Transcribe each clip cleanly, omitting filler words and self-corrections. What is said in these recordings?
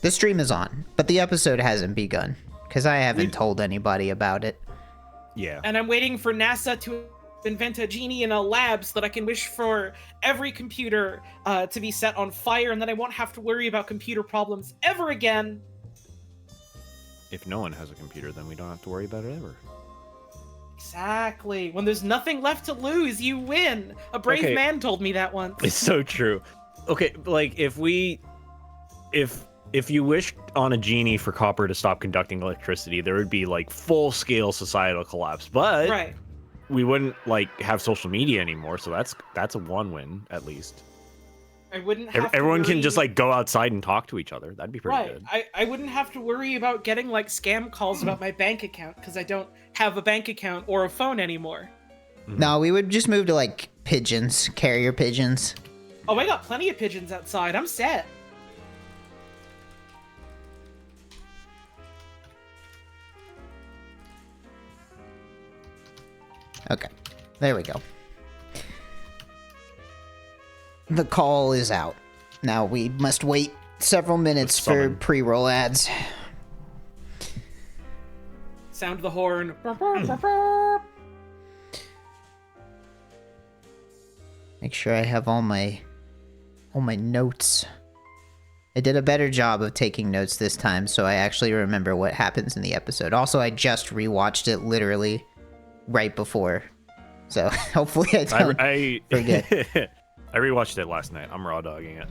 The stream is on, but the episode hasn't begun because I haven't told anybody about it. Yeah. And I'm waiting for NASA to invent a genie in a lab so that I can wish for every computer to be set on fire, and then I won't have to worry about computer problems ever again. If no one has a computer, then we don't have to worry about it ever. Exactly. When there's nothing left to lose, you win. A brave man told me that once. It's so true. Okay, like if you wished on a genie for copper to stop conducting electricity, there would be like full-scale societal collapse. But we wouldn't like have social media anymore, so that's a one win at least. I wouldn't have Everyone to worry... can just like go outside and talk to each other. That'd be pretty good. I wouldn't have to worry about getting like scam calls about my bank account because I don't have a bank account or a phone anymore. No, we would just move to like pigeons, carrier pigeons. Oh, I got plenty of pigeons outside. I'm set. Okay, there we go. The call is out. Now we must wait several minutes for pre-roll ads. Sound the horn. Make sure I have all my notes. I did a better job of taking notes this time, so I actually remember what happens in the episode. Also, I just rewatched it literally right before, so hopefully I don't forget. I rewatched it last night. I'm raw dogging it.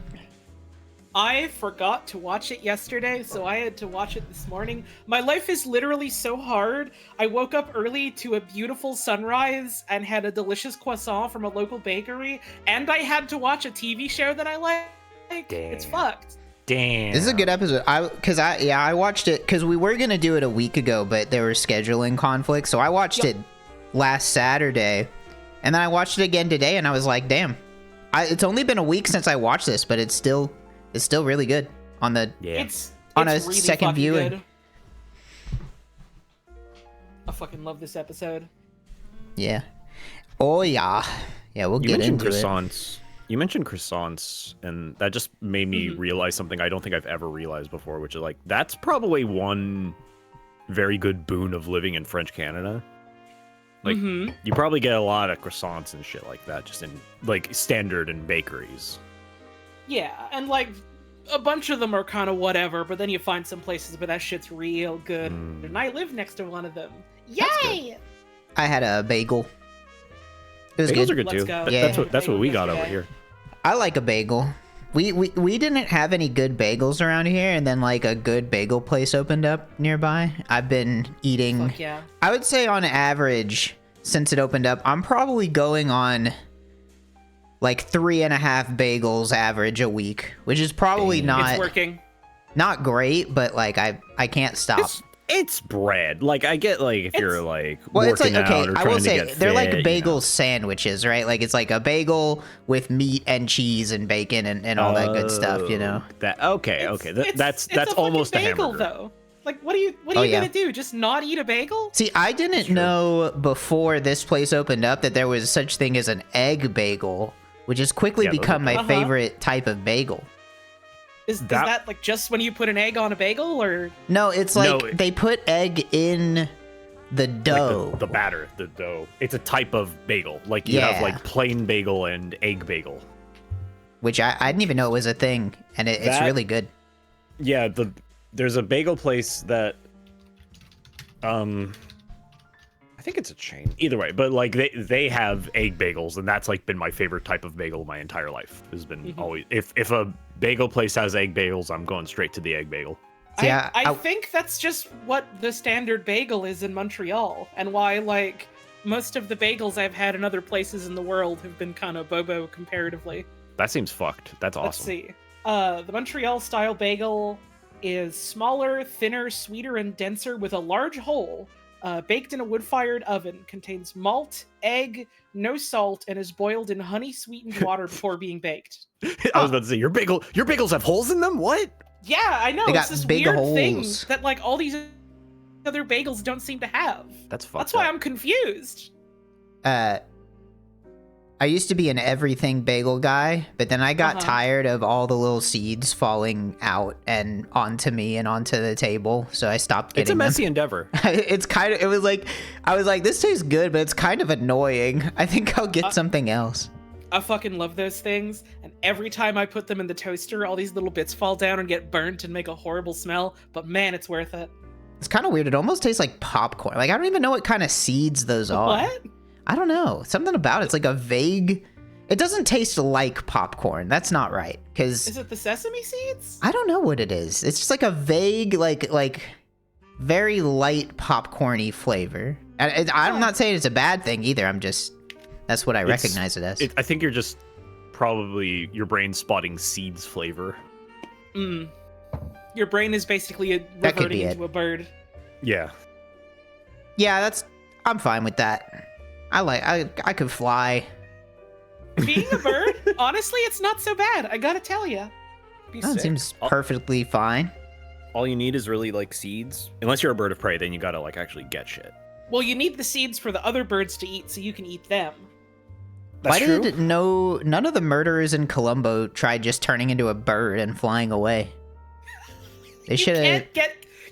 I forgot to watch it yesterday, so I had to watch it this morning. My life is literally so hard. I woke up early to a beautiful sunrise and had a delicious croissant from a local bakery, and I had to watch a TV show that I like. Damn. It's fucked. Damn. This is a good episode. I watched it because we were gonna do it a week ago, but there were scheduling conflicts, so I watched it last Saturday, and then I watched it again today, and I was like, damn. It's only been a week since I watched this, but it's still really good on the It's a really second viewing. Good. I fucking love this episode. Yeah. Oh yeah. Yeah, we'll get into croissants. You mentioned croissants, and that just made me realize something I don't think I've ever realized before, which is like that's probably one very good boon of living in French Canada. Like, you probably get a lot of croissants and shit like that, just in, like, standard in bakeries. Yeah, and, like, a bunch of them are kind of whatever, but then you find some places where that shit's real good. And I live next to one of them. Yay! I had a bagel. It was Bagels good. are good, too. Yeah. That's what we got over here. I like a bagel. We didn't have any good bagels around here, and then like a good bagel place opened up nearby. I've been eating. Fuck yeah. I would say on average, since it opened up, I'm probably going on like 3.5 bagels average a week, which is probably It's working. not great, but like I can't stop. It's bread. Like I get like if you're like well, it's like working okay. out or I will trying to say get they're fit, like bagel sandwiches, right? Like it's like a bagel with meat and cheese and bacon and all that good stuff, you know. That okay. That's it's almost a bagel, hamburger. though. Like what are you gonna do? Just not eat a bagel? See, I didn't know before this place opened up that there was such thing as an egg bagel, which has quickly become my favorite type of bagel. Is that like just when you put an egg on a bagel, or no? It's like they put egg in the dough, like the batter, the dough. It's a type of bagel. Like you have like plain bagel and egg bagel, which I didn't even know it was a thing, and it's really good. Yeah, there's a bagel place that I think it's a chain. Either way, but like they have egg bagels, and that's like been my favorite type of bagel my entire life. Has been always if a bagel place has egg bagels, I'm going straight to the egg bagel. Yeah, I think that's just what the standard bagel is in Montreal, and why like most of the bagels I've had in other places in the world have been kind of bobo comparatively. That seems fucked. That's awesome. Let's see. The Montreal style bagel is smaller, thinner, sweeter, and denser with a large hole. Baked in a wood-fired oven, contains malt, egg, no salt, and is boiled in honey-sweetened water before being baked. I was about to say, your bagels have holes in them? What? Yeah, I know. They got it's this big weird holes. thing that like all these other bagels don't seem to have. That's fucked That's why up. I'm confused. I I used to be an everything bagel guy, but then I got tired of all the little seeds falling out and onto me and onto the table, so I stopped getting them. It's a messy endeavor. It was like, I was like, this tastes good, but it's kind of annoying. I think I'll get something else. I fucking love those things, and every time I put them in the toaster, all these little bits fall down and get burnt and make a horrible smell, but man, it's worth it. It's kind of weird. It almost tastes like popcorn. Like, I don't even know what kind of seeds those are. What? I don't know. Something about it's like a vague... It doesn't taste like popcorn. That's not right. Because is it the sesame seeds? I don't know what it is. It's just like a vague, like very light popcorny flavor. I'm not saying it's a bad thing either. I'm just... That's what I recognize it as. I think you're just probably your brain spotting seeds flavor. Your brain is basically reverting into a bird. Yeah. Yeah, I'm fine with that. I could fly. Being a bird, honestly, it's not so bad. I gotta tell you. That seems perfectly fine. All you need is really like seeds. Unless you're a bird of prey, then you gotta like actually get shit. Well, you need the seeds for the other birds to eat so you can eat them. Why did none of the murderers in Columbo try just turning into a bird and flying away? They should have.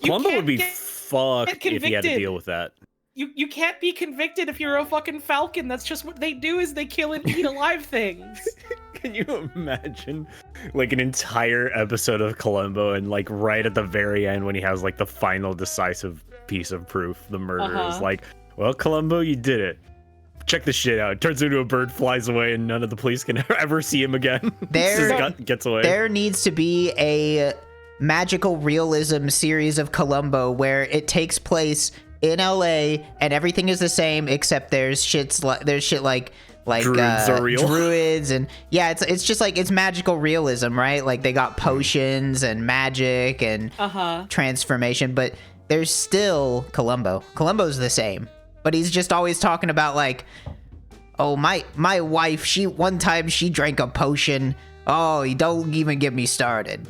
Columbo would be fucked if he had to deal with that. You can't be convicted if you're a fucking falcon. That's just what they do, is they kill and eat alive things. Can you imagine like an entire episode of Columbo and like right at the very end when he has like the final decisive piece of proof, the murderer is like, well, Columbo, you did it. Check this shit out. It turns into a bird, flies away, and none of the police can ever see him again. Gets away. There needs to be a magical realism series of Columbo where it takes place in LA and everything is the same except there's shit like druids and it's just like it's magical realism, right? Like they got potions and magic and transformation, but there's still Columbo. Columbo's the same, but he's just always talking about like, oh, my wife, one time she drank a potion. Oh, you don't even get me started.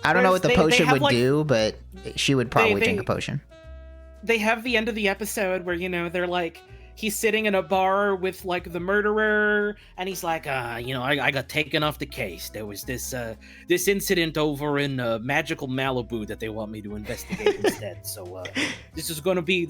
I don't know what the potion would do, but she would probably drink a potion. They have the end of the episode where, they're like, he's sitting in a bar with like the murderer, and he's like, I got taken off the case. There was this incident over in magical Malibu that they want me to investigate instead. So this is gonna be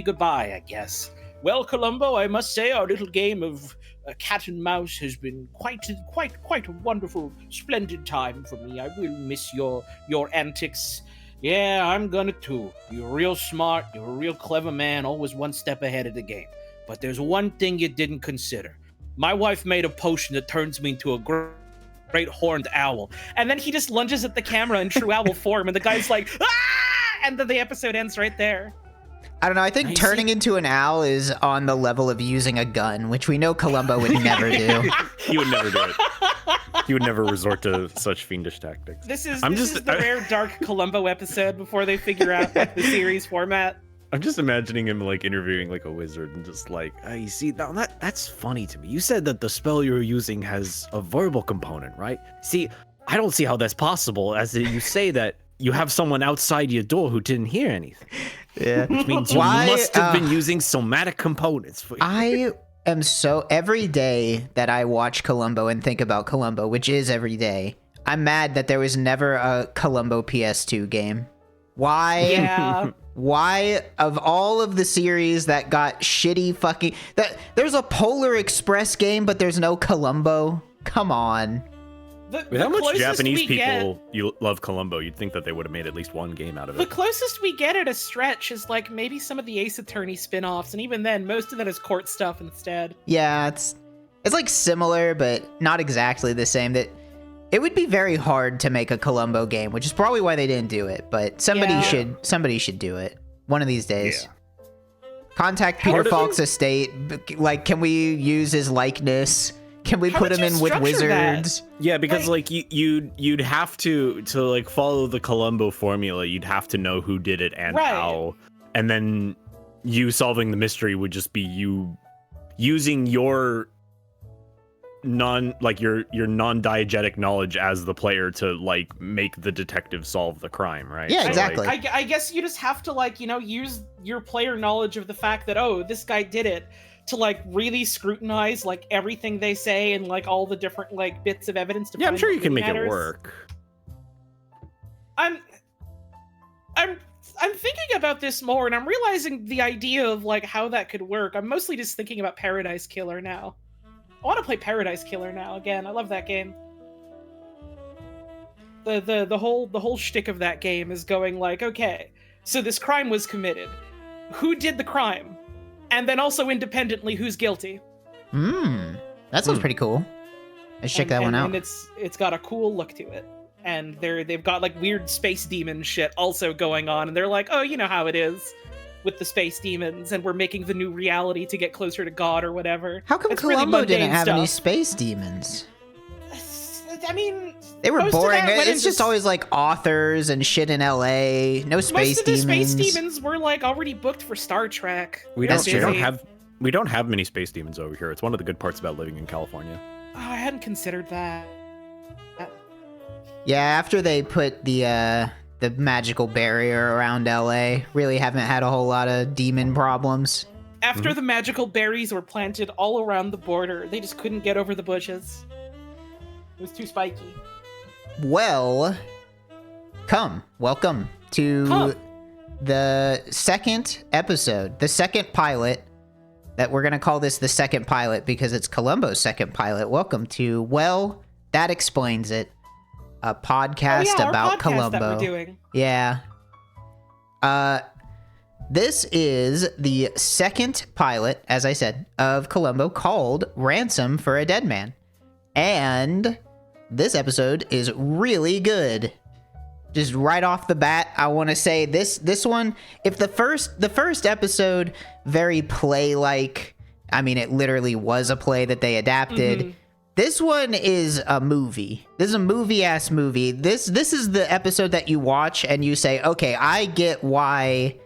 goodbye, I guess. Well, Columbo, I must say our little game of cat and mouse has been quite a wonderful, splendid time for me. I will miss your antics. Yeah, I'm gonna too. You're real smart. You're a real clever man, always one step ahead of the game. But there's one thing you didn't consider. My wife made a potion that turns me into a great horned owl. And then he just lunges at the camera in true owl form, and the guy's like, ah! And then the episode ends right there. I don't know, I think turning into an owl is on the level of using a gun, which we know Columbo would never do. He would never do it. He would never resort to such fiendish tactics. This is the rare dark Columbo episode before they figure out like the series format. I'm just imagining him like interviewing like a wizard and just like, you see, now that's funny to me. You said that the spell you're using has a verbal component, right? See, I don't see how that's possible, as you say that you have someone outside your door who didn't hear anything. Yeah. Which means you must have been using somatic components. I am so... Every day that I watch Columbo and think about Columbo, which is every day, I'm mad that there was never a Columbo PS2 game. Why? Yeah. Why, of all of the series that got shitty fucking... There's a Polar Express game, but there's no Columbo? Come on. With how much Japanese people you love Columbo, you'd think that they would have made at least one game out of it. The closest we get at a stretch is like maybe some of the Ace Attorney spin-offs, and even then, most of that is court stuff instead. Yeah, it's like similar, but not exactly the same. That it would be very hard to make a Columbo game, which is probably why they didn't do it. But somebody should do it one of these days. Yeah. Contact Peter Falk's estate. Like, can we use his likeness? Can we put him in with wizards? That? Yeah, because like you'd have to like follow the Columbo formula. You'd have to know who did it and how, and then you solving the mystery would just be you using your non-diegetic knowledge as the player to like make the detective solve the crime, right? Yeah, exactly. I guess you just have to like use your player knowledge of the fact that this guy did it to like really scrutinize like everything they say and like all the different like bits of evidence to Yeah, I'm find sure what you can really make matters. it work. I'm thinking about this more, and I'm realizing the idea of like how that could work. I'm mostly just thinking about Paradise Killer now. I want to play Paradise Killer now again. I love that game. The whole shtick of that game is going like, okay, so this crime was committed. Who did the crime? And then also independently, who's guilty? That sounds pretty cool. Let's check that one out. And it's got a cool look to it. And they've got like weird space demon shit also going on, and they're like, oh, you know how it is with the space demons, and we're making the new reality to get closer to God or whatever. How come It's really Columbo didn't mundane have any stuff. space demons? I mean, They were most of boring. that went It's into just always like authors and shit in LA. No space most of the demons. space demons were like already booked for Star Trek. We They're don't busy. we don't have many space demons over here. It's one of the good parts about living in California. Oh, I hadn't considered that. Yeah, after they put the magical barrier around LA, really haven't had a whole lot of demon problems. After the magical berries were planted all around the border, they just couldn't get over the bushes. It was too spiky. Well, welcome to the second episode, the second pilot, that we're going to call this the second pilot because it's Columbo's second pilot. Welcome to Well, That Explains It, a podcast about our podcast Columbo. that we're doing. Yeah. This is the second pilot, as I said, of Columbo called Ransom for a Dead Man. And this episode is really good. Just right off the bat, I want to say this one, if the first episode very play-like, I mean, it literally was a play that they adapted. This one is a movie. This is a movie-ass movie. This is the episode that you watch and you say, okay, I get why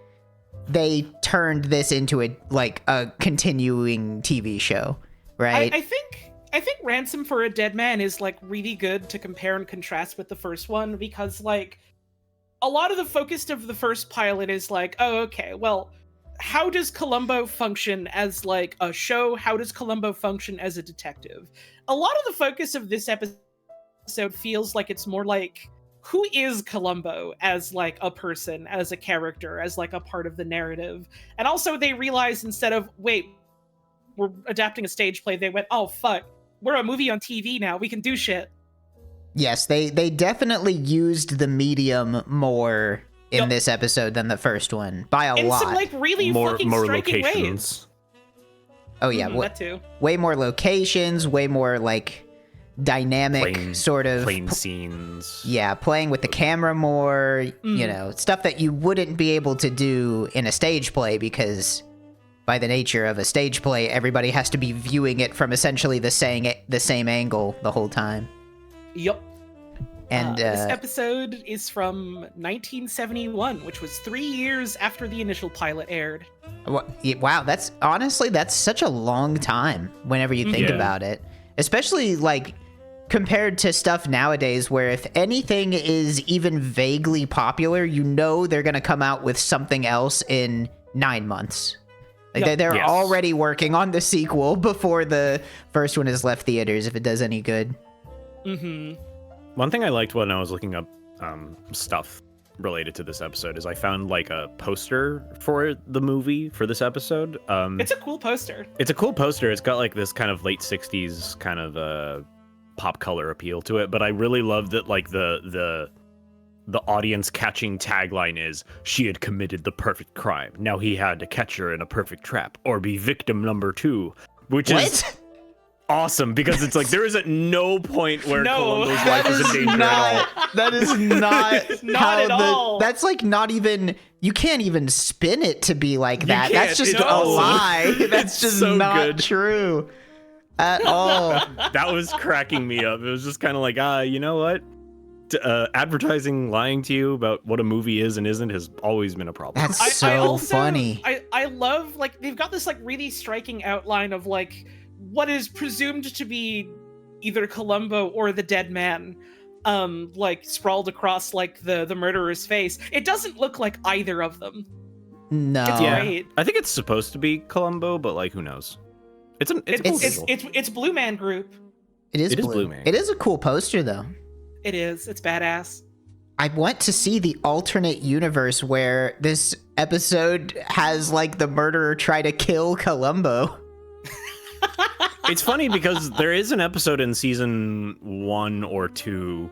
they turned this into a continuing TV show, right? I think Ransom for a Dead Man is like really good to compare and contrast with the first one because like a lot of the focus of the first pilot is like, oh, okay, well, how does Columbo function as like a show? How does Columbo function as a detective? A lot of the focus of this episode feels like it's more like, who is Columbo as like a person, as a character, as like a part of the narrative? And also they realized instead of, wait, we're adapting a stage play, they went, oh fuck, we're a movie on TV now, we can do shit. Yes, they definitely used the medium more in this episode than the first one by a in lot. some like really More fucking striking locations. ways. Oh yeah, That too. way more locations, way more like dynamic sort of plain scenes. Yeah, playing with the camera more, you know, stuff that you wouldn't be able to do in a stage play because by the nature of a stage play, everybody has to be viewing it from essentially the same angle the whole time. Yep. And this episode is from 1971, which was 3 years after the initial pilot aired. wow, that's such a long time whenever you think about it. Especially like compared to stuff nowadays where if anything is even vaguely popular, you know they're going to come out with something else in 9 months. Like they're already working on the sequel before the first one has left theaters, if it does any good. One thing I liked when I was looking up stuff related to this episode is I found like a poster for the movie for this episode. It's a cool poster. It's a cool poster. It's got like this kind of late 60s kind of pop color appeal to it, but I really love that like the audience catching tagline is, she had committed the perfect crime. Now he had to catch her in a perfect trap or be victim number 2, which is awesome because it's like there isn't no point where Columbo's life is in danger at all. That is not Not at all. That's like not even, you can't even spin it to be like that. can't. That's just It's a awesome. lie. That's just so not good. true at all. That was cracking me up. It was just kind of like, you know what? Advertising lying to you about what a movie is and isn't has always been a problem. That's I so also, funny. I love, like, they've got this, like, really striking outline of, like, what is presumed to be either Columbo or the dead man, like, sprawled across, like, the murderer's face. It doesn't look like either of them. No. It's great. I think it's supposed to be Columbo, but, like, who knows? It's a cool visual. It's Blue Man Group. It is Blue Man. It is a cool poster, though. It is. It's badass. I want to see the alternate universe where this episode has like the murderer try to kill Columbo. It's funny because there is an episode in season 1 or 2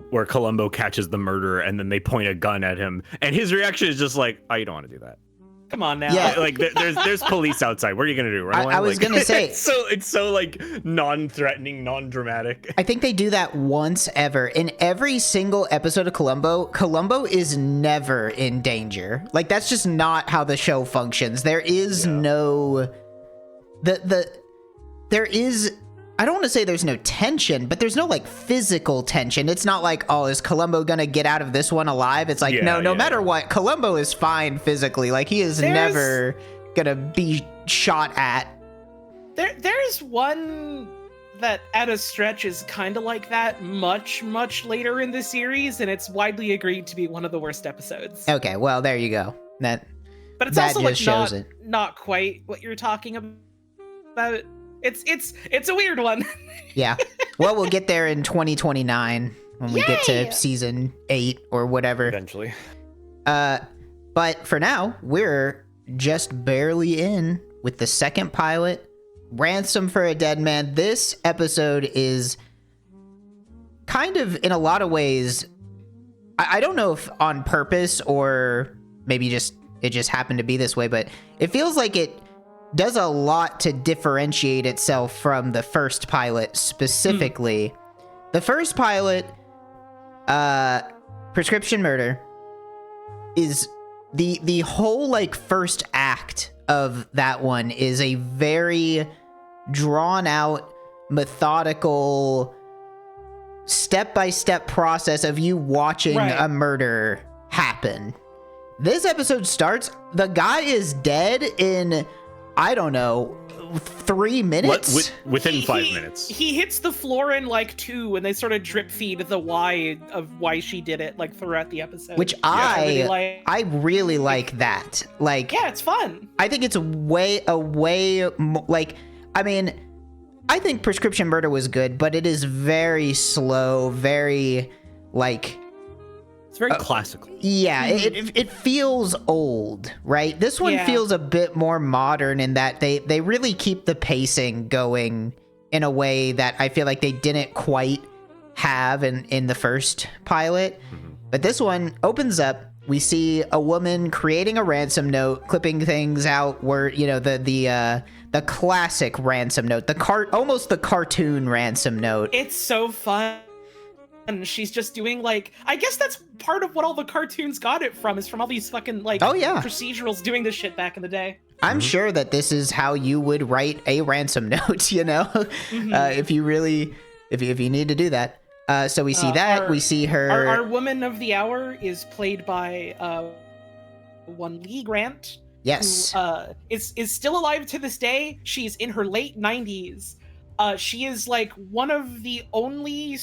where Columbo catches the murderer and then they point a gun at him, and his reaction is just like, "Oh, you don't want to do that." Come on now. Yeah. Like there's police outside. What are you gonna do? Run away? I was Like, gonna say it's so like non-threatening, non-dramatic. I think they do that once ever. In every single episode of Columbo is never in danger. Like, that's just not how the show functions. There is no... There is... I don't want to say there's no tension, but there's no, like, physical tension. It's not like, oh, is Columbo gonna get out of this one alive? It's like, no matter what, Columbo is fine physically. Like, he is never gonna be shot at. There's one that at a stretch is kind of like that much later in the series, and it's widely agreed to be one of the worst episodes. Okay, well, there you go. But it's that also just like shows not quite what you're talking about. It's a weird one. Yeah. Well, we'll get there in 2029 when we get to season 8 or whatever. Eventually. But for now, we're just barely in with the second pilot, Ransom for a Dead Man. This episode is kind of, in a lot of ways, I don't know if on purpose or maybe it just happened to be this way, but it feels like it does a lot to differentiate itself from the first pilot specifically. The first pilot, Prescription Murder, is the whole like first act of that one is a very drawn out, methodical, step-by-step process of you watching a murder happen. This episode starts, the guy is dead in, I don't know, 3 minutes? Within 5 minutes. He hits the floor in like 2, and they sort of drip feed the why of why she did it like throughout the episode. Which I really like that. Like, yeah, it's fun. I think it's like, I mean, I think Prescription Murder was good, but it is very slow, very like... It's very classical. Yeah, it feels old, right? This one feels a bit more modern in that they really keep the pacing going in a way that I feel like they didn't quite have in the first pilot. Mm-hmm. But this one opens up. We see a woman creating a ransom note, clipping things out where, you know, the classic ransom note, almost the cartoon ransom note. It's so fun. And she's just doing like, I guess that's part of what all the cartoons got it from, is from all these fucking like procedurals doing this shit back in the day. I'm sure that this is how you would write a ransom note, you know, if you need to do that. So we see that. We see her. Our woman of the hour is played by one Lee Grant. Yes. Who is still alive to this day. She's in her late 90s. She is like one of the only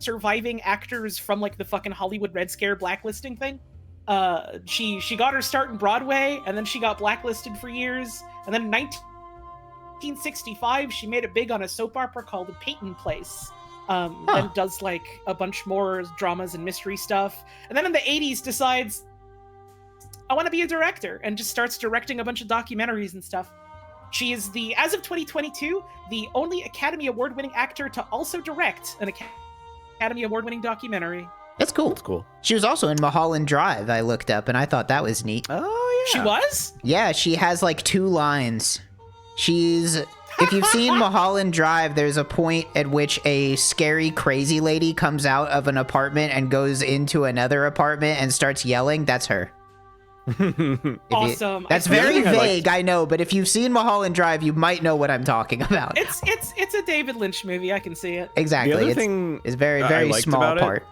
surviving actors from like the fucking Hollywood Red Scare blacklisting thing. She got her start in Broadway, and then she got blacklisted for years, and then in 1965 she made it big on a soap opera called The Peyton Place. Then does like a bunch more dramas and mystery stuff, and then in the 80s decides, I want to be a director, and just starts directing a bunch of documentaries and stuff. She is as of 2022, the only Academy Award-winning actor to also direct an Academy Award-winning documentary. That's cool. That's cool. She was also in Mulholland Drive, I looked up, and I thought that was neat. Oh, yeah. She was? Yeah, she has like 2 lines. If you've seen Mulholland Drive, there's a point at which a scary, crazy lady comes out of an apartment and goes into another apartment and starts yelling. That's her. Awesome. That's very vague, I know, but if you've seen Mulholland Drive, you might know what I'm talking about. It's a David Lynch movie. I can see it. Exactly. The other thing is very small part.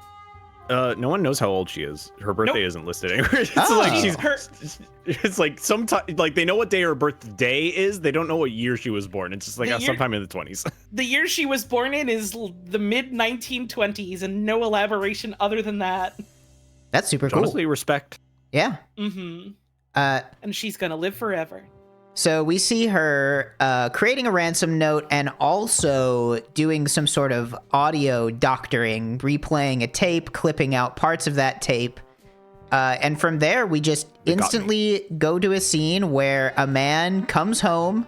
No one knows how old she is. Her birthday isn't listed anywhere. It's like sometime, like they know what day her birthday is. They don't know what year she was born. It's just like sometime in the 20s. The year she was born in is the mid 1920s, and no elaboration other than that. That's super cool. Honestly, respect. Yeah. Mm-hmm. And she's gonna live forever. So we see her creating a ransom note and also doing some sort of audio doctoring, replaying a tape, clipping out parts of that tape. And from there, we just instantly go to a scene where a man comes home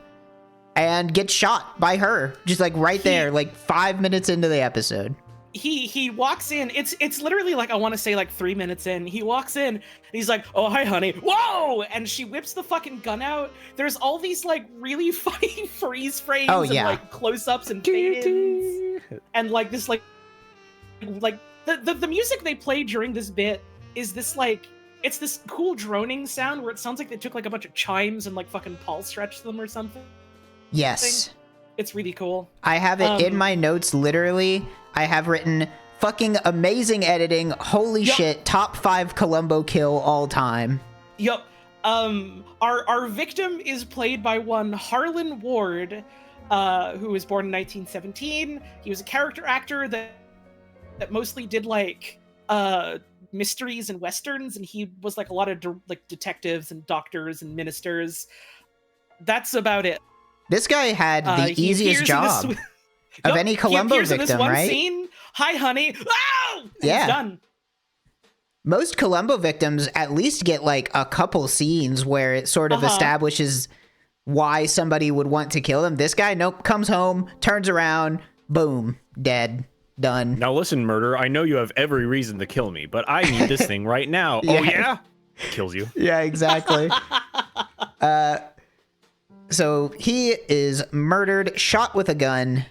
and gets shot by her. Just like there, like 5 minutes into the episode. He walks in. It's literally like, I want to say like 3 minutes in. He walks in and he's like, "Oh, hi, honey." Whoa! And she whips the fucking gun out. There's all these like really funny freeze frames and like close-ups and fade-ins. And like this like the music they play during this bit is this like, it's this cool droning sound where it sounds like they took like a bunch of chimes and like fucking Paul stretched them or something. Yes. It's really cool. I have it in my notes, literally. I have written, fucking amazing editing, holy shit, top 5 Columbo kill all time. Yup. Our victim is played by one Harlan Ward, who was born in 1917. He was a character actor that mostly did like mysteries and westerns, and he was like a lot of like detectives and doctors and ministers. That's about it. This guy had the easiest job of any Columbo victim, in this one right? Scene, "Hi, honey." Oh! Yeah. It's done. Most Columbo victims at least get like a couple scenes where it sort of establishes why somebody would want to kill them. This guy, nope, comes home, turns around, boom, dead, done. Now listen, murder, I know you have every reason to kill me, but I need this thing right now. Yeah. Oh, yeah? Kills you. Yeah, exactly. So he is murdered, shot with a gun,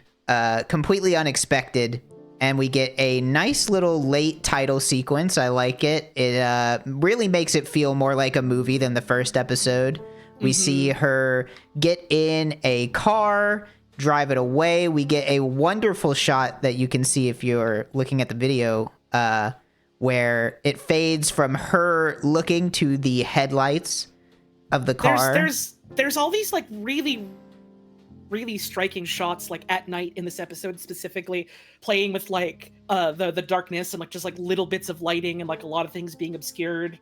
completely unexpected, and we get a nice little late title sequence. I like it. It really makes it feel more like a movie than the first episode. We see her get in a car, drive it away. We get a wonderful shot that you can see if you're looking at the video, where it fades from her looking to the headlights of the car. There's all these like really striking shots like at night in this episode, specifically playing with like the darkness and like just like little bits of lighting and like a lot of things being obscured,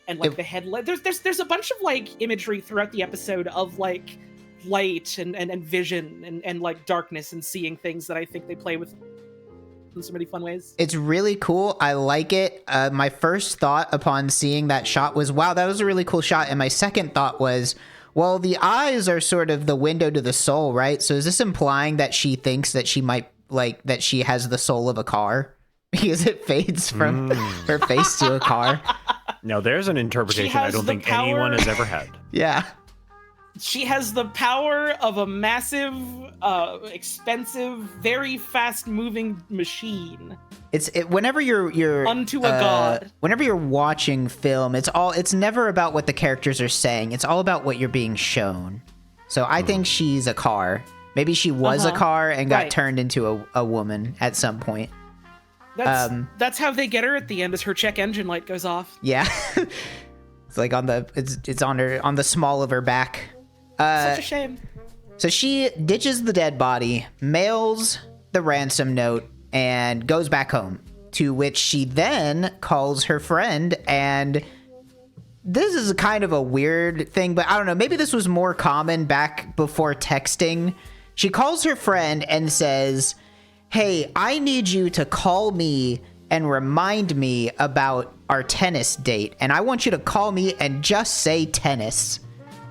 and like the headlight. There's a bunch of like imagery throughout the episode of like light and vision and like darkness and seeing things that I think they play with in so many fun ways. It's really cool. I like it. My first thought upon seeing that shot was, wow, that was a really cool shot. And my second thought was, well, the eyes are sort of the window to the soul, right? So is this implying that she thinks that she might, like, that she has the soul of a car? Because it fades from her face to a car. Now, there's an interpretation I don't think anyone has ever had. Yeah. She has the power of a massive, expensive, very fast-moving machine. Whenever you're unto a god. Whenever you're watching film, it's never about what the characters are saying. It's all about what you're being shown. So I think she's a car. Maybe she was a car and got turned into a woman at some point. That's how they get her at the end, as her check engine light goes off. Yeah. It's like on the small of her back. Such a shame. So she ditches the dead body, mails the ransom note, and goes back home, to which she then calls her friend. And this is kind of a weird thing, but I don't know, maybe this was more common back before texting. She calls her friend and says, "Hey, I need you to call me and remind me about our tennis date. And I want you to call me and just say tennis."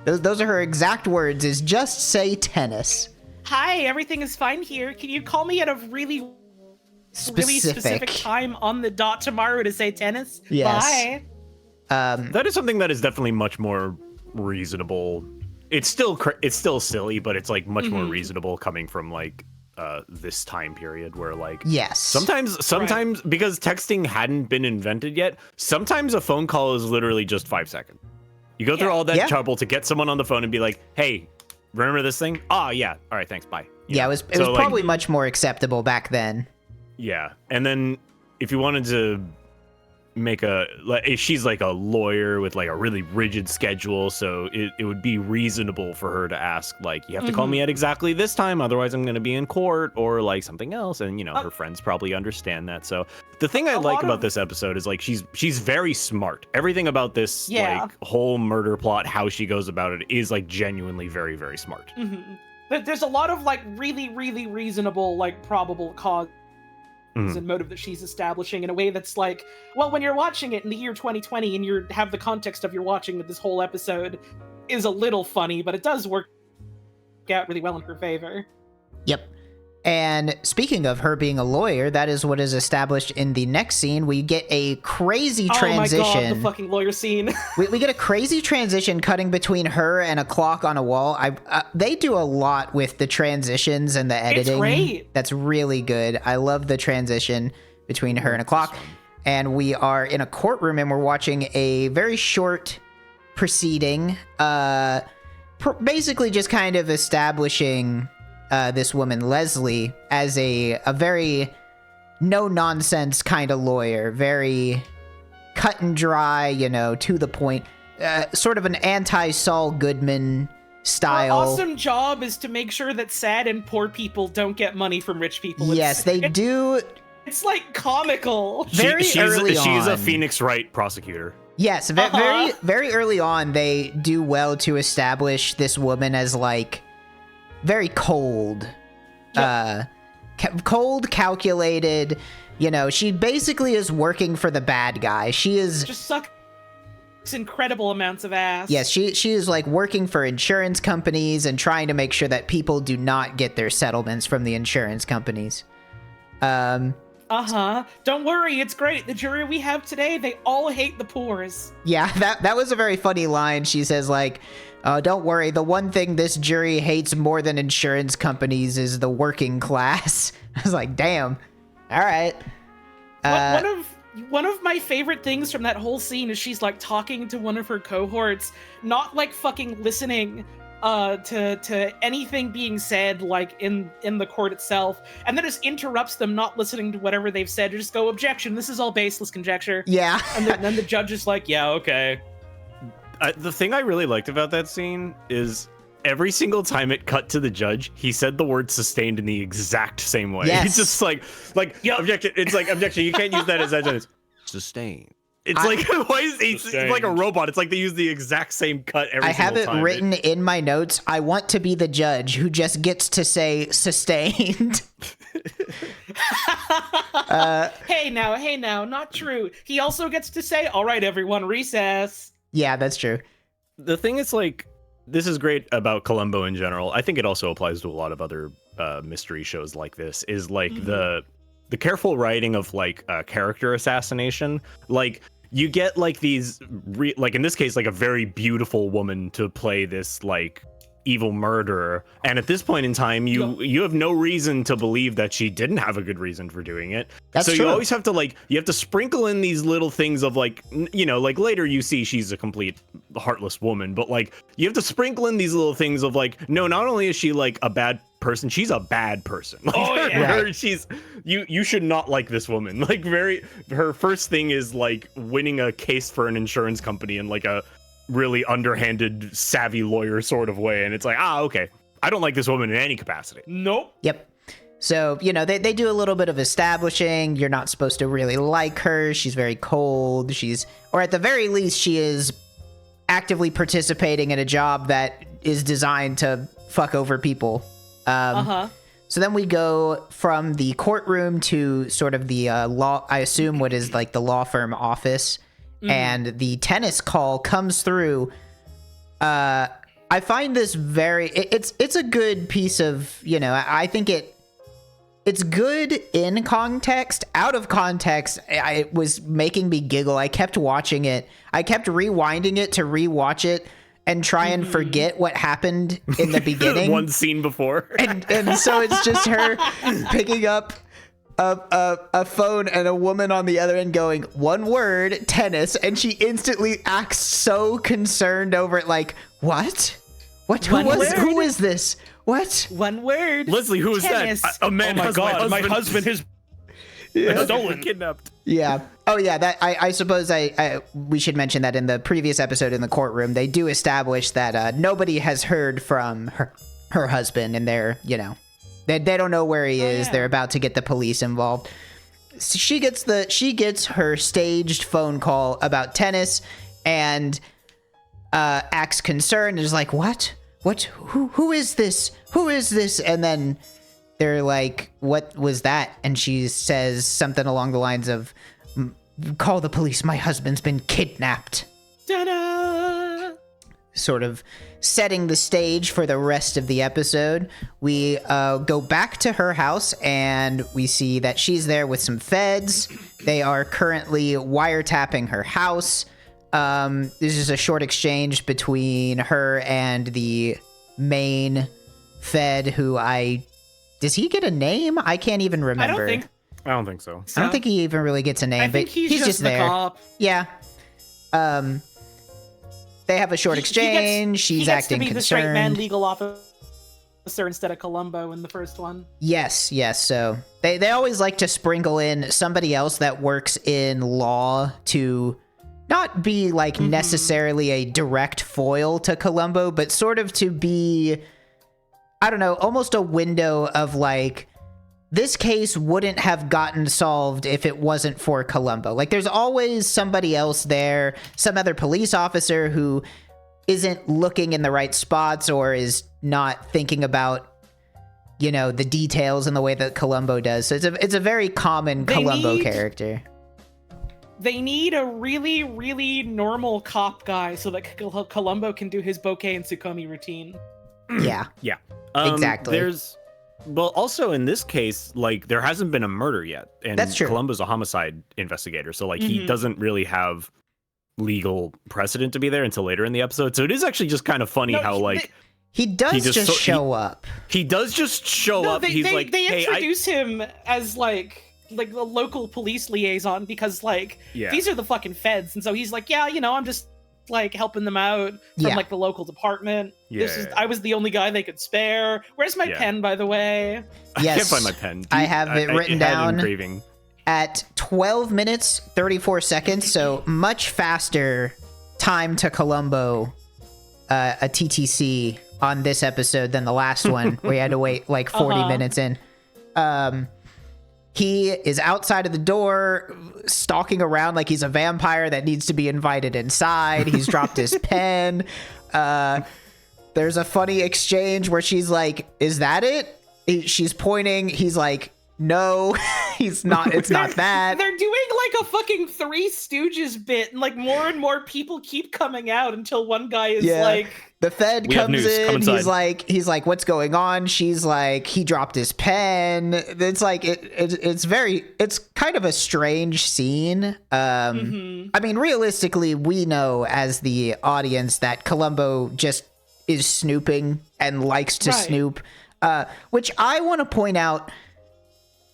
Those are her exact words, is just say tennis. "Hi, everything is fine here. Can you call me at a really specific time on the dot tomorrow to say tennis?" Yes. Bye. That is something that is definitely much more reasonable. It's still silly, but it's like much more reasonable coming from like this time period where like sometimes because texting hadn't been invented yet, sometimes a phone call is literally just 5 seconds. You go through all that trouble to get someone on the phone and be like, "Hey, remember this thing? Oh yeah, all right, thanks, bye." It was probably much more acceptable back then. Yeah, and then if you wanted to make she's like a lawyer with like a really rigid schedule, so it would be reasonable for her to ask like, you have to call me at exactly this time, otherwise I'm going to be in court, or like something else. And her friends probably understand that. So the thing I like about this episode is like she's very smart. Everything about this like whole murder plot, how she goes about it, is like genuinely very, very smart. There's a lot of like really, really reasonable, like probable cause and motive that she's establishing in a way that's like, well, when you're watching it in the year 2020 and you have the context of you're watching this whole episode is a little funny, but it does work out really well in her favor. Yep. And speaking of her being a lawyer, that is what is established in the next scene. We get a crazy transition. Oh my god, the fucking lawyer scene. we get a crazy transition cutting between her and a clock on a wall. They do a lot with the transitions and the editing. It's great. That's really good. I love the transition between her and a clock. And we are in a courtroom and we're watching a very short proceeding. Basically just kind of establishing this woman, Leslie, as a very no-nonsense kind of lawyer. Very cut and dry, to the point. Sort of an anti-Saul Goodman style. Her awesome job is to make sure that sad and poor people don't get money from rich people. Yes, they do. It's like comical. She's a Phoenix Wright prosecutor. Yes, very, very early on, they do well to establish this woman as like very cold, cold, calculated. She basically is working for the bad guy. She is just sucks incredible amounts of ass. Yes, she is like working for insurance companies and trying to make sure that people do not get their settlements from the insurance companies. Don't worry, it's great. The jury we have today, they all hate the poors. Yeah, that was a very funny line. She says like, don't worry, the one thing this jury hates more than insurance companies is the working class. I was like, damn. All right. One of my favorite things from that whole scene is she's like talking to one of her cohorts, not like fucking listening to anything being said like in the court itself, and then just interrupts them, not listening to whatever they've said, just go, objection, this is all baseless conjecture. Yeah. And then the judge is like, yeah, okay. The thing I really liked about that scene is every single time it cut to the judge, he said the word sustained in the exact same way. Yes. He's just like, objection. It's like, objection, you can't use that as that. Sustained. It's like, why is he's like a robot? It's like they use the exact same cut every single time. I have it written in my notes. I want to be the judge who just gets to say sustained. Hey now, not true. He also gets to say, all right, everyone, recess. Yeah, that's true. The thing is, like, this is great about Columbo in general. I think it also applies to a lot of other mystery shows like this, is like the careful writing of like character assassination. Like, you get like these like in this case like a very beautiful woman to play this like evil murderer, and at this point in time you have no reason to believe that she didn't have a good reason for doing it. That's so true. You always have to like, you have to sprinkle in these little things of like, like later you see she's a complete heartless woman, but like you have to sprinkle in these little things of like, no, not only is she like a bad person, she's a bad person. Like, she's you should not like this woman. Like her first thing is like winning a case for an insurance company in like a really underhanded, savvy lawyer sort of way, and it's like, okay, I don't like this woman in any capacity. Nope. Yep. So, they do a little bit of establishing. You're not supposed to really like her. She's very cold. Or at the very least, she is actively participating in a job that is designed to fuck over people. So then we go from the courtroom to sort of the law, I assume what is like the law firm office. And the tennis call comes through. I find this it's a good piece of, I think it's good in context. Out of context, it was making me giggle. I kept watching it. I kept rewinding it to rewatch it and try and forget what happened in the beginning. One scene before. and so it's just her picking up a phone and a woman on the other end going, one word, tennis, and she instantly acts so concerned over it, like, what? Who is this? What? One word. Leslie, who is tennis. that? A man. Oh my god, my husband is. Yeah. Stolen, kidnapped. Yeah. Oh, yeah. That I suppose we should mention that in the previous episode in the courtroom, they do establish that nobody has heard from her husband, and they're, they don't know where he is. Yeah. They're about to get the police involved. So she gets her staged phone call about tennis, and acts concerned and is like, what? Who is this? Who is this? And then they're like, what was that? And she says something along the lines of, call the police, my husband's been kidnapped. Ta-da! Sort of setting the stage for the rest of the episode. We go back to her house, and we see that she's there with some feds. They are currently wiretapping her house. This is a short exchange between her and the main fed, who does he get a name? I can't even remember. I don't think so. I don't think he even really gets a name, I but think he's just the there. cop. Yeah. They have a short exchange. She's acting he gets to be concerned. the straight man legal officer instead of Columbo in the first one. Yes. So they always like to sprinkle in somebody else that works in law to not be like necessarily a direct foil to Columbo, but sort of to be, I don't know, almost a window of like, this case wouldn't have gotten solved if it wasn't for Columbo. Like, there's always somebody else there, some other police officer who isn't looking in the right spots or is not thinking about, the details in the way that Columbo does. So it's a very common Columbo character. They need a really, really normal cop guy so that Columbo can do his bouquet and Tsukomi routine. Yeah. Yeah. Exactly. Well, also in this case, like, there hasn't been a murder yet. And That's true. Columbo's a homicide investigator. So, like, he doesn't really have legal precedent to be there until later in the episode. So it is actually just kind of funny he does just show up. He does just show up. They hey, introduce him as like the local police liaison because these are the fucking feds, and so he's like, I'm just like helping them out from like the local department. I was the only guy they could spare. Where's my pen, by the way? Yes, I can't find my pen. I have it written down engraving at 12 minutes 34 seconds, so much faster time to Columbo a TTC on this episode than the last one where you had to wait like 40 minutes in. He is outside of the door, stalking around like he's a vampire that needs to be invited inside. He's dropped his pen. There's a funny exchange where she's like, "Is that it?" She's pointing. He's like, "No, he's not. It's not that." They're doing like a fucking Three Stooges bit, and like more and more people keep coming out until one guy is like, the Fed comes in. He's like, "What's going on?" She's like, "He dropped his pen." It's like it's kind of a strange scene. I mean, realistically, we know as the audience that Columbo just is snooping and likes to snoop, which I want to point out.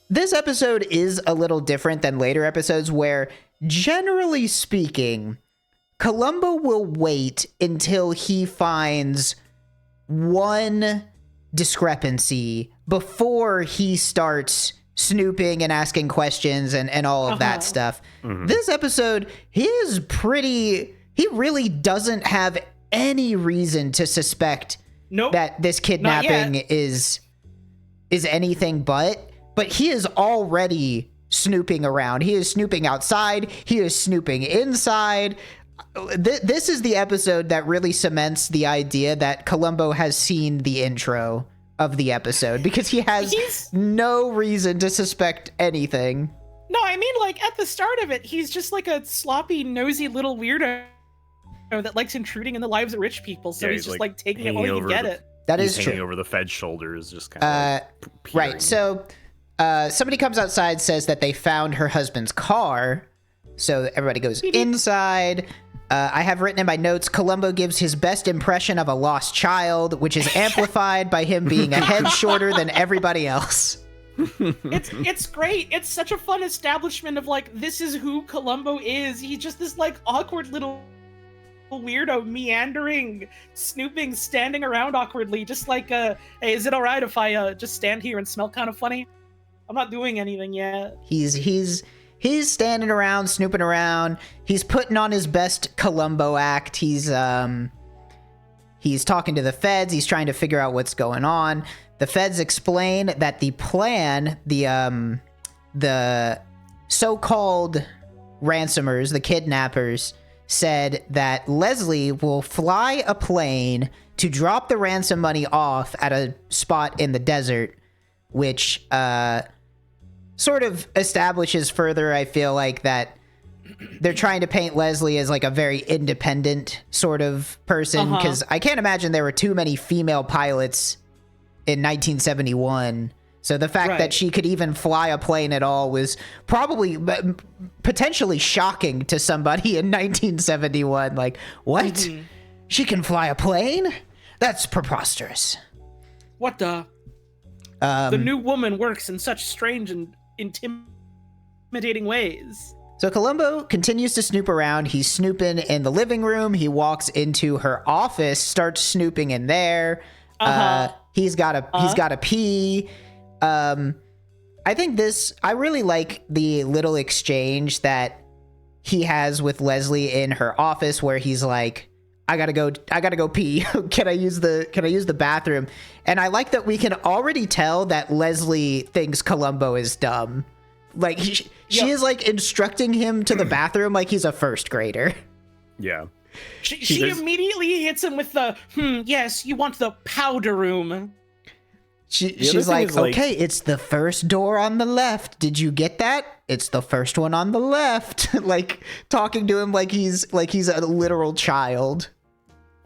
This episode is a little different than later episodes where, generally speaking, Columbo will wait until he finds one discrepancy before he starts snooping and asking questions and all of that stuff. This episode, he really doesn't have any reason to suspect that this kidnapping is anything but he is already snooping around. He is snooping outside. He is snooping inside. This is the episode that really cements the idea that Columbo has seen the intro of the episode because he has no reason to suspect anything. No, I mean, like, at the start of it, he's just like a sloppy, nosy little weirdo that likes intruding in the lives of rich people, so he's just like taking it while he can get it. That is true. Hanging over the Fed's shoulders, just kind of right. So somebody comes outside, says that they found her husband's car, so everybody goes inside. I have written in my notes, Columbo gives his best impression of a lost child, which is amplified by him being a head shorter than everybody else. It's great. It's such a fun establishment of like, this is who Columbo is. He's just this like awkward little weirdo, meandering, snooping, standing around awkwardly, just like hey, is it all right if I just stand here and smell kind of funny? I'm not doing anything yet. He's standing around, snooping around. He's putting on his best Columbo act. He's talking to the feds. He's trying to figure out what's going on. The feds explain that the plan, the so-called ransomers, the kidnappers, said that Leslie will fly a plane to drop the ransom money off at a spot in the desert, which sort of establishes further, I feel like, that they're trying to paint Leslie as like a very independent sort of person, because I can't imagine there were too many female pilots in 1971. So the fact that she could even fly a plane at all was probably potentially shocking to somebody in 1971. Like, what? Mm-hmm. She can fly a plane? That's preposterous. What the? The new woman works in such strange and intimidating ways. So Columbo continues to snoop around. He's snooping in the living room. He walks into her office, starts snooping in there. He's got to pee. I think I really like the little exchange that he has with Leslie in her office, where he's like, I gotta go pee. Can I use the bathroom? And I like that we can already tell that Leslie thinks Columbo is dumb. Like she is like instructing him to the bathroom like he's a first grader. Yeah. She immediately hits him with the, yes, you want the powder room. She's like, okay, it's the first door on the left. Did you get that? It's the first one on the left. Like talking to him like he's a literal child.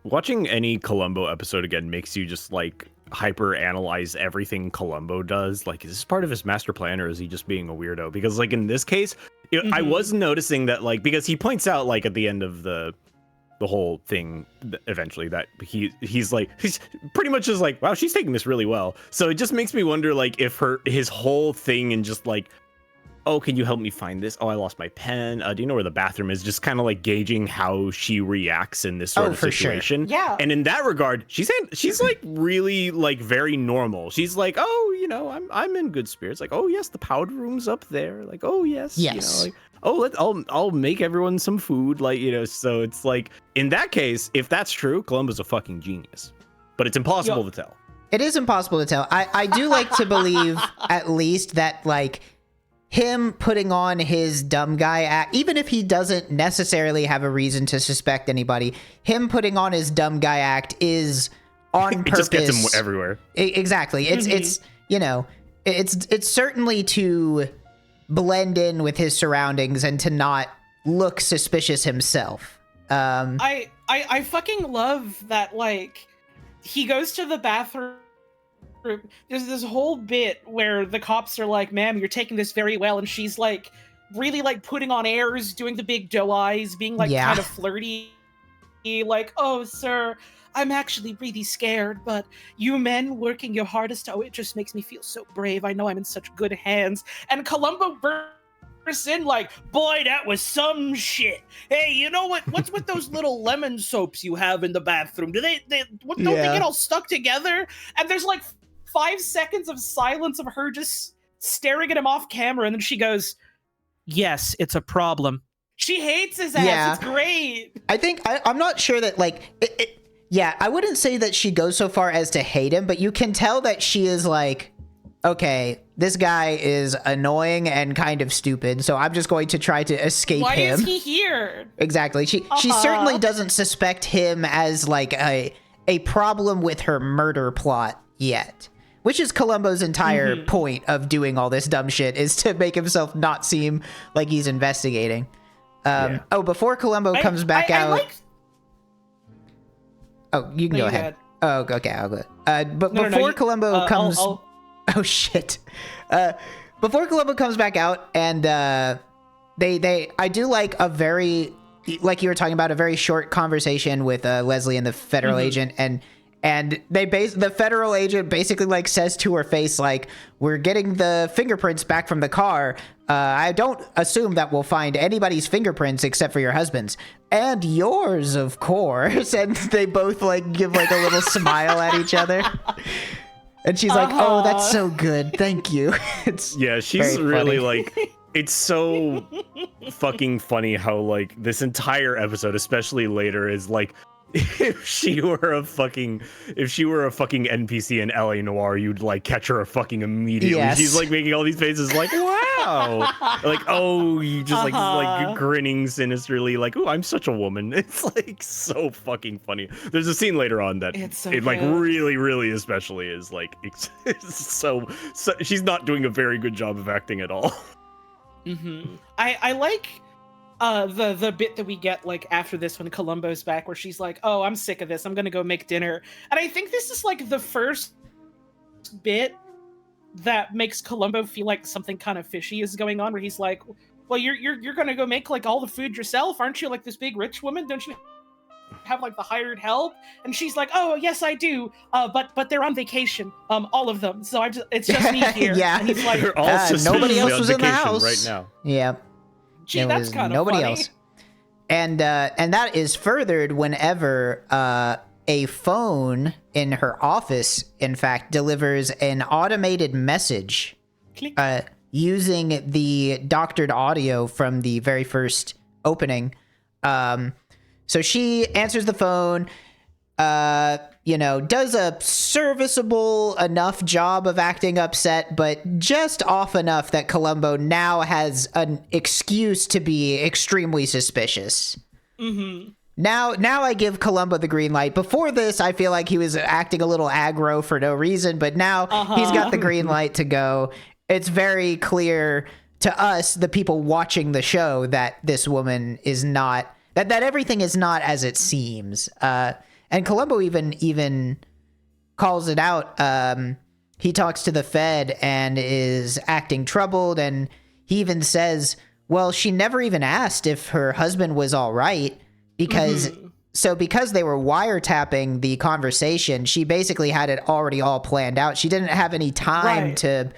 Watching any Columbo episode again makes you just like hyper analyze everything Columbo does. Like, is this part of his master plan, or is he just being a weirdo? Because like in this case, I was noticing that, like, because he points out like at the end of the whole thing eventually that he's pretty much just like, wow, she's taking this really well. So it just makes me wonder, like, if his whole thing and just like, oh, can you help me find this? Oh, I lost my pen. Do you know where the bathroom is? Just kind of like gauging how she reacts in this sort of situation. Sure. Yeah. And in that regard, she's like really like very normal. She's like, oh, you know, I'm in good spirits. Like, oh yes, the powder room's up there. Like, oh yes. Yes. You know, like, I'll make everyone some food. Like, you know, so it's like, in that case, if that's true, Columbo's a fucking genius. But it's impossible to tell. It is impossible to tell. I do like to believe at least that like him putting on his dumb guy act, even if he doesn't necessarily have a reason to suspect anybody, him putting on his dumb guy act is on purpose. It just gets him everywhere. Exactly. It's you know, it's certainly to blend in with his surroundings and to not look suspicious himself. I fucking love that, like, he goes to the bathroom. There's this whole bit where the cops are like, ma'am, you're taking this very well, and she's like really like putting on airs, doing the big doe eyes, being like kind of flirty, like, oh sir, I'm actually really scared, but you men working your hardest, oh, it just makes me feel so brave. I know I'm in such good hands. And Columbo bursts in like, boy, that was some shit. Hey, you know what? What's with those little lemon soaps you have in the bathroom? Don't they get all stuck together? And there's like 5 seconds of silence of her just staring at him off camera, and then she goes, yes, it's a problem. She hates his ass. Yeah. It's great. I think I'm not sure that like yeah, I wouldn't say that she goes so far as to hate him, but you can tell that she is like, okay, this guy is annoying and kind of stupid, so I'm just going to try to escape him. Why is he here? Exactly. She certainly doesn't suspect him as like a problem with her murder plot yet, which is Columbo's entire point of doing all this dumb shit, is to make himself not seem like he's investigating. Oh, before Columbo comes back out... Oh, you can go ahead. Oh, okay, I'll go. But before Columbo comes... Oh, shit. Before Columbo comes back out, and I do like a very, like you were talking about, a very short conversation with Leslie and the federal agent, and the federal agent basically like says to her face, like, we're getting the fingerprints back from the car. I don't assume that we'll find anybody's fingerprints except for your husband's. And yours, of course. And they both like give like a little smile at each other. And she's like, oh, that's so good. Thank you. It's Yeah, she's very really funny. like, it's so fucking funny how like this entire episode, especially later, is like, if she were a fucking NPC in LA Noire, you'd like catch her fucking immediately. Yes. She's like making all these faces like, wow. Like, oh, you just like grinning sinisterly, like, oh, I'm such a woman. It's like so fucking funny. There's a scene later on that It's so it like good. really especially is like it's so she's not doing a very good job of acting at all. I like the bit that we get like after this when Columbo's back, where she's like, oh, I'm sick of this, I'm gonna go make dinner. And I think this is like the first bit that makes Columbo feel like something kind of fishy is going on, where he's like, well, you're gonna go make like all the food yourself, aren't you? Like this big rich woman, don't you have like the hired help? And she's like, oh yes I do, but they're on vacation, all of them, so it's just me here. Yeah. And he's like, They're all nobody suspiciously else on was in the vacation house right now. Yeah. gee, There that's was kind of nobody funny. else. And that is furthered whenever a phone in her office, in fact, delivers an automated message Click. using the doctored audio from the very first opening. So she answers the phone, does a serviceable enough job of acting upset, but just off enough that Columbo now has an excuse to be extremely suspicious. Now I give Columbo the green light. Before this, I feel like he was acting a little aggro for no reason, but now he's got the green light to go. It's very clear to us, the people watching the show, that this woman is not, that everything is not as it seems. And Columbo even calls it out. He talks to the Fed and is acting troubled, and he even says, well, she never even asked if her husband was all right, because because they were wiretapping the conversation, she basically had it already all planned out. She didn't have any time to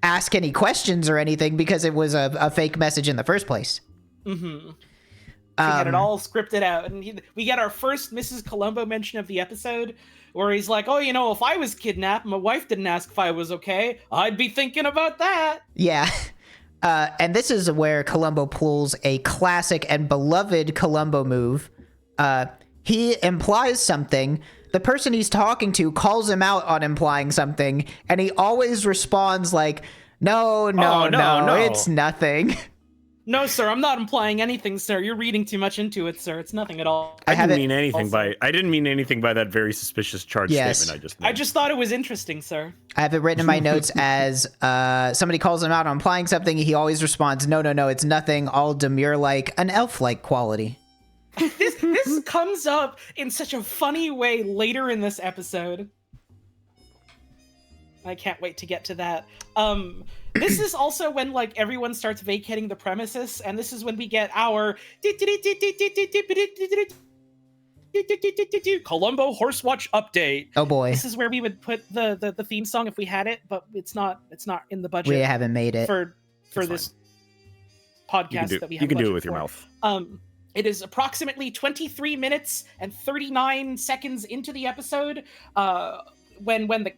ask any questions or anything, because it was a fake message in the first place. He had it all scripted out, and we get our first Mrs. Columbo mention of the episode, where he's like, oh, if I was kidnapped, my wife didn't ask if I was okay, I'd be thinking about that. Yeah. And this is where Columbo pulls a classic and beloved Columbo move. He implies something, the person he's talking to calls him out on implying something, and he always responds like, no, it's nothing. No, sir, I'm not implying anything, sir. You're reading too much into it, sir. It's nothing at all. I didn't mean anything by that very suspicious charge statement I just made. I just thought it was interesting, sir. I have it written in my notes as somebody calls him out on implying something, he always responds, no, it's nothing, all demure-like, an elf-like quality. This comes up in such a funny way later in this episode. I can't wait to get to that. This is also when everyone starts vacating the premises, and this is when we get our Columbo Horsewatch update. Oh boy. This is where we would put the theme song if we had it, but it's not in the budget. We haven't made it for this podcast that we have. You can do it with your mouth. It is approximately 23 minutes and 39 seconds into the episode, when the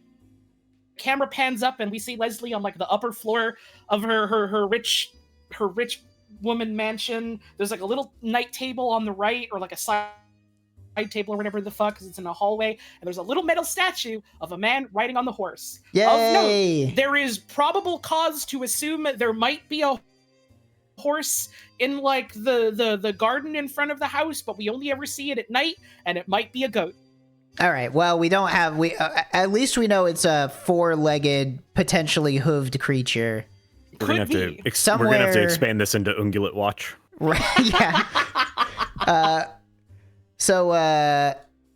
camera pans up and we see Leslie on the upper floor of her rich woman mansion. There's a little night table on the right, or a side table or whatever the fuck, because it's in a hallway, and there's a little metal statue of a man riding on the horse. Yay! Of note, there is probable cause to assume there might be a horse in the garden in front of the house, but we only ever see it at night, and it might be a goat. All right. Well, we don't have. At least we know it's a four-legged, potentially hooved creature. We're gonna have to expand this into Ungulate Watch. Right? Yeah. So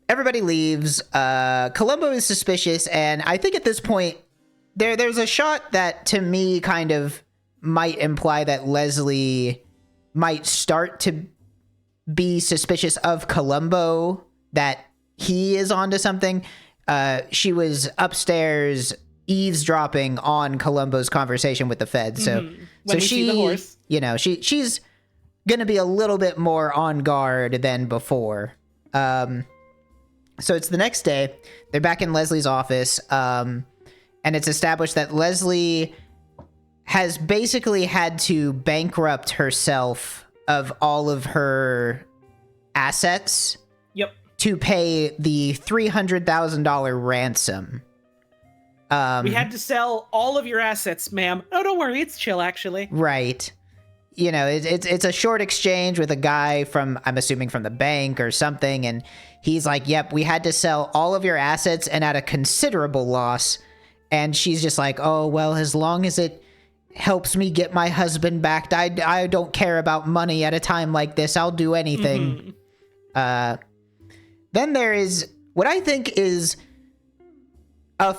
everybody leaves. Columbo is suspicious, and I think at this point, there's a shot that to me kind of might imply that Leslie might start to be suspicious of Columbo, that he is onto something. She was upstairs eavesdropping on Columbo's conversation with the Fed. So, When we see the horse. She's gonna be a little bit more on guard than before. So it's the next day. They're back in Leslie's office. and it's established that Leslie has basically had to bankrupt herself of all of her assets to pay the $300,000 ransom. We had to sell all of your assets, ma'am. Oh, don't worry, it's chill, actually. Right. You know, it's a short exchange with a guy from, I'm assuming from the bank or something, and he's like, yep, we had to sell all of your assets and at a considerable loss. And she's just like, oh, well, as long as it helps me get my husband back, I don't care about money at a time like this. I'll do anything. Then there is what I think is I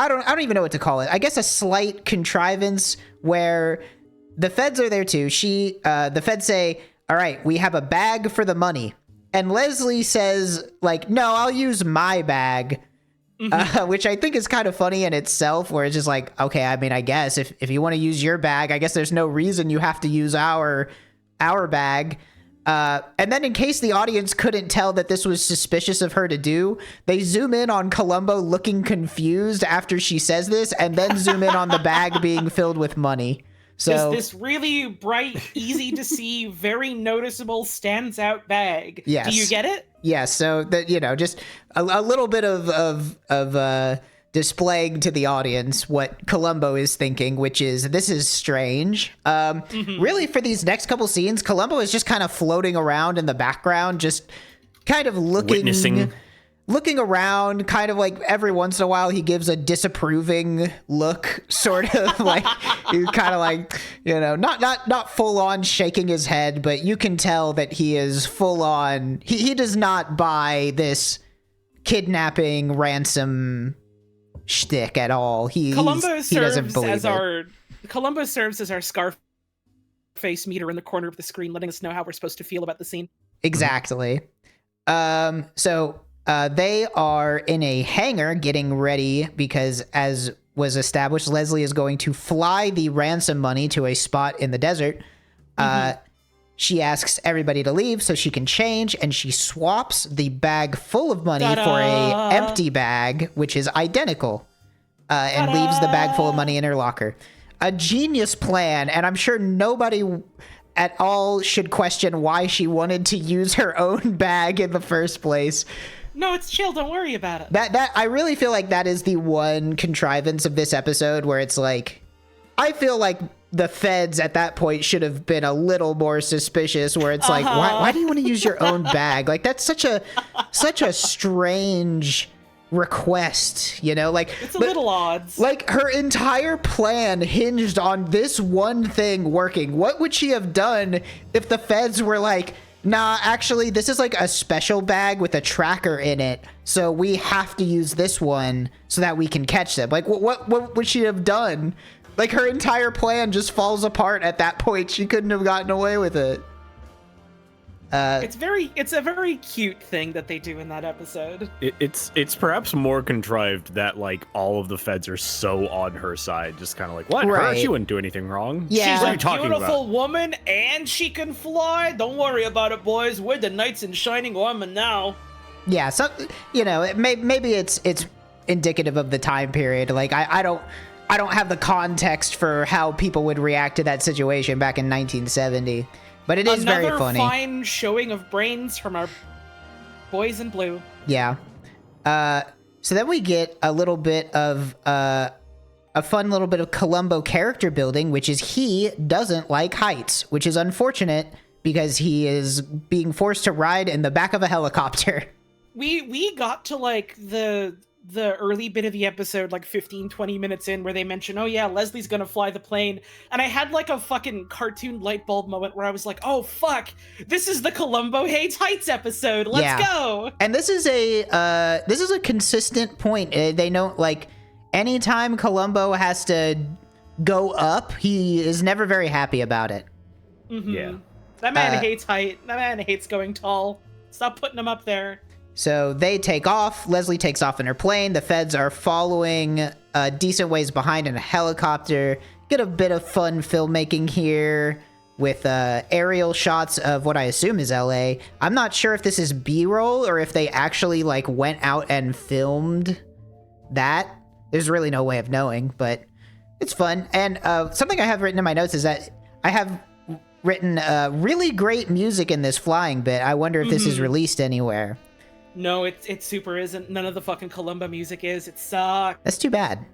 don't even know what to call it. I guess a slight contrivance where the feds are there too. The feds say, all right, we have a bag for the money. And Leslie says, like, no, I'll use my bag, which I think is kind of funny in itself, where it's just like, okay, I mean, I guess if you want to use your bag, I guess there's no reason you have to use our bag. And then in case the audience couldn't tell that this was suspicious of her to do, they zoom in on Columbo looking confused after she says this, and then zoom in on the bag being filled with money. So this really bright, easy to see, very noticeable, stands out bag. Yes. Do you get it? Yes. So that, you know, just a little bit of displaying to the audience what Columbo is thinking, which is, this is strange. Really, for these next couple scenes, Columbo is just kind of floating around in the background, just kind of looking around, kind of like every once in a while he gives a disapproving look, sort of like he's kind of like, you know, not full on shaking his head, but you can tell that he is full on. He does not buy this kidnapping ransom shtick at all. He doesn't believe it. Columbo serves as our Scarface meter in the corner of the screen, letting us know how we're supposed to feel about the scene. Exactly. So they are in a hangar getting ready because, as was established, Leslie is going to fly the ransom money to a spot in the desert. She asks everybody to leave so she can change, and she swaps the bag full of money for a empty bag, which is identical, and leaves the bag full of money in her locker. A genius plan, and I'm sure nobody at all should question why she wanted to use her own bag in the first place. No, it's chill. Don't worry about it. That I really feel like that is the one contrivance of this episode where it's like, I feel like the feds at that point should have been a little more suspicious, where it's like, why do you want to use your own bag? Like, that's such a strange request, you know? Like, it's a little odds. Like, her entire plan hinged on this one thing working. What would she have done if the feds were like, nah, actually, this is like a special bag with a tracker in it, so we have to use this one so that we can catch them? Like, what would she have done? Like, her entire plan just falls apart at that point. She couldn't have gotten away with it. It's a very cute thing that they do in that episode. It's perhaps more contrived that, like, all of the feds are so on her side, just kind of like, what? Right. Her? She wouldn't do anything wrong. Yeah. She's What are a you talking beautiful about? woman, and she can fly. Don't worry about it, boys. We're the knights in shining armor now. Yeah, so, you know, maybe it's indicative of the time period. Like, I don't have the context for how people would react to that situation back in 1970, but it is very funny. Another fine showing of brains from our boys in blue. Yeah. So then we get a little bit of a fun little bit of Columbo character building, which is he doesn't like heights, which is unfortunate because he is being forced to ride in the back of a helicopter. We got to, like, the early bit of the episode, like 15-20 minutes in, where they mention, oh yeah, Leslie's gonna fly the plane, and I had like a fucking cartoon light bulb moment where I was like, oh fuck, this is the Columbo hates heights episode. Let's go. And this is a consistent point. They know, like, anytime Columbo has to go up, he is never very happy about it. Yeah. That man hates height. That man hates going tall. Stop putting him up there. So they take off. Leslie takes off in her plane. The feds are following decent ways behind in a helicopter. Get a bit of fun filmmaking here with aerial shots of what I assume is LA. I'm not sure if this is B-roll or if they actually, like, went out and filmed that. There's really no way of knowing, but it's fun. And something I have written in my notes is that I have written really great music in this flying bit. I wonder if this is released anywhere. No, it super isn't. None of the fucking Columbo music is. It sucks. That's too bad.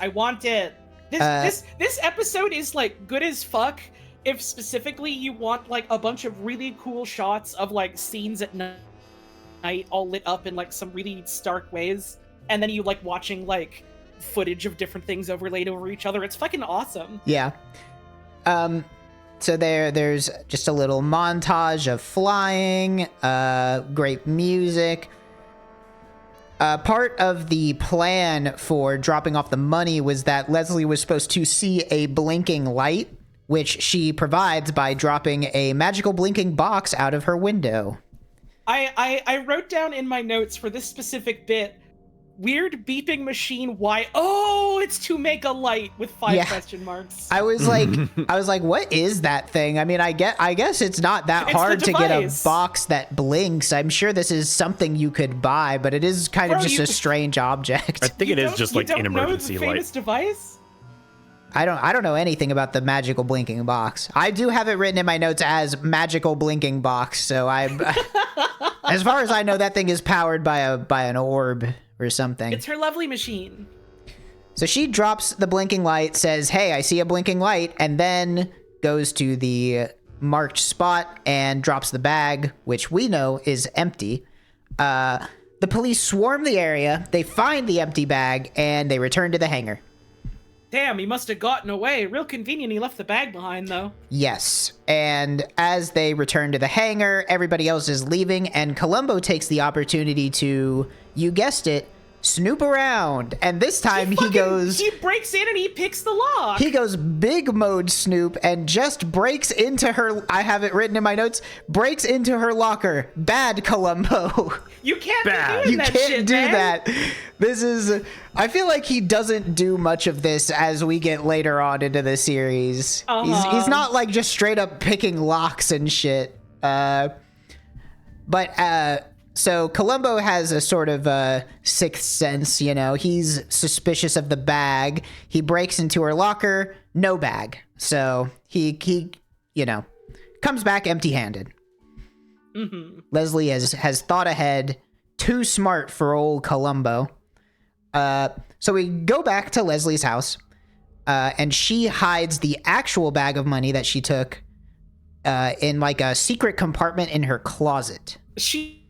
I want it. This episode is like good as fuck if specifically you want like a bunch of really cool shots of like scenes at night all lit up in like some really stark ways, and then you like watching like footage of different things overlaid over each other. It's fucking awesome. Yeah. So there's just a little montage of flying, great music. Part of the plan for dropping off the money was that Leslie was supposed to see a blinking light, which she provides by dropping a magical blinking box out of her window. I wrote down in my notes for this specific bit, weird beeping machine, why? Oh, it's to make a light with 5 question marks. I was like, what is that thing? I mean, I guess it's not that hard to get a box that blinks. I'm sure this is something you could buy, but it is kind of just a strange object. I think it is just like an emergency light. Famous device? I don't know anything about the magical blinking box. I do have it written in my notes as magical blinking box, so as far as I know, that thing is powered by an orb or something. It's her lovely machine. So she drops the blinking light, says, "Hey, I see a blinking light," and then goes to the marked spot and drops the bag, which we know is empty. The police swarm the area, they find the empty bag, and they return to the hangar. Damn, he must have gotten away. Real convenient he left the bag behind, though. Yes, and as they return to the hangar, everybody else is leaving, and Columbo takes the opportunity to, you guessed it, snoop around. And this time he breaks in and he picks the lock. He goes big mode Snoop and just breaks into her, I have it written in my notes, breaks into her locker. Bad, Columbo. You can't be doing that shit, You can't do that. This is, I feel like he doesn't do much of this as we get later on into the series. He's not like just straight up picking locks and shit. So Columbo has a sort of sixth sense, you know. He's suspicious of the bag. He breaks into her locker, no bag. So he you know, comes back empty-handed. Mm-hmm. Leslie has thought ahead, too smart for old Columbo. So we go back to Leslie's house, and she hides the actual bag of money that she took in like a secret compartment in her closet. She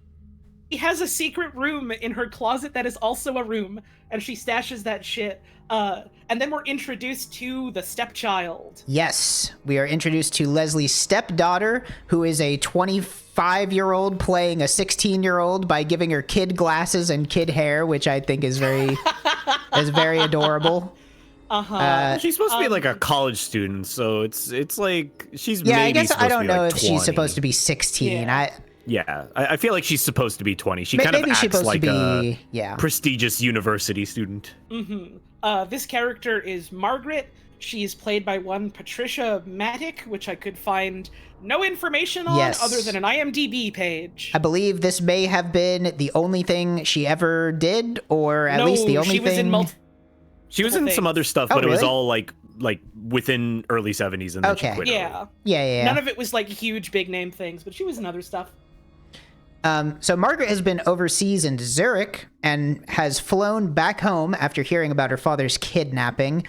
has a secret room in her closet that is also a room, and she stashes that shit. And then we're introduced to the stepchild. Yes, we are introduced to Leslie's stepdaughter, who is a 25-year-old playing a 16-year-old by giving her kid glasses and kid hair, which I think is very adorable. She's supposed to be like a college student, so it's like she's I guess supposed I don't to be know like if 20. she's supposed to be 16. I feel like she's supposed to be 20. She kind of maybe acts she's supposed like to be, a prestigious university student. Mm-hmm. This character is Margaret. She is played by one Patricia Mattick, which I could find no information on other than an IMDb page. I believe this may have been the only thing she ever did, or at least the only thing. She was in some other stuff, but it was all like within early 70s, and then she quit. Yeah. None of it was like huge big name things, but she was in other stuff. So Margaret has been overseas in Zurich and has flown back home after hearing about her father's kidnapping.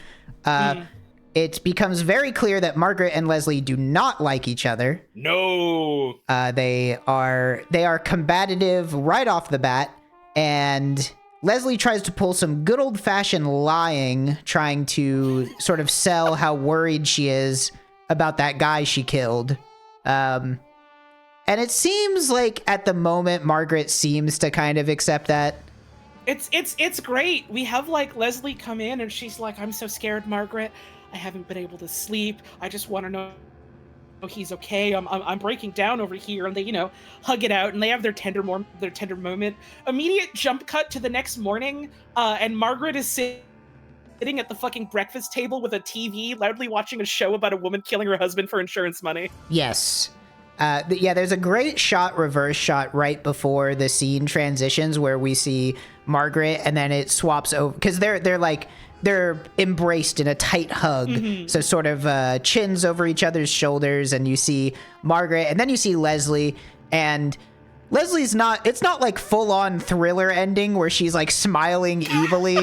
It becomes very clear that Margaret and Leslie do not like each other. No. They are combative right off the bat, and Leslie tries to pull some good old-fashioned lying, trying to sort of sell how worried she is about that guy she killed. And it seems like at the moment, Margaret seems to kind of accept that. It's great. We have like Leslie come in and she's like, "I'm so scared, Margaret. I haven't been able to sleep. I just want to know he's okay. I'm breaking down over here." And they, hug it out and they have their tender moment. Immediate jump cut to the next morning, and Margaret is sitting at the fucking breakfast table with a TV, loudly watching a show about a woman killing her husband for insurance money. Yes. Yeah, there's a great reverse shot right before the scene transitions where we see Margaret, and then it swaps over because they're embraced in a tight hug. So sort of chins over each other's shoulders, and you see Margaret, and then you see Leslie, and Leslie's it's not like full on thriller ending where she's like smiling evilly.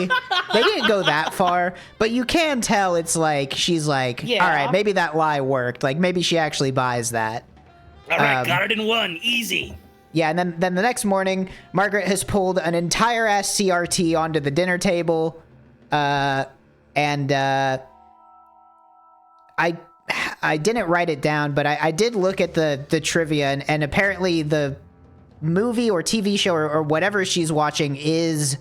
They didn't go that far, but you can tell it's like she's like, all right, maybe that lie worked. Like maybe she actually buys that. All right, got it in one. Easy. Yeah, and then the next morning, Margaret has pulled an entire ass CRT onto the dinner table. I didn't write it down, but I did look at the trivia, and apparently the movie or TV show or whatever she's watching is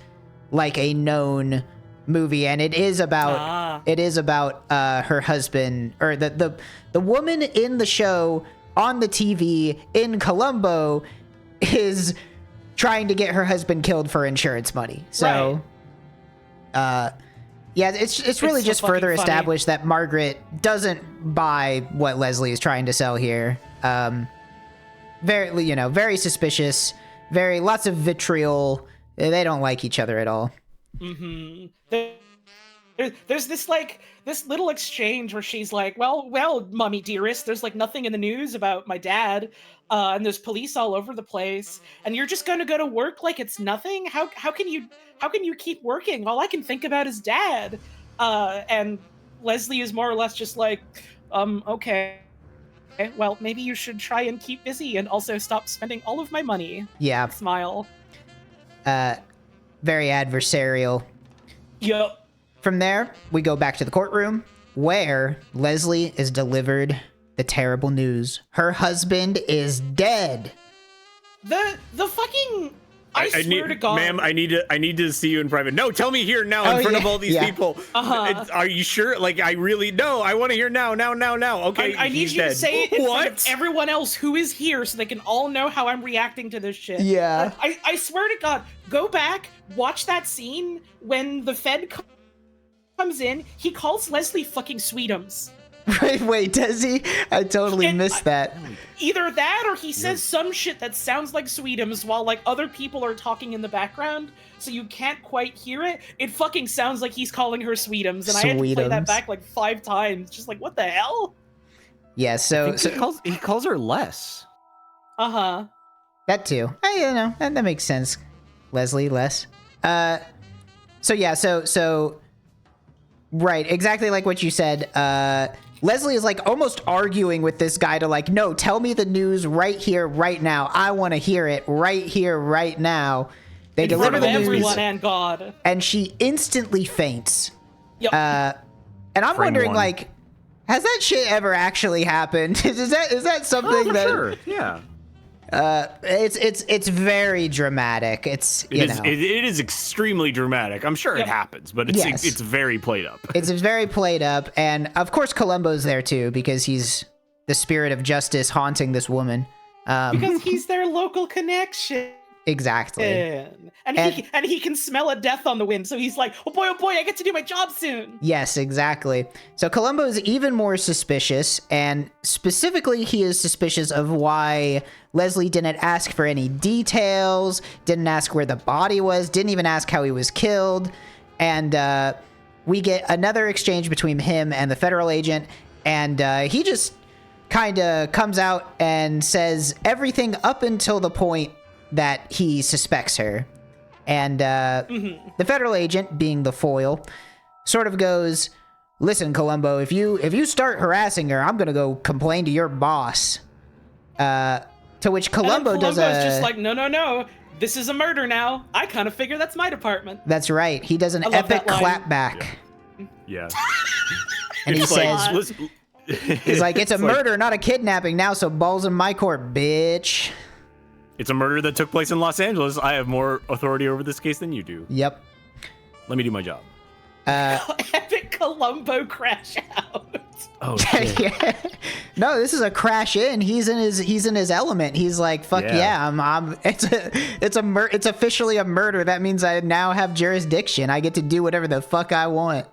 like a known movie, and it is about her husband, or the woman in the show on the TV in Columbo is trying to get her husband killed for insurance money. So yeah, it's really just further established that Margaret doesn't buy what Leslie is trying to sell here. Very suspicious, lots of vitriol. They don't like each other at all. There's this little exchange where she's like, well, mommy dearest, there's like nothing in the news about my dad, and there's police all over the place, and you're just gonna go to work like it's nothing? How can you keep working? All I can think about is dad. And Leslie is more or less just like, okay, well, maybe you should try and keep busy and also stop spending all of my money. Yeah. Smile. Very adversarial. Yep. From there, we go back to the courtroom where Leslie is delivered the terrible news. Her husband is dead. The fucking... I swear to God. Ma'am, I need to see you in private. No, tell me here now in front of all these people. Are you sure? Like, I really... No, I want to hear now. Okay, I need you to say it in front of everyone else who is here so they can all know how I'm reacting to this shit. Yeah. I swear to God, go back, watch that scene when the Fed comes in, he calls Leslie fucking Sweetums. Wait, does he? I totally missed that. Either that or he says some shit that sounds like Sweetums while like other people are talking in the background, so you can't quite hear it. It fucking sounds like he's calling her Sweetums, and I had to play that back like 5 times. Just like, what the hell? Yeah, so he calls her Les. That too. That makes sense. Leslie, Les. So right, exactly like what you said. Leslie is like almost arguing with this guy to like, no, tell me the news right here, right now. I want to hear it right here, right now. They deliver the news, everyone and God, and she instantly faints. Yep. And I'm wondering, like, has that shit ever actually happened? Is that something that? Sure. Yeah. It's very dramatic. It is extremely dramatic. I'm sure it happens, but it's very played up. It's very played up, and of course Columbo's there too because he's the spirit of justice haunting this woman. Because he's their local connection. Exactly. And he can smell a death on the wind, so he's like, oh boy, I get to do my job soon. Yes, exactly. So Columbo is even more suspicious, and specifically he is suspicious of why Leslie didn't ask for any details, didn't ask where the body was, didn't even ask how he was killed. And we get another exchange between him and the federal agent, and he just kind of comes out and says everything up until the point that he suspects her. And the federal agent, being the foil, sort of goes, listen, Columbo, if you start harassing her, I'm gonna go complain to your boss. To which Columbo does just like, no, this is a murder now. I kind of figure that's my department. That's right. He does an epic clapback. Yeah. And he says, he's like, it's a murder, not a kidnapping now, so balls in my court, bitch. It's a murder that took place in Los Angeles. I have more authority over this case than you do. Yep. Let me do my job. Epic Columbo crash out. Oh shit. Yeah. No, this is a crash in. He's in his element. He's like, fuck yeah, it's officially a murder. That means I now have jurisdiction. I get to do whatever the fuck I want.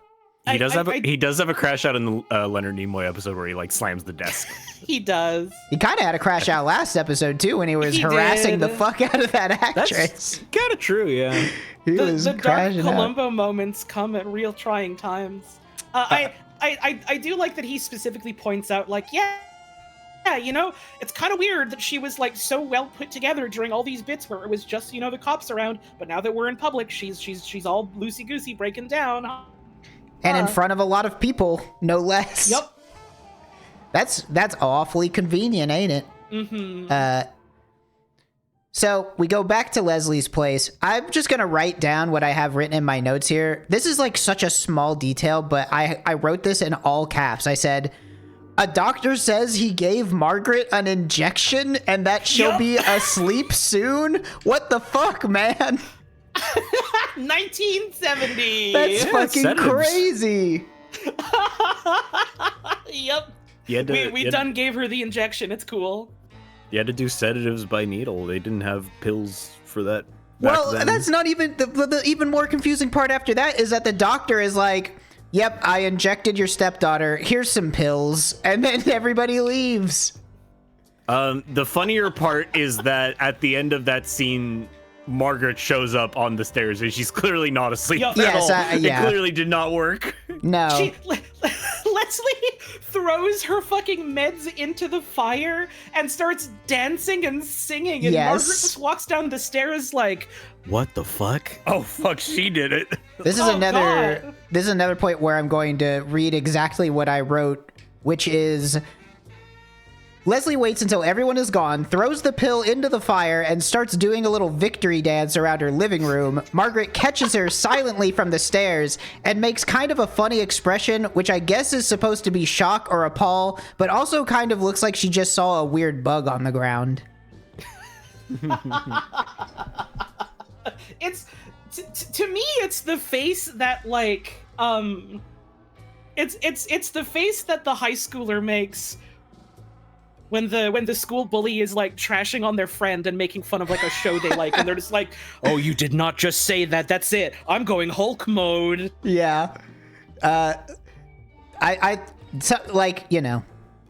He does have a crash out in the Leonard Nimoy episode where he like slams the desk. He does. He kind of had a crash out last episode too when he was harassing the fuck out of that actress. That's kind of true, yeah. He was The dark crashing out. Columbo moments come at real trying times. I do like that he specifically points out, like, yeah, you know, it's kind of weird that she was like so well put together during all these bits where it was just, you know, the cops around, but now that we're in public, she's all loosey goosey breaking down. And in front of a lot of people, no less. Yep. That's awfully convenient, ain't it? Mm-hmm. So we go back to Leslie's place. I'm just gonna write down what I have written in my notes here. This is like such a small detail, but I wrote this in all caps. I said, a doctor says he gave Margaret an injection and that she'll be asleep soon? What the fuck, man? 1970. That's fucking sedatives. Crazy. Yep. We You done gave her the injection. It's cool. had to do sedatives by needle. They didn't have pills for that. Back Well, then. that's not even the even more confusing part after that is that the doctor is like, yep, I injected your stepdaughter. Here's some pills. And then everybody leaves. The funnier part is that at the end of that scene, Margaret shows up on the stairs and she's clearly not asleep Yup. at Yes, all. yeah. It clearly did not work. No. Leslie throws her fucking meds into the fire and starts dancing and singing, and Yes. Margaret just walks down the stairs like, What the fuck? Oh fuck, she did it. This is Oh, another God. this is another point where I'm going to read exactly what I wrote, which is Leslie waits until everyone is gone, throws the pill into the fire, and starts doing a little victory dance around her living room. Margaret catches her silently from the stairs and makes kind of a funny expression, which I guess is supposed to be shock or appall, but also kind of looks like she just saw a weird bug on the ground. it's to me, it's the face that like it's the face that the high schooler makes when the school bully is like trashing on their friend and making fun of like a show they like, and they're just like, oh, you did not just say that, that's it, I'm going Hulk mode. Yeah. Like, you know,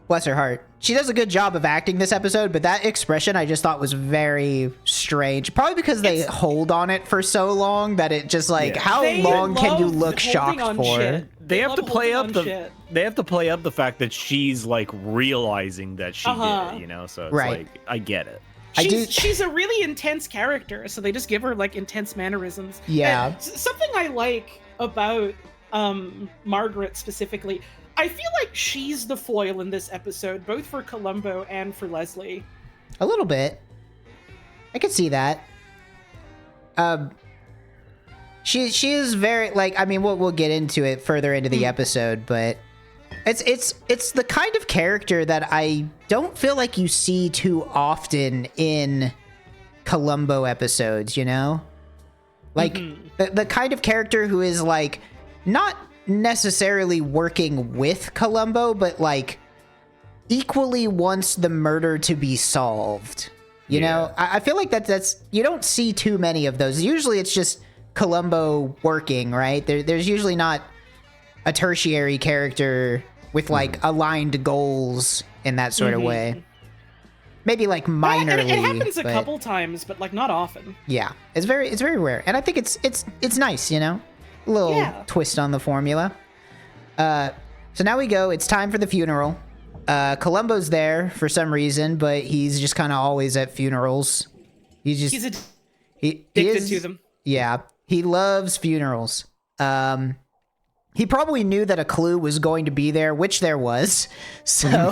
bless her heart. She does a good job of acting this episode, but that expression I just thought was very strange. Probably because they hold on it for so long that it just like, how They long can you love look holding shocked on for? shit. They have to love play holding up on the shit. they have to play up the fact that she's like realizing that she did it, you know? So it's Right. like I get it. She's a really intense character, so they just give her like intense mannerisms. Yeah. And something I like about Margaret specifically, I feel like she's the foil in this episode, both for Columbo and for Leslie. A little bit. I could see that. She is very like, I mean, we'll get into it further into the episode, but it's the kind of character that I don't feel like you see too often in Columbo episodes, you know? Like the kind of character who is like not necessarily working with Columbo, but like equally wants the murder to be solved. You know, I feel like that's you don't see too many of those. Usually it's just Columbo working, right? There's usually not a tertiary character with like aligned goals in that sort of way. Maybe like minorly. It happens a but couple times, but like not often. yeah, it's very rare, and I think it's nice, you know, a little twist on the formula. So now we go. It's time for the funeral. Columbo's there for some reason, but he's just kind of always at funerals. He's He's he addicted is, to them. Yeah, he loves funerals. He probably knew that a clue was going to be there, which there was. So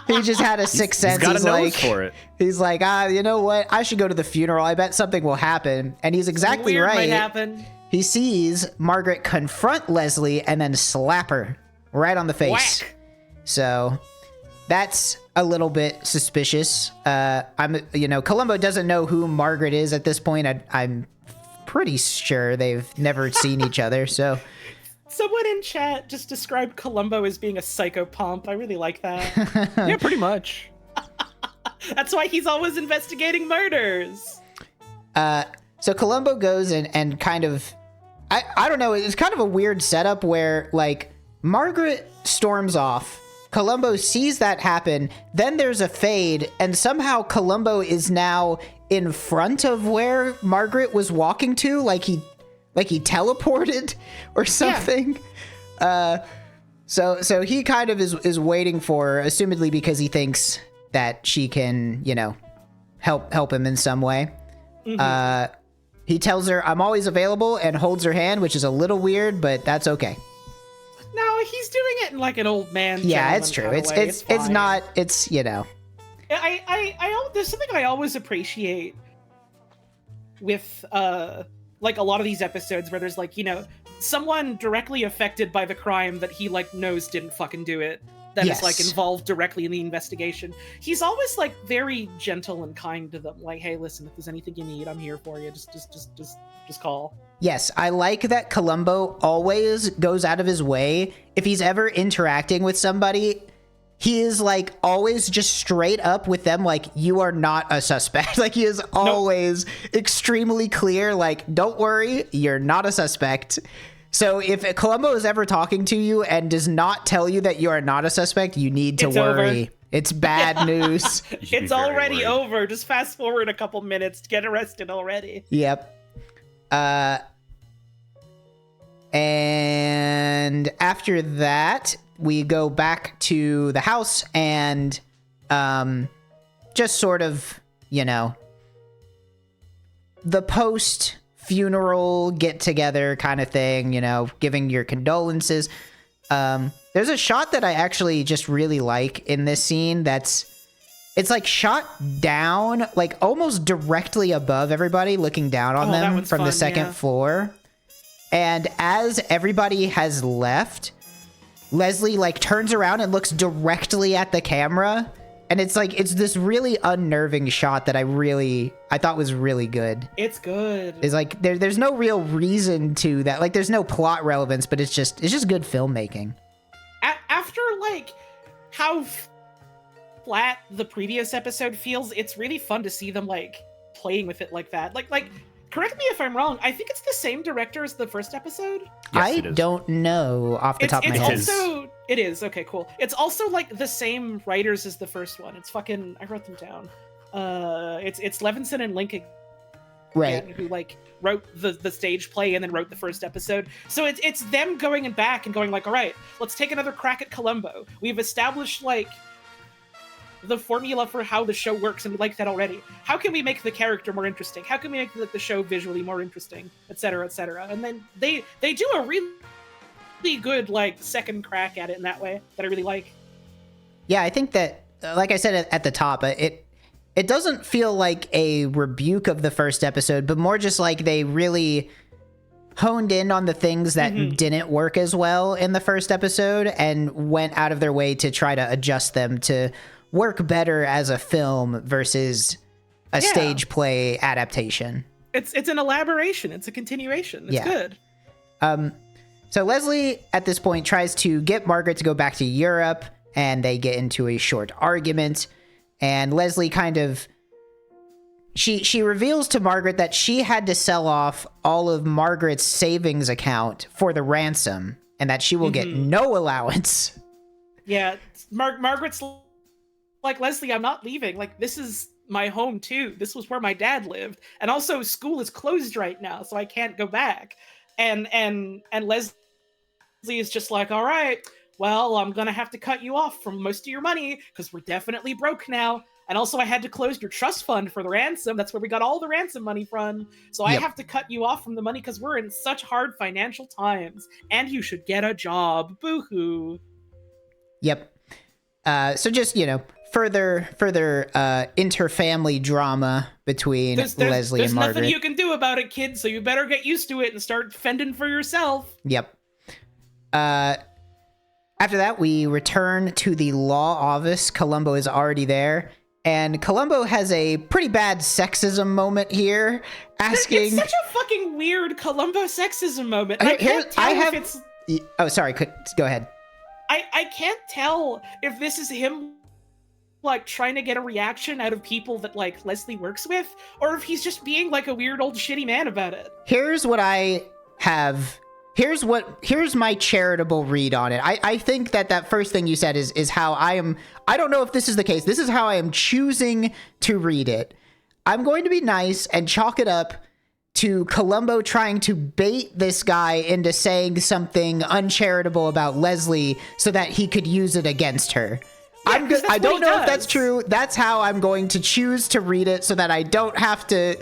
he just had a sixth sense. He's got a nose like, for it. He's like, you know what? I should go to the funeral. I bet something will happen. And he's exactly Weird right. might happen. He sees Margaret confront Leslie and then slap her right on the face. Whack. So that's a little bit suspicious. Columbo doesn't know who Margaret is at this point. I'm pretty sure they've never seen each other. So Someone in chat just described Columbo as being a psychopomp. I really like that. Yeah, pretty much. That's why he's always investigating murders. So Columbo goes and kind of, I don't know. It's kind of a weird setup where, like, Margaret storms off. Columbo sees that happen. Then there's a fade, and somehow Columbo is now in front of where Margaret was walking to, like he teleported or something. Yeah. So he kind of is waiting for her, assumedly because he thinks that she can, you know, help him in some way. Mm-hmm. He tells her, "I'm always available," and holds her hand, which is a little weird, but that's okay. No, he's doing it in like an old man. Yeah, it's true. It's not. It's, you know. There's something I always appreciate with like a lot of these episodes where there's like, you know, someone directly affected by the crime that he like knows didn't fucking do it. That is like involved directly in the investigation. He's always like very gentle and kind to them. Like, hey, listen, if there's anything you need, I'm here for you. Just call. Yes, I like that Columbo always goes out of his way. If he's ever interacting with somebody, he is like always just straight up with them. Like, you are not a suspect. Like, he is always extremely clear. Like, don't worry, you're not a suspect. So if Columbo is ever talking to you and does not tell you that you are not a suspect, you need to worry. Over. It's bad news. It's already over. Just fast forward a couple minutes to get arrested already. Yep. And after that, we go back to the house and just sort of, you know, the post-funeral get-together kind of thing, you know, giving your condolences. There's a shot that I actually just really like in this scene it's like shot down, like almost directly above everybody, looking down on them from the second floor. And as everybody has left, Leslie like turns around and looks directly at the camera. And it's like, it's this really unnerving shot that I thought was really good. It's good. It's like, there's no real reason to that. Like, there's no plot relevance, but it's just good filmmaking. After like how flat the previous episode feels, it's really fun to see them like playing with it like that. Like, correct me if I'm wrong, I think it's the same director as the first episode? Yes, I don't know off the top of my head. It is. Okay, cool. It's also like the same writers as the first one. It's fucking, I wrote them down. It's Levinson and Lincoln. Right. Who like wrote the stage play and then wrote the first episode. So it's them going back and going like, all right, let's take another crack at Columbo. We've established like the formula for how the show works, and we like that already. How can we make the character more interesting? How can we make the show visually more interesting, etc., etc.? And then they do a really good like second crack at it in that way that I really like. Yeah, I think that, like I said at the top, it doesn't feel like a rebuke of the first episode, but more just like they really honed in on the things that didn't work as well in the first episode and went out of their way to try to adjust them to work better as a film versus a stage play adaptation. It's an elaboration. It's a continuation. It's good. So Leslie at this point tries to get Margaret to go back to Europe, and they get into a short argument. And Leslie kind of she reveals to Margaret that she had to sell off all of Margaret's savings account for the ransom, and that she will get no allowance. Yeah, Margaret's like, Leslie, I'm not leaving. Like, this is my home too. This was where my dad lived. And also school is closed right now, so I can't go back. And Leslie is just like, all right, well, I'm gonna have to cut you off from most of your money because we're definitely broke now. And also I had to close your trust fund for the ransom. That's where we got all the ransom money from. So I have to cut you off from the money because we're in such hard financial times. And you should get a job. Boo-hoo. Yep. So just, you know, further inter-family drama between Leslie and Margaret. There's nothing you can do about it, kid, so you better get used to it and start fending for yourself. Yep. After that, we return to the law office. Columbo is already there. And Columbo has a pretty bad sexism moment here, asking... It's such a fucking weird Columbo sexism moment. I can't tell if it's... Oh, sorry. Go ahead. I can't tell if this is him like trying to get a reaction out of people that like Leslie works with, or if he's just being like a weird old shitty man about it. Here's what I here's my charitable read on it. I think that first thing you said is how I don't know if this is the case. This is how I am choosing to read it. I'm going to be nice and chalk it up to Columbo trying to bait this guy into saying something uncharitable about Leslie so that he could use it against her. Yeah, I don't know if that's true. That's how I'm going to choose to read it so that I don't have to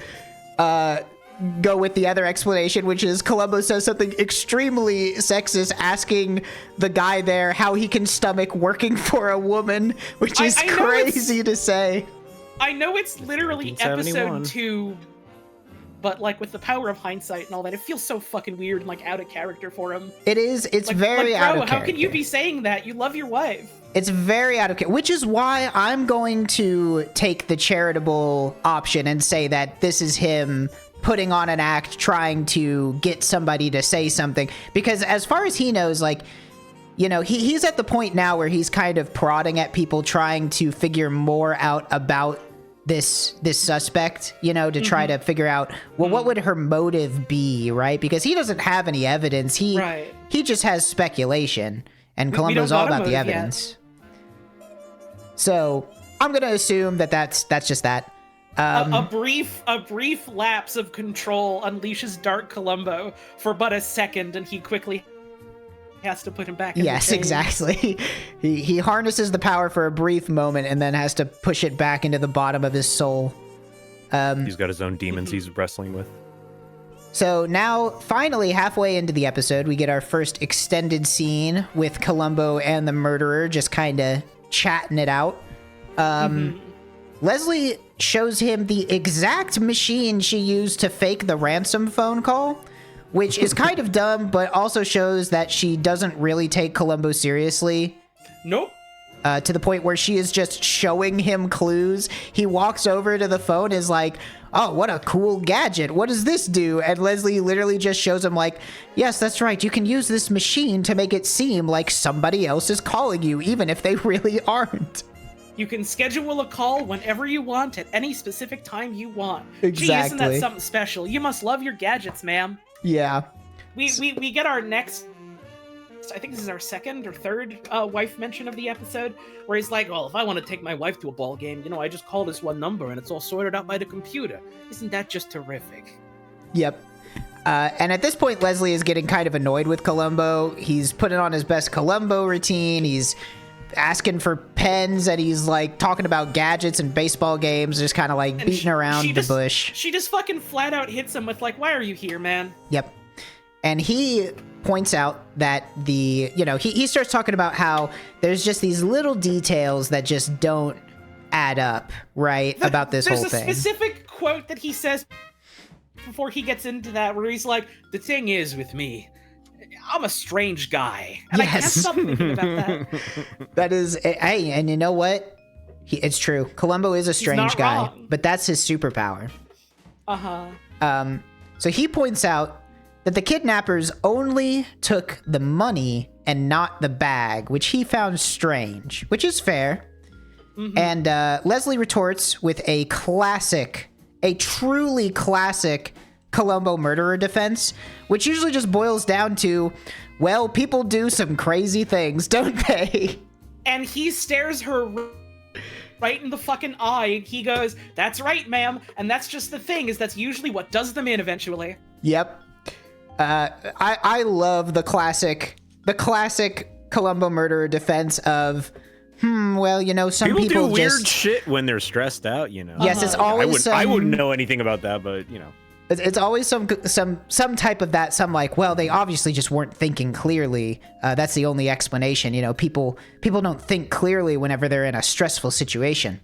go with the other explanation, which is Columbo says something extremely sexist, asking the guy there how he can stomach working for a woman, which is crazy to say. I know it's literally episode 2, but like with the power of hindsight and all that, it feels so fucking weird and like out of character for him. It is. It's very out of character. How can you be saying that? You love your wife. It's very out of character, which is why I'm going to take the charitable option and say that this is him putting on an act, trying to get somebody to say something. Because as far as he knows, like, you know, he's at the point now where he's kind of prodding at people, trying to figure more out about this suspect, you know, to try to figure out, well, what would her motive be, right? Because he doesn't have any evidence. He just has speculation, and Columbo's all about the evidence. So I'm gonna assume that's just that. A brief lapse of control unleashes Dark Columbo for but a second, and he quickly has to put him back in the chains. Exactly. He harnesses the power for a brief moment and then has to push it back into the bottom of his soul. He's got his own demons he's wrestling with. So now, finally, halfway into the episode, we get our first extended scene with Columbo and the murderer just kind of chatting it out. Leslie shows him the exact machine she used to fake the Ransom phone call, which is kind of dumb, but also shows that she doesn't really take Columbo seriously. Nope. To the point where she is just showing him clues. He walks over to the phone, is like, oh, what a cool gadget. What does this do? And Leslie literally just shows him like, yes, that's right. You can use this machine to make it seem like somebody else is calling you, even if they really aren't. You can schedule a call whenever you want at any specific time you want. Exactly. Gee, isn't that something special? You must love your gadgets, ma'am. Yeah. We get our next, I think this is our second or third wife mention of the episode, where he's like, well, if I want to take my wife to a ball game, you know, I just call this one number and it's all sorted out by the computer. Isn't that just terrific? Yep. And at this point, Leslie is getting kind of annoyed with Columbo. He's putting on his best Columbo routine. He's asking for pens, and he's like talking about gadgets and baseball games, just kind of like beating around the bush. She just fucking flat out hits him with like, why are you here, man? Yep. And he points out that he starts talking about how there's just these little details that just don't add up, right? About this whole thing. There's a specific quote that he says before he gets into that, where he's like, the thing is with me, I'm a strange guy. And I can't stop thinking about that. That is, hey, and you know what? It's true. Columbo is a strange guy, wrong. but that's his superpower. Uh-huh. So he points out that the kidnappers only took the money and not the bag, which he found strange, which is fair. And Leslie retorts with a truly classic Columbo murderer defense, which usually just boils down to, well, people do some crazy things, don't they? And he stares her right in the fucking eye, and he goes, that's right, ma'am. And that's just the thing, is that's usually what does them in eventually. Yep. I love the classic Columbo murderer defense of, well, you know, some people do weird just shit when they're stressed out, you know. Yes, it's always I wouldn't know anything about that, but you know. It's always some type of that. Some like, well, they obviously just weren't thinking clearly. That's the only explanation. You know, people don't think clearly whenever they're in a stressful situation.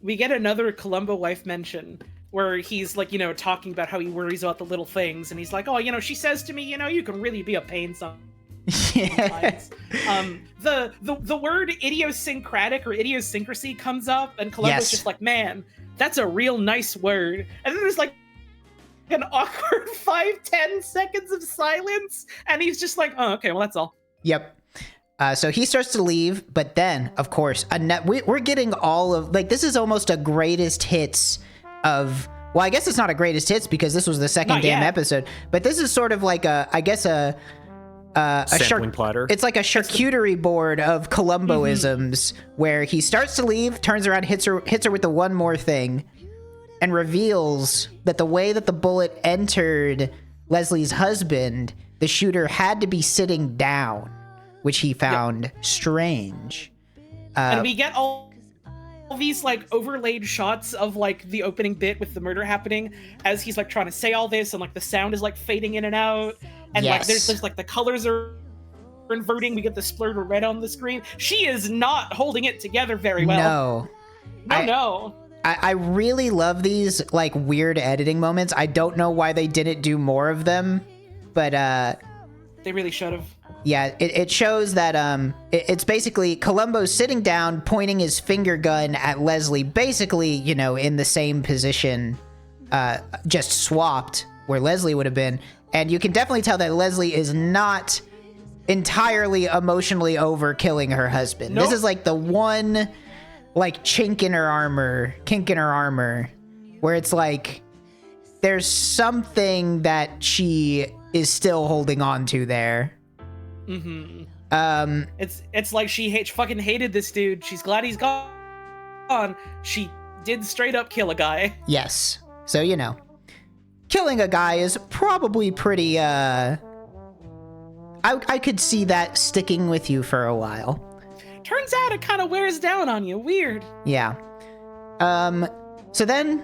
We get another Columbo wife mention where he's like, you know, talking about how he worries about the little things, and he's like, oh, you know, she says to me, you know, you can really be a pain sometimes. The word idiosyncratic or idiosyncrasy comes up, and Columbo's just like, man, that's a real nice word. And then there's like an awkward 5-10 seconds of silence, and he's just like, oh, okay, well, that's all. Yep. So he starts to leave, but then, of course, we're getting all of, like, this is almost a greatest hits of well, I guess it's not a greatest hits because this was the second Not damn yet. episode, but this is sort of like a Sampling platter. It's like a charcuterie board of Columboisms where he starts to leave, turns around, hits her with the one more thing, and reveals that the way that the bullet entered Leslie's husband, the shooter had to be sitting down, which he found strange. And we get all these like overlaid shots of like the opening bit with the murder happening as he's like trying to say all this, and like the sound is like fading in and out, and like there's like the colors are inverting. We get the splurge of red on the screen. She is not holding it together very well. No. I really love these like weird editing moments. I don't know why they didn't do more of them, but they really should have. Yeah, it shows that it's basically Columbo sitting down, pointing his finger gun at Leslie, basically, you know, in the same position, just swapped where Leslie would have been. And you can definitely tell that Leslie is not entirely emotionally over killing her husband. Nope. This is like the one like kink in her armor, where it's like there's something that she is still holding on to there. It's like she fucking hated this dude. She's glad he's gone. She did straight up kill a guy. Yes. So, you know, killing a guy is probably pretty, I could see that sticking with you for a while. Turns out it kind of wears down on you. Weird. Yeah. So then,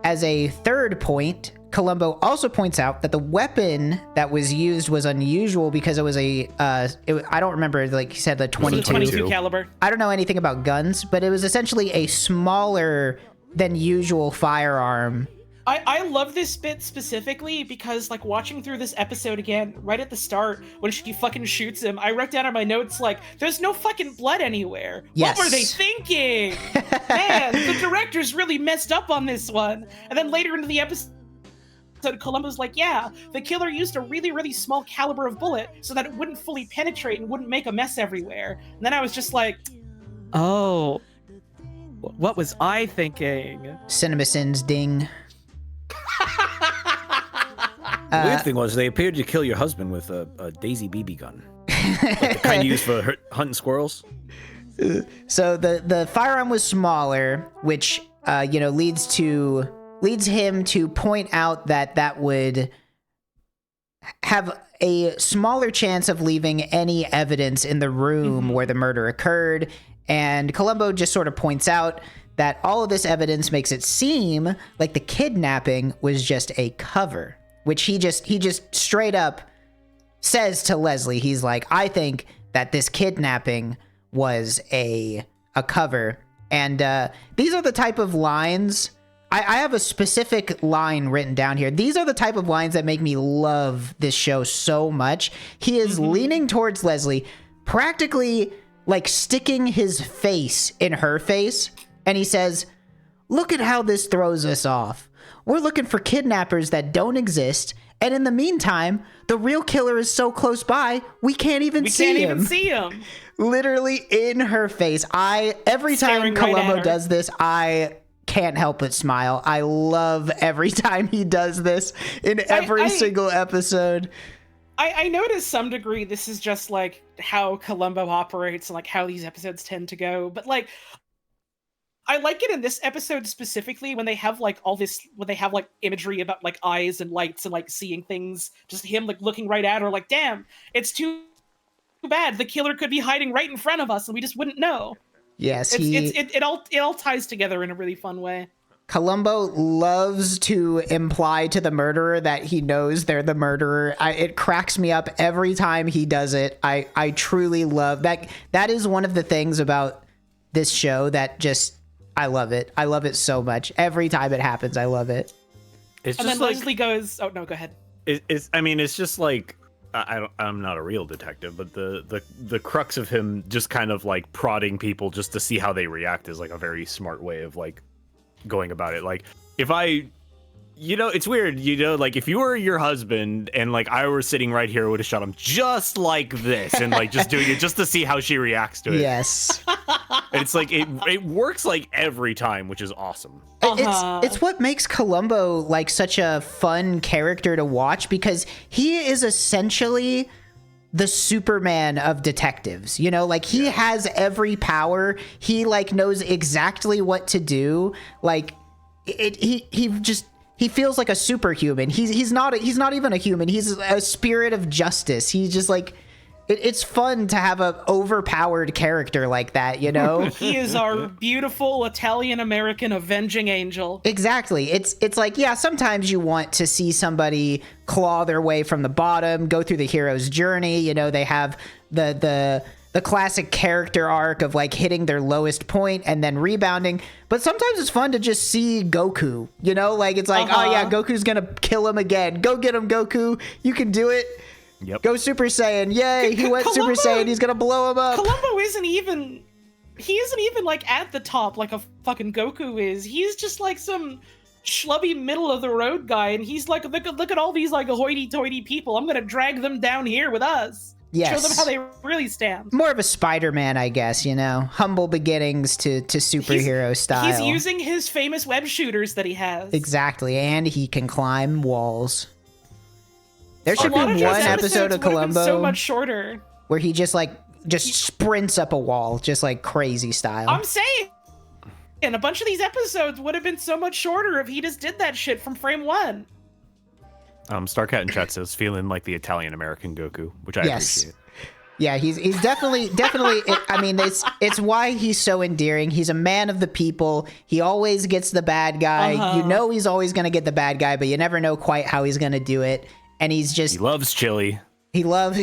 as a third point, Columbo also points out that the weapon that was used was unusual because it was I don't remember, like he said, the 22. 22 caliber. I don't know anything about guns, but it was essentially a smaller than usual firearm. I love this bit specifically because, like, watching through this episode again, right at the start, when she fucking shoots him, I wrote down in my notes, like, there's no fucking blood anywhere. Yes. What were they thinking? Man, the directors really messed up on this one. And then later into the episode, Columbo's like, yeah, the killer used a really, really small caliber of bullet so that it wouldn't fully penetrate and wouldn't make a mess everywhere. And then I was just like, oh, what was I thinking? CinemaSins ding. The weird thing was they appeared to kill your husband with a Daisy BB gun, like the kind you use for hunting squirrels. So the firearm was smaller, which leads him to point out that would have a smaller chance of leaving any evidence in the room where the murder occurred. And Columbo just sort of points out that all of this evidence makes it seem like the kidnapping was just a cover, which he just straight up says to Leslie. He's like, I think that this kidnapping was a cover. And these are the type of lines. I have a specific line written down here. These are the type of lines that make me love this show so much. He is leaning towards Leslie, practically like sticking his face in her face. And he says, look at how this throws us off. We're looking for kidnappers that don't exist. And in the meantime, the real killer is so close by, we can't even see him. Literally in her face. Every time Columbo does this, I can't help but smile. I love every time he does this in every single episode. I know to some degree this is just like how Columbo operates and like how these episodes tend to go. But like, I like it in this episode specifically when they have like imagery about like eyes and lights and like seeing things, just him like looking right at her like, damn, it's too bad. The killer could be hiding right in front of us and we just wouldn't know. Yes, it all ties together in a really fun way. Columbo loves to imply to the murderer that he knows they're the murderer. It cracks me up every time he does it. I truly love that. That is one of the things about this show that just, I love it. I love it so much. Every time it happens, I love it. It's and just then like, Leslie goes, oh no, go ahead. It's just like, I'm not a real detective, but the crux of him just kind of like prodding people just to see how they react is like a very smart way of like going about it. Like if I You know, it's weird, you know, like if you were your husband and like I were sitting right here, I would have shot him just like this and like just doing it just to see how she reacts to it. Yes. And it's like it works like every time, which is awesome. It's what makes Columbo like such a fun character to watch, because he is essentially the Superman of detectives. You know, like he has every power. He like knows exactly what to do. Like he feels like a superhuman. He's not even a human. He's a spirit of justice. He's just like, it's fun to have a overpowered character like that, you know? He is our beautiful Italian-American avenging angel. Exactly. It's like, yeah, sometimes you want to see somebody claw their way from the bottom, go through the hero's journey. You know, they have the classic character arc of like hitting their lowest point and then rebounding. But sometimes it's fun to just see Goku, you know, like it's like, oh yeah, Goku's gonna kill him again. Go get him, Goku. You can do it. Yep. Go Super Saiyan. Yay. He went Super Saiyan. He's gonna blow him up. Columbo isn't even like at the top like a fucking Goku is. He's just like some schlubby middle of the road guy. And he's like, look at all these like hoity-toity people. I'm gonna drag them down here with us. Yes. Show them how they really stand. More of a Spider-Man, I guess, you know? Humble beginnings to superhero style. He's using his famous web shooters that he has. Exactly, and he can climb walls. There A should be lot one of those episode of episodes would've been Columbo so much shorter. where he just sprints up a wall, just like crazy style. I'm saying, and a bunch of these episodes would have been so much shorter if he just did that shit from frame one. Starcat in chat says feeling like the Italian American Goku, which I appreciate. Yeah, he's definitely. I mean, it's why he's so endearing. He's a man of the people. He always gets the bad guy. You know he's always gonna get the bad guy, but you never know quite how he's gonna do it. And he's just He loves chili. He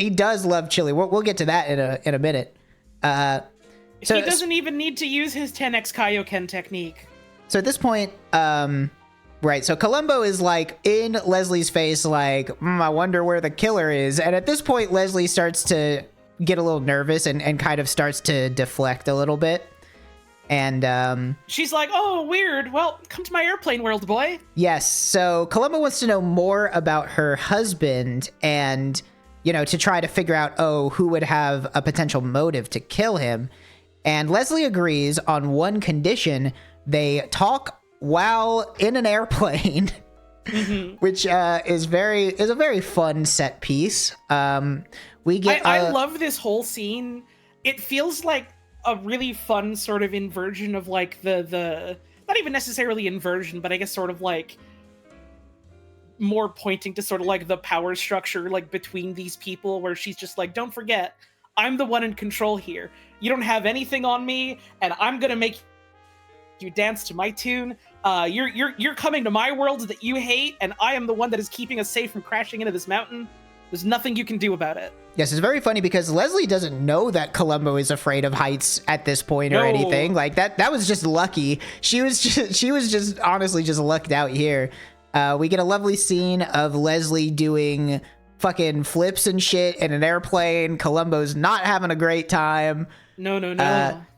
does love chili. We'll get to that in a minute. So he doesn't even need to use his 10x Kaioken technique. So at this point, right, so Columbo is like in Leslie's face, like, I wonder where the killer is. And at this point, Leslie starts to get a little nervous and kind of starts to deflect a little bit. And she's like, oh, weird. Well, come to my airplane world, boy. yes, so Columbo wants to know more about her husband and, you know, to try to figure out, who would have a potential motive to kill him. And Leslie agrees on one condition. They talk while in an airplane, which is a very fun set piece. We get I love this whole scene. It feels like a really fun sort of inversion of like the not even necessarily inversion, but I guess sort of like more pointing to sort of like the power structure like between these people, where she's just like, don't forget, I'm the one in control here. You don't have anything on me, and I'm gonna make you dance to my tune. You're coming to my world that you hate, and I am the one that is keeping us safe from crashing into this mountain. There's nothing you can do about it. Yes, it's very funny because Leslie doesn't know that Columbo is afraid of heights at this point or anything. Like that was just lucky. She was just honestly just lucked out here. We get a lovely scene of Leslie doing fucking flips and shit in an airplane. Columbo's not having a great time. No.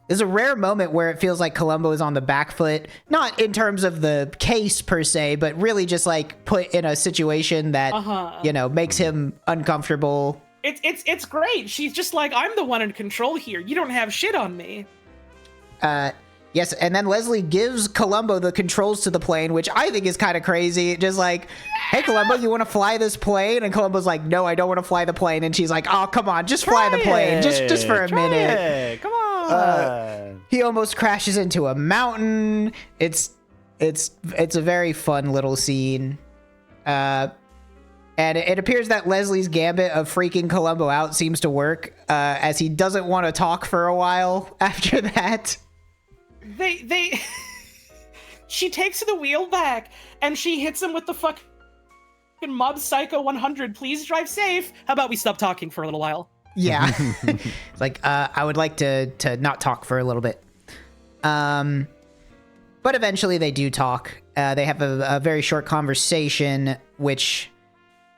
There's a rare moment where it feels like Columbo is on the back foot, not in terms of the case per se, but really just like put in a situation that, you know, makes him uncomfortable. It's great. She's just like, I'm the one in control here. You don't have shit on me. Yes, and then Leslie gives Columbo the controls to the plane, which I think is kind of crazy. Just like, hey, Columbo, you want to fly this plane? And Columbo's like, no, I don't want to fly the plane. And she's like, oh, come on, just fly the plane. Just for a minute. Come on. He almost crashes into a mountain. It's a very fun little scene. And it appears that Leslie's gambit of freaking Columbo out seems to work, as he doesn't want to talk for a while after that. She takes the wheel back and she hits him with the fucking Mob Psycho 100. Please drive safe. How about we stop talking for a little while? Yeah. It's like, I would like to not talk for a little bit. But eventually they do talk. They have a very short conversation, which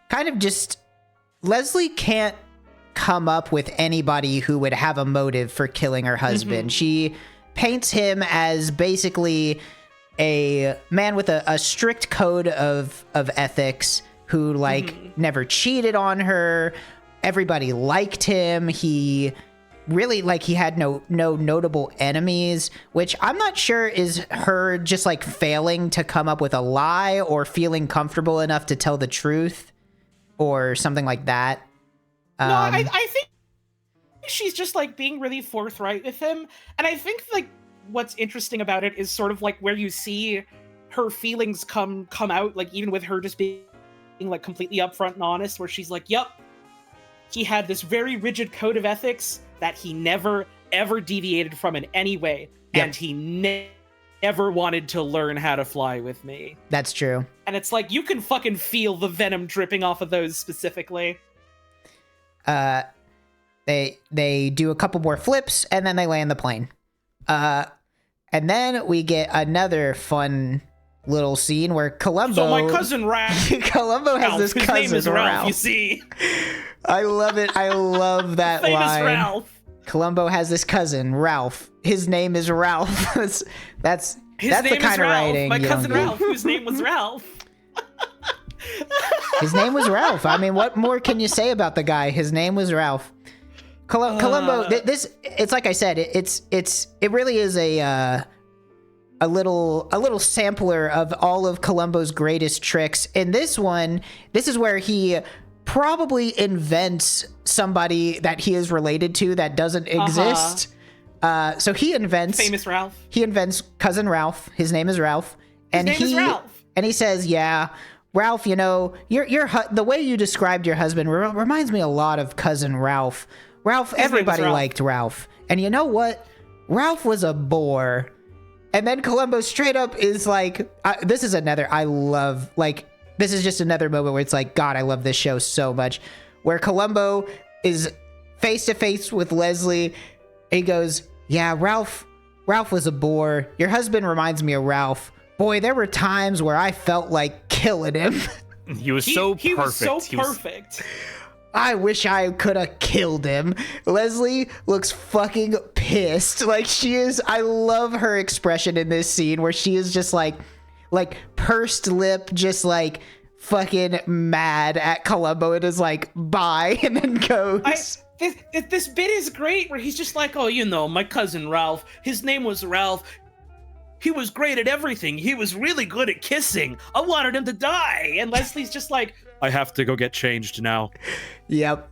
kind of just, Leslie can't come up with anybody who would have a motive for killing her husband. She paints him as basically a man with a strict code of ethics who like never cheated on her. Everybody liked him. He really like he had no notable enemies, which I'm not sure is her just like failing to come up with a lie or feeling comfortable enough to tell the truth or something like that. No, I think she's just like being really forthright with him, and I think like what's interesting about it is sort of like where you see her feelings come out, like even with her just being like completely upfront and honest, where she's like, "Yep, he had this very rigid code of ethics that he never ever deviated from in any way, and he never wanted to learn how to fly with me." That's true. And it's like you can fucking feel the venom dripping off of those specifically. They do a couple more flips and then they land the plane. And then we get another fun little scene where Columbo. So my cousin Ralph. Columbo has this his cousin name is Ralph. Ralph. You see, I love it. I love that famous line. Ralph. Columbo has this cousin Ralph. His name is Ralph. that's His the name kind is of Ralph. writing. My you cousin don't get. Ralph, whose name was Ralph. His name was Ralph. I mean, what more can you say about the guy? His name was Ralph. Columbo. This it's like I said. It really is a little sampler of all of Columbo's greatest tricks. In this one, this is where he probably invents somebody that he is related to that doesn't exist. So he invents Famous Ralph. He invents cousin Ralph. His name is Ralph, and name is Ralph. And he says, "Yeah, Ralph, you know, the way you described your husband reminds me a lot of cousin Ralph. Ralph, everybody liked Ralph, and you know what? Ralph was a bore." And then Columbo straight up is like, this is another, I love, like, this is just another moment where it's like, God, I love this show so much. Where Columbo is face to face with Leslie. And he goes, "Yeah, Ralph was a bore. Your husband reminds me of Ralph. Boy, there were times where I felt like killing him." He was so perfect. He was so perfect. I wish I could have killed him. Leslie looks fucking pissed. Like she is. I love her expression in this scene where she is just like pursed lip, just like fucking mad at Columbo and is like, "Bye," and then goes. This bit is great where he's just like, "Oh, you know, my cousin Ralph, his name was Ralph. He was great at everything. He was really good at kissing. I wanted him to die." And Leslie's just like, "I have to go get changed now." Yep.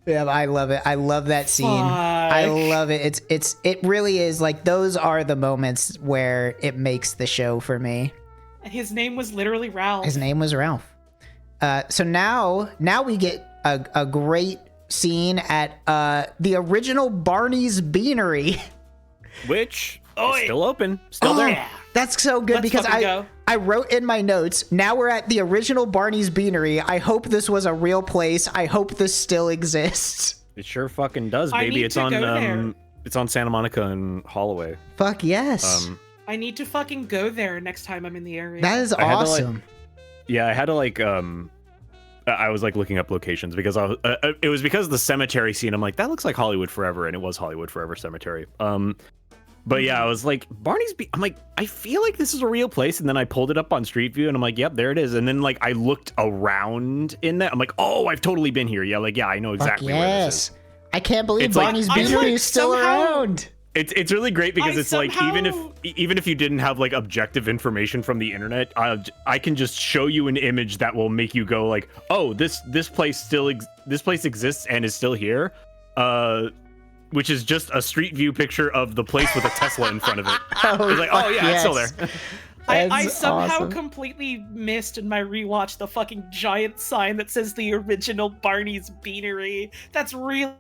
I love it. I love that scene. I love it. It really is like those are the moments where it makes the show for me. His name was literally Ralph. His name was Ralph. So now we get a great scene at the original Barney's Beanery, which is still open, still there. Yeah. That's so good. Let's because go. I wrote in my notes, now we're at the original Barney's Beanery. I hope this was a real place. I hope this still exists. It sure fucking does, I baby. need It's to on go there. it's on Santa Monica and Holloway. Fuck yes. I need to fucking go there next time I'm in the area. That is I had to, awesome. I had to I was like looking up locations because it was because of the cemetery scene. I'm like, that looks like Hollywood Forever, and it was Hollywood Forever Cemetery. But yeah, I was like, I'm like, I feel like this is a real place, and then I pulled it up on Street View, and I'm like, yep, there it is. And then like I looked around in that, I'm like, oh, I've totally been here. Yeah, like I know exactly where this is. I can't believe It's like- Barney's I'm Beanery like is still somehow- around. It's really great because it's like even if you didn't have like objective information from the internet, I can just show you an image that will make you go like, oh, this place exists and is still here, which is just a Street View picture of the place with a Tesla in front of it. It's like, oh yeah, it's still there. I That's somehow awesome. completely missed in my rewatch the fucking giant sign that says the original Barney's Beanery. That's really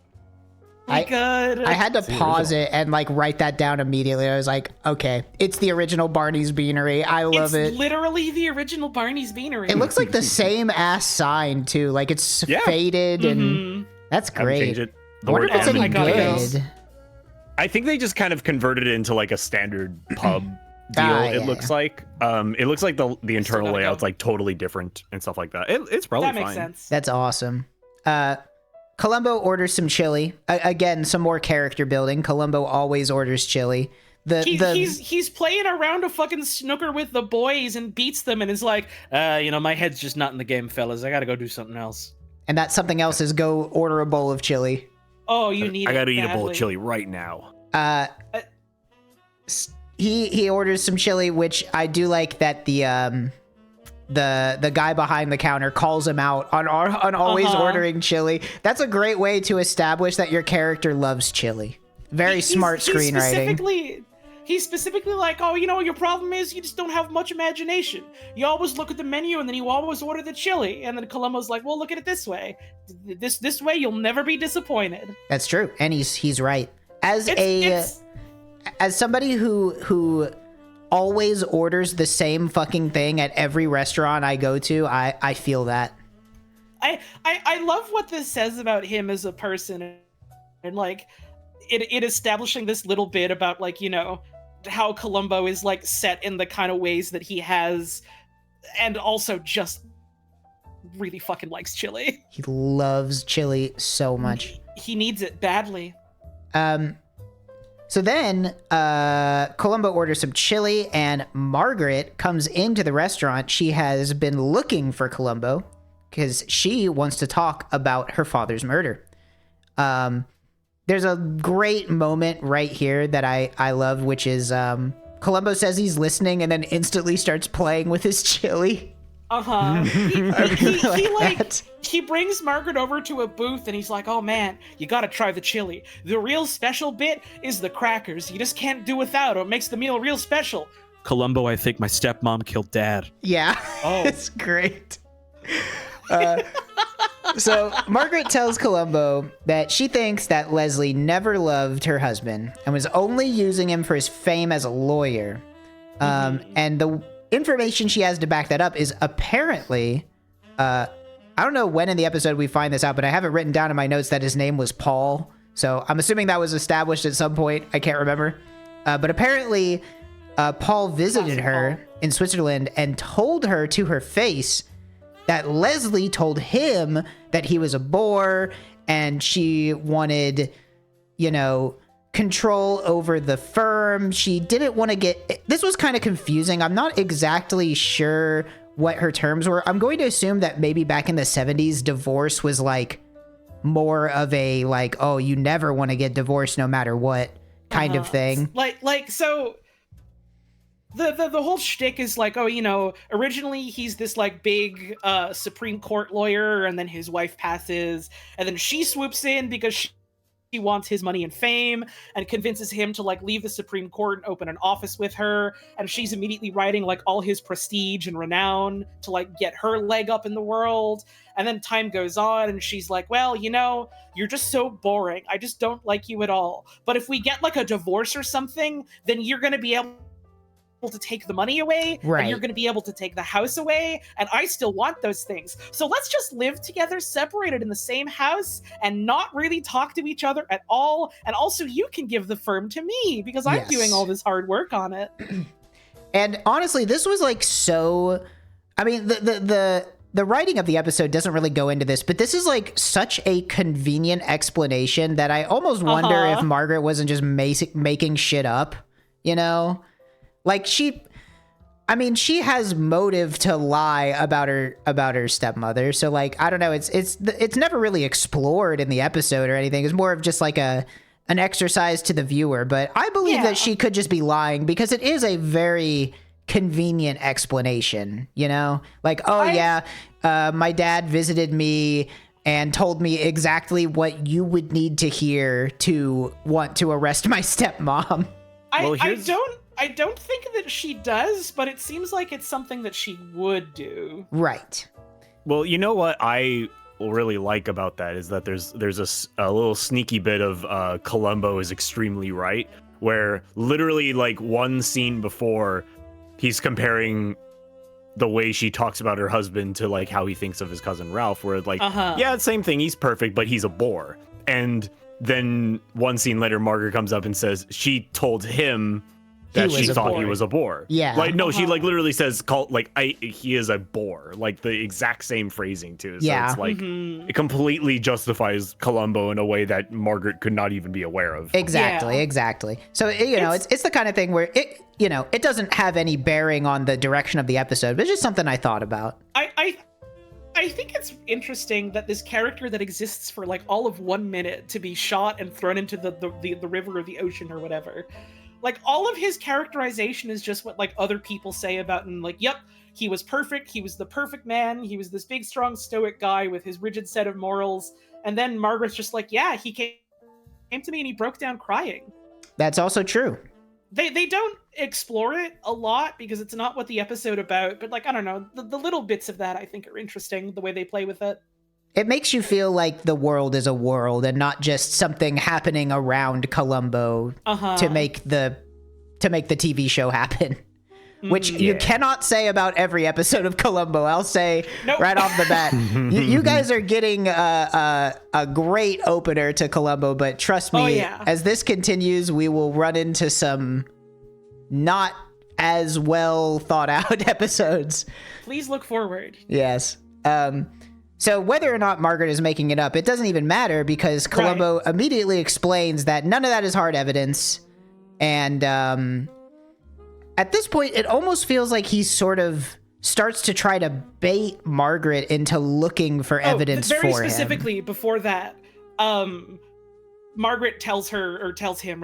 good. I had to pause it and like write that down immediately. I was like, okay, it's the original Barney's Beanery. I love it. It's literally the original Barney's Beanery. It looks like the same ass sign too. Like it's faded and that's Haven't great. changed it. I wonder if it's any I gotta go. good. I think they just kind of converted it into like a standard pub deal. It looks like it looks like the internal gotta layout's go. like totally different and stuff like that. It's probably That makes fine. sense. That's awesome. Columbo orders some chili. Again, some more character building. Columbo always orders chili. He's playing a round of fucking snooker with the boys and beats them and is like, my head's just not in the game, fellas. I gotta go do something else. And that something else is go order a bowl of chili. Oh, you need I gotta it eat a bowl of badly. chili right now. He orders some chili, which I do like that the guy behind the counter calls him out on always ordering chili. That's a great way to establish that your character loves chili. Very smart screenwriting. He's specifically like, oh, your problem is you just don't have much imagination. You always look at the menu and then you always order the chili. And then Columbo's like, well, look at it this way. This way you'll never be disappointed. That's true, and he's right. As somebody who always orders the same fucking thing at every restaurant I go to, I feel that. I love what this says about him as a person, and like it establishing this little bit about like, how Columbo is like set in the kind of ways that he has, and also just really fucking likes chili. He loves chili so much. He needs it badly. So then Columbo orders some chili, and Margaret comes into the restaurant. She has been looking for Columbo because she wants to talk about her father's murder. There's a great moment right here that I love, which is Columbo says he's listening and then instantly starts playing with his chili. He brings Margaret over to a booth and he's like, oh man, you gotta try the chili. The real special bit is the crackers. You just can't do without, or it makes the meal real special. Columbo, I think my stepmom killed dad. Yeah. Oh. It's great. So Margaret tells Columbo that she thinks that Leslie never loved her husband and was only using him for his fame as a lawyer. And the information she has to back that up is apparently, I don't know when in the episode we find this out, but I have it written down in my notes that his name was Paul. So I'm assuming that was established at some point. I can't remember. But apparently, Paul visited her in Switzerland and told her to her face that Leslie told him that he was a bore and she wanted, control over the firm. She didn't want to get... This was kind of confusing. I'm not exactly sure what her terms were. I'm going to assume that maybe back in the 70s, divorce was like more of a like, oh, you never want to get divorced no matter what kind of thing. So the whole shtick is like, oh, originally he's this like big Supreme Court lawyer, and then his wife passes, and then she swoops in because she wants his money and fame and convinces him to like leave the Supreme Court and open an office with her, and she's immediately writing like all his prestige and renown to like get her leg up in the world. And then time goes on and she's like, well, you're just so boring. I just don't like you at all. But if we get like a divorce or something, then you're going to be able to take the money away, right, and you're going to be able to take the house away, and I still want those things. So let's just live together, separated in the same house, and not really talk to each other at all. And also, you can give the firm to me because I'm doing all this hard work on it. And honestly, this was like so... I mean, the writing of the episode doesn't really go into this, but this is like such a convenient explanation that I almost wonder if Margaret wasn't just making shit up, Like she has motive to lie about her stepmother. So like, I don't know. It's never really explored in the episode or anything. It's more of just like an exercise to the viewer. But I believe that she could just be lying because it is a very convenient explanation, Like, my dad visited me and told me exactly what you would need to hear to want to arrest my stepmom. I don't think that she does, but it seems like it's something that she would do. Right. Well, you know what I really like about that is that there's a little sneaky bit of Columbo is extremely right, where literally like one scene before he's comparing the way she talks about her husband to like how he thinks of his cousin Ralph, where like, yeah, same thing, he's perfect, but he's a bore. And then one scene later, Margaret comes up and says she told him that was she a thought bore. he was a boar. Yeah. Like, no, she like literally says, he is a boar. Like the exact same phrasing too. So Yeah. it's like it completely justifies Columbo in a way that Margaret could not even be aware of. Exactly, Yeah. exactly. So, it's the kind of thing where it doesn't have any bearing on the direction of the episode, but it's just something I thought about. I think it's interesting that this character that exists for like all of 1 minute to be shot and thrown into the river or the ocean or whatever. Like all of his characterization is just what like other people say about him. Like, yep, he was perfect. He was the perfect man. He was this big, strong, stoic guy with his rigid set of morals. And then Margaret's just like, yeah, he came to me and he broke down crying. That's also true. They don't explore it a lot because it's not what the episode about, but like, I don't know, the little bits of that I think are interesting, the way they play with it. It makes you feel like the world is a world and not just something happening around Columbo to make the TV show happen. Which you cannot say about every episode of Columbo. I'll say right off the bat, you guys are getting a great opener to Columbo, but trust me, as this continues, we will run into some not as well thought out episodes. Please look forward. Yes. So whether or not Margaret is making it up, it doesn't even matter because Columbo immediately explains that none of that is hard evidence. And at this point, it almost feels like he sort of starts to try to bait Margaret into looking for evidence for him. Very specifically, before that, Margaret tells him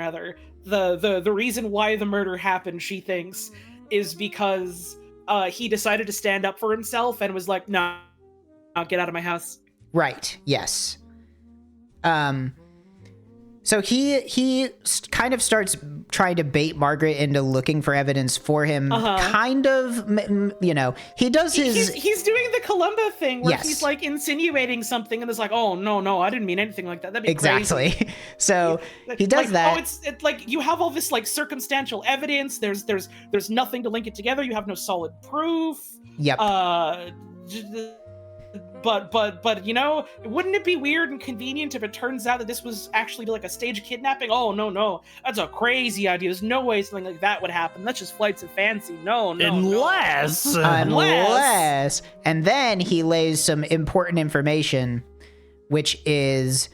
the reason why the murder happened, she thinks, is because he decided to stand up for himself and was like, no, get out of my house. Right. Yes. So he kind of starts trying to bait Margaret into looking for evidence for him. Kind of, he does his... He's doing the Columbo thing where he's like insinuating something and it's like, oh, no, I didn't mean anything like that. That'd be exactly. crazy. So he does like, that. Oh, it's like you have all this like circumstantial evidence. There's nothing to link it together. You have no solid proof. Yep. But wouldn't it be weird and convenient if it turns out that this was actually like a staged kidnapping? Oh, no, that's a crazy idea. There's no way something like that would happen. That's just flights of fancy. No. Unless. And then he lays some important information, which is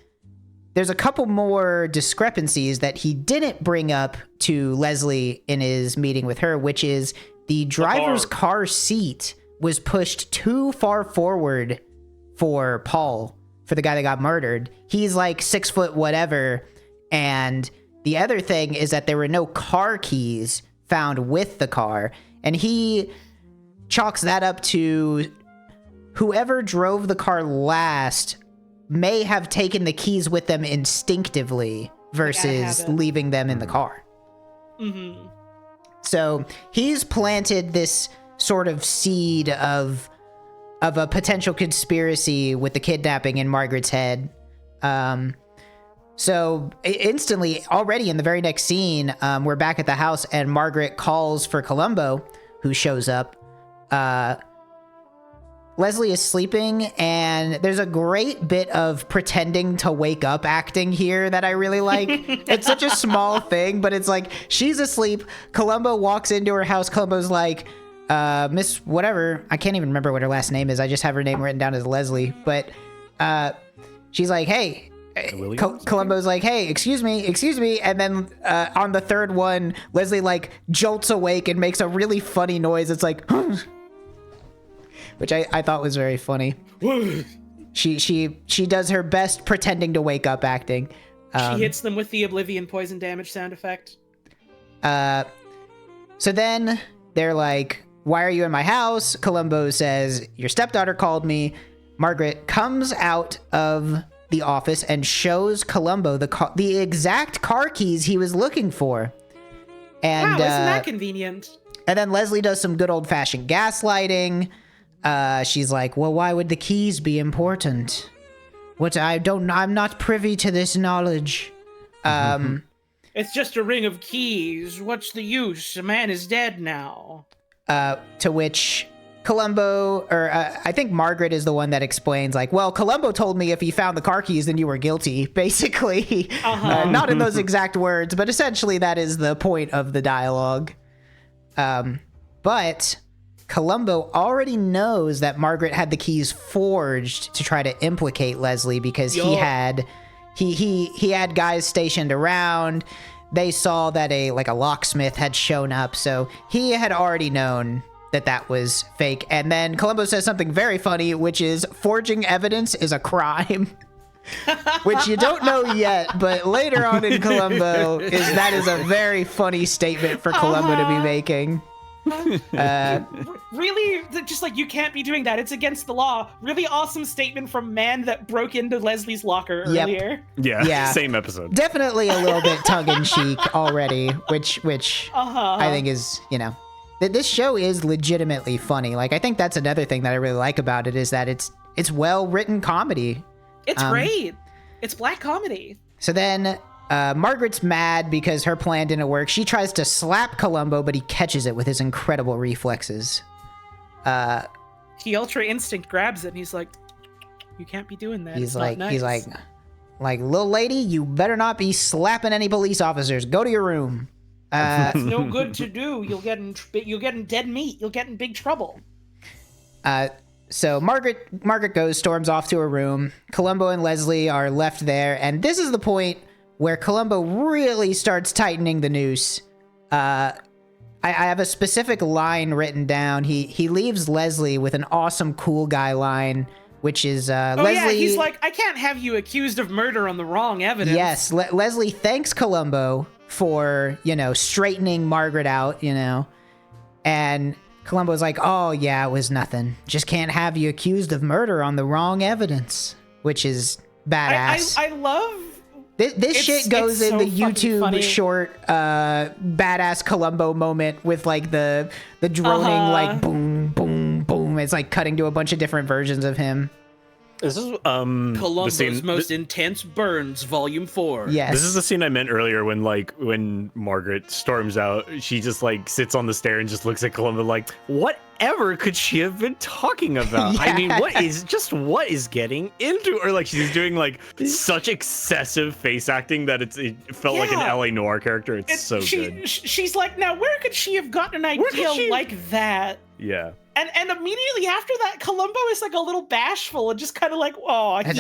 there's a couple more discrepancies that he didn't bring up to Leslie in his meeting with her, which is the driver's car seat was pushed too far forward for Paul, for the guy that got murdered. He's like 6 foot whatever. And the other thing is that there were no car keys found with the car. And he chalks that up to whoever drove the car last may have taken the keys with them instinctively versus leaving them in the car. Mm-hmm. So he's planted this sort of seed of a potential conspiracy with the kidnapping in Margaret's head. So instantly, already in the very next scene, we're back at the house and Margaret calls for Columbo, who shows up. Leslie is sleeping and there's a great bit of pretending to wake up acting here that I really like. It's such a small thing, but it's like she's asleep. Columbo walks into her house. Columbo's like, Miss whatever, I can't even remember what her last name is. I just have her name written down as Leslie, but she's like, hey, Columbo's like, hey, excuse me. And then on the third one, Leslie like jolts awake and makes a really funny noise. It's like, which I thought was very funny. She does her best pretending to wake up acting. She hits them with the oblivion poison damage sound effect. So then they're like, why are you in my house? Columbo says, your stepdaughter called me. Margaret comes out of the office and shows Columbo the exact car keys he was looking for. And, wow, isn't that convenient? And then Leslie does some good old-fashioned gaslighting. She's like, well, why would the keys be important? I'm not privy to this knowledge. It's just a ring of keys. What's the use? A man is dead now. To which Columbo, or I think Margaret is the one that explains, like, well, Columbo told me if he found the car keys, then you were guilty, basically. Not in those exact words, but essentially that is the point of the dialogue. But Columbo already knows that Margaret had the keys forged to try to implicate Leslie because he had guys stationed around. They saw that a locksmith had shown up, so he had already known that was fake. And then Columbo says something very funny, which is forging evidence is a crime. Which you don't know yet, but later on in Columbo that is a very funny statement for Columbo to be making. Really, just like, you can't be doing that, it's against the law. Really awesome statement from man that broke into Leslie's locker earlier. Yeah, same episode. Definitely a little bit tongue-in-cheek already, which I think is, this show is legitimately funny. Like, I think that's another thing that I really like about it, is that it's well-written comedy. It's great. It's black comedy. So then Margaret's mad because her plan didn't work. She tries to slap Columbo, but he catches it with his incredible reflexes. He Ultra Instinct grabs it, and he's like, you can't be doing that. He's like, little lady, you better not be slapping any police officers. Go to your room. It's no good to do. You'll get in dead meat. You'll get in big trouble. So Margaret storms off to her room. Columbo and Leslie are left there, and this is the point where Columbo really starts tightening the noose. I have a specific line written down. He leaves Leslie with an awesome cool guy line, which is Leslie. Yeah, he's like, I can't have you accused of murder on the wrong evidence. Yes, Leslie thanks Columbo for, straightening Margaret out, and Columbo's like, oh yeah, it was nothing. Just can't have you accused of murder on the wrong evidence, which is badass. I love... This shit goes in so the YouTube funny. short badass Columbo moment with like the droning like boom, boom, boom. It's like cutting to a bunch of different versions of him. This is Columbo's most intense burns, Volume 4. Yes. This is the scene I meant earlier when Margaret storms out. She just like sits on the stair and just looks at Columbo like, whatever could she have been talking about? Yeah. I mean, what is getting into her? Like, she's doing like such excessive face acting that it felt like an LA Noire character. It's so good. She's like, now where could she have gotten an idea like that? Yeah. And immediately after that, Columbo is like a little bashful and just kind of like, well, gosh,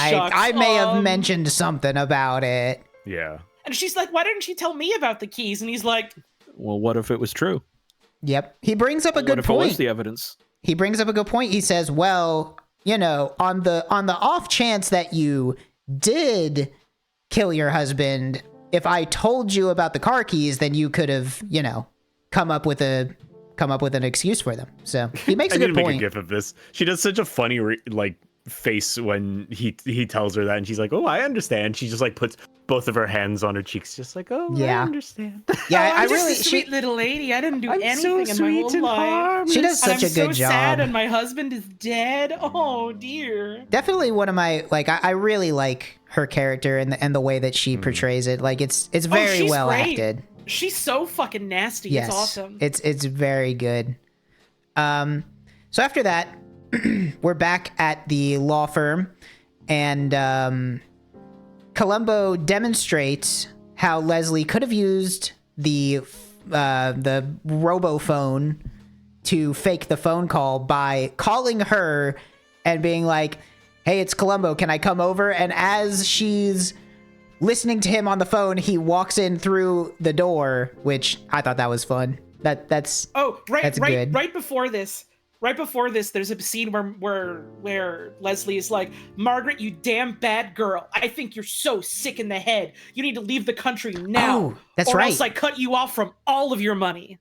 shucks. I may have mentioned something about it. Yeah. And she's like, why didn't you tell me about the keys? And he's like, Well, what if it was true? Yep. He brings up a good What if it point. was the evidence? He brings up a good point. He says, well, on the off chance that you did kill your husband, if I told you about the car keys, then you could have, come up with an excuse for them. So he makes a good point. I need to make a gif of this. She does such a funny face when he tells her that, and she's like, "Oh, I understand." She just like puts both of her hands on her cheeks, just like, "Oh, yeah. I understand." Yeah, I'm just a sweet little lady. I didn't do anything in my whole life. She does such a good job. I'm so sad, and my husband is dead. Oh dear. Definitely one of my I really like her character and the way that she portrays it. Like it's very well acted. She's so fucking nasty. Yes, it's awesome. It's very good. So after that, we're back at the law firm, and Columbo demonstrates how Leslie could have used the robophone to fake the phone call by calling her and being like, "Hey, it's Columbo. Can I come over?" And as she's listening to him on the phone, he walks in through the door, which I thought that was fun. That's good. Right before this, there's a scene where Leslie is like, "Margaret, you damn bad girl. I think you're so sick in the head. You need to leave the country now. Oh, that's or right. else I cut you off from all of your money."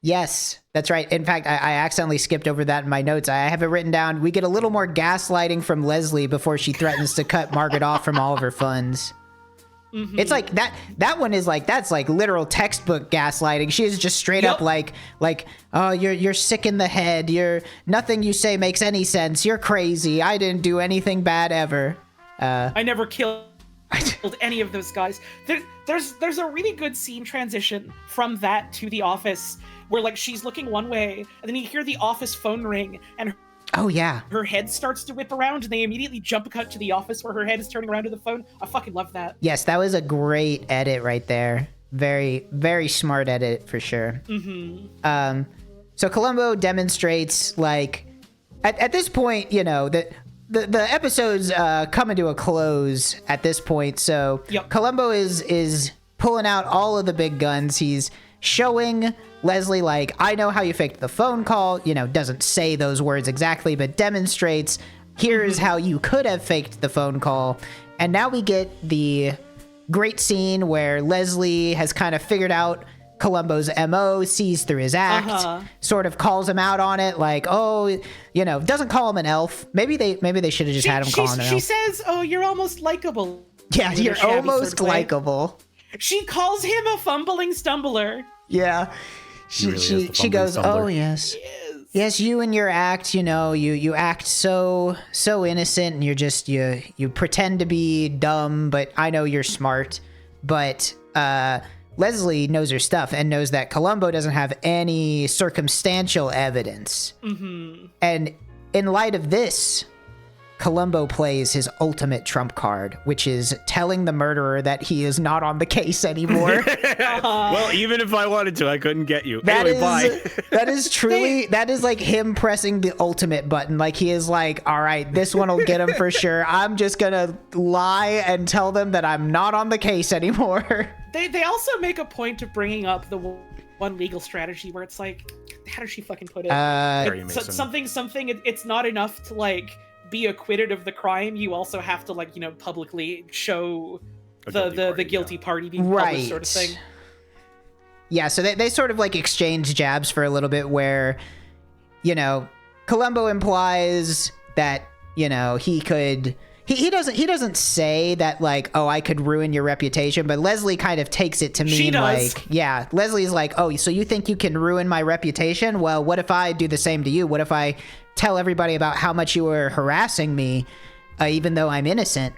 Yes, that's right. In fact, I accidentally skipped over that in my notes. I have it written down. We get a little more gaslighting from Leslie before she threatens to cut Margaret off from all of her funds. Mm-hmm. It's like that one is like, that's like literal textbook gaslighting. She is just straight up like, oh, you're sick in the head. Nothing you say makes any sense. You're crazy. I didn't do anything bad ever. I never killed killed any of those guys. There's a really good scene transition from that to The Office, where like she's looking one way, and then you hear the office phone ring, and Oh yeah. her head starts to whip around, and they immediately jump cut to the office where her head is turning around to the phone. I fucking love that. Yes, that was a great edit right there. Very, very smart edit for sure. Mm-hmm. So Columbo demonstrates, like, at this point, you know, that the episode's coming to a close at this point. So Yep. Columbo is pulling out all of the big guns. He's showing Leslie, like, I know how you faked the phone call. You know, doesn't say those words exactly, but demonstrates, here's how you could have faked the phone call. And now we get the great scene where Leslie has kind of figured out Columbo's MO, sees through his act, sort of calls him out on it, like, oh, you know, doesn't call him an elf. Maybe they should have just had him call him an elf. She says, oh, you're almost likable. Yeah, in a you're shabby almost sort of way. likable. She calls him a fumbling stumbler. Yeah. She goes, fumbler. oh, yes. Yes, you and your act, you know, you act so innocent, and you're just, you pretend to be dumb, but I know you're smart. But Leslie knows her stuff and knows that Columbo doesn't have any circumstantial evidence. Mm-hmm. And in light of this, Columbo plays his ultimate trump card, which is telling the murderer that he is not on the case anymore. Well, even if I wanted to, I couldn't get you. That Anyway, bye. is that is truly that is like him pressing the ultimate button. Like he is like, all right, this one will get him for sure. I'm just gonna lie and tell them that I'm not on the case anymore. They also make a point of bringing up the one legal strategy where it's like, how does she fucking put it? Harry It's Mason. something. It's not enough to like be acquitted of the crime. You also have to like, you know, publicly show the guilty party being published, sort of thing. Yeah, so they sort of like exchange jabs for a little bit where, you know, Columbo implies that, you know, he doesn't say that like, oh, I could ruin your reputation, but Leslie kind of takes it to mean like, yeah, Leslie's like, oh, so you think you can ruin my reputation? Well, what if I do the same to you? What if I tell everybody about how much you were harassing me, even though I'm innocent?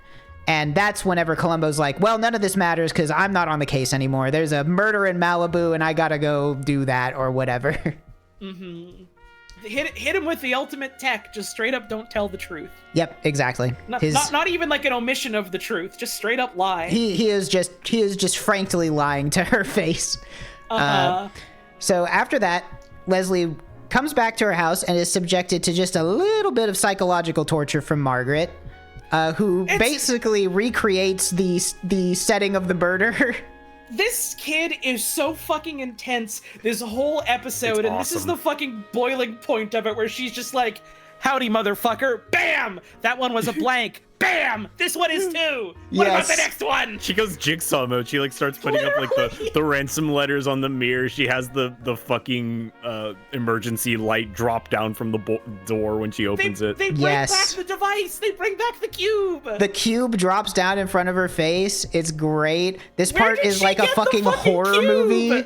And that's whenever Columbo's like, well, none of this matters because I'm not on the case anymore. There's a murder in Malibu and I gotta go do that or whatever. Mm-hmm. Hit him with the ultimate tech. Just straight up don't tell the truth. Yep, exactly. Not even like an omission of the truth. Just straight up lie. He is just frankly lying to her face. So after that, Leslie comes back to her house and is subjected to just a little bit of psychological torture from Margaret, who basically recreates the setting of the murder. This kid is so fucking intense this whole episode, It's and this is awesome. the fucking boiling point of it, where she's just like, howdy, motherfucker. Bam! That one was a blank. Bam! This one is too. What about the next one? She goes jigsaw mode. She like starts putting up like the ransom letters on the mirror. She has the fucking emergency light drop down from the door when she opens it. They bring back the device. They bring back the cube. The cube drops down in front of her face. It's great. This Where part did is she like a get the fucking fucking horror cube? movie.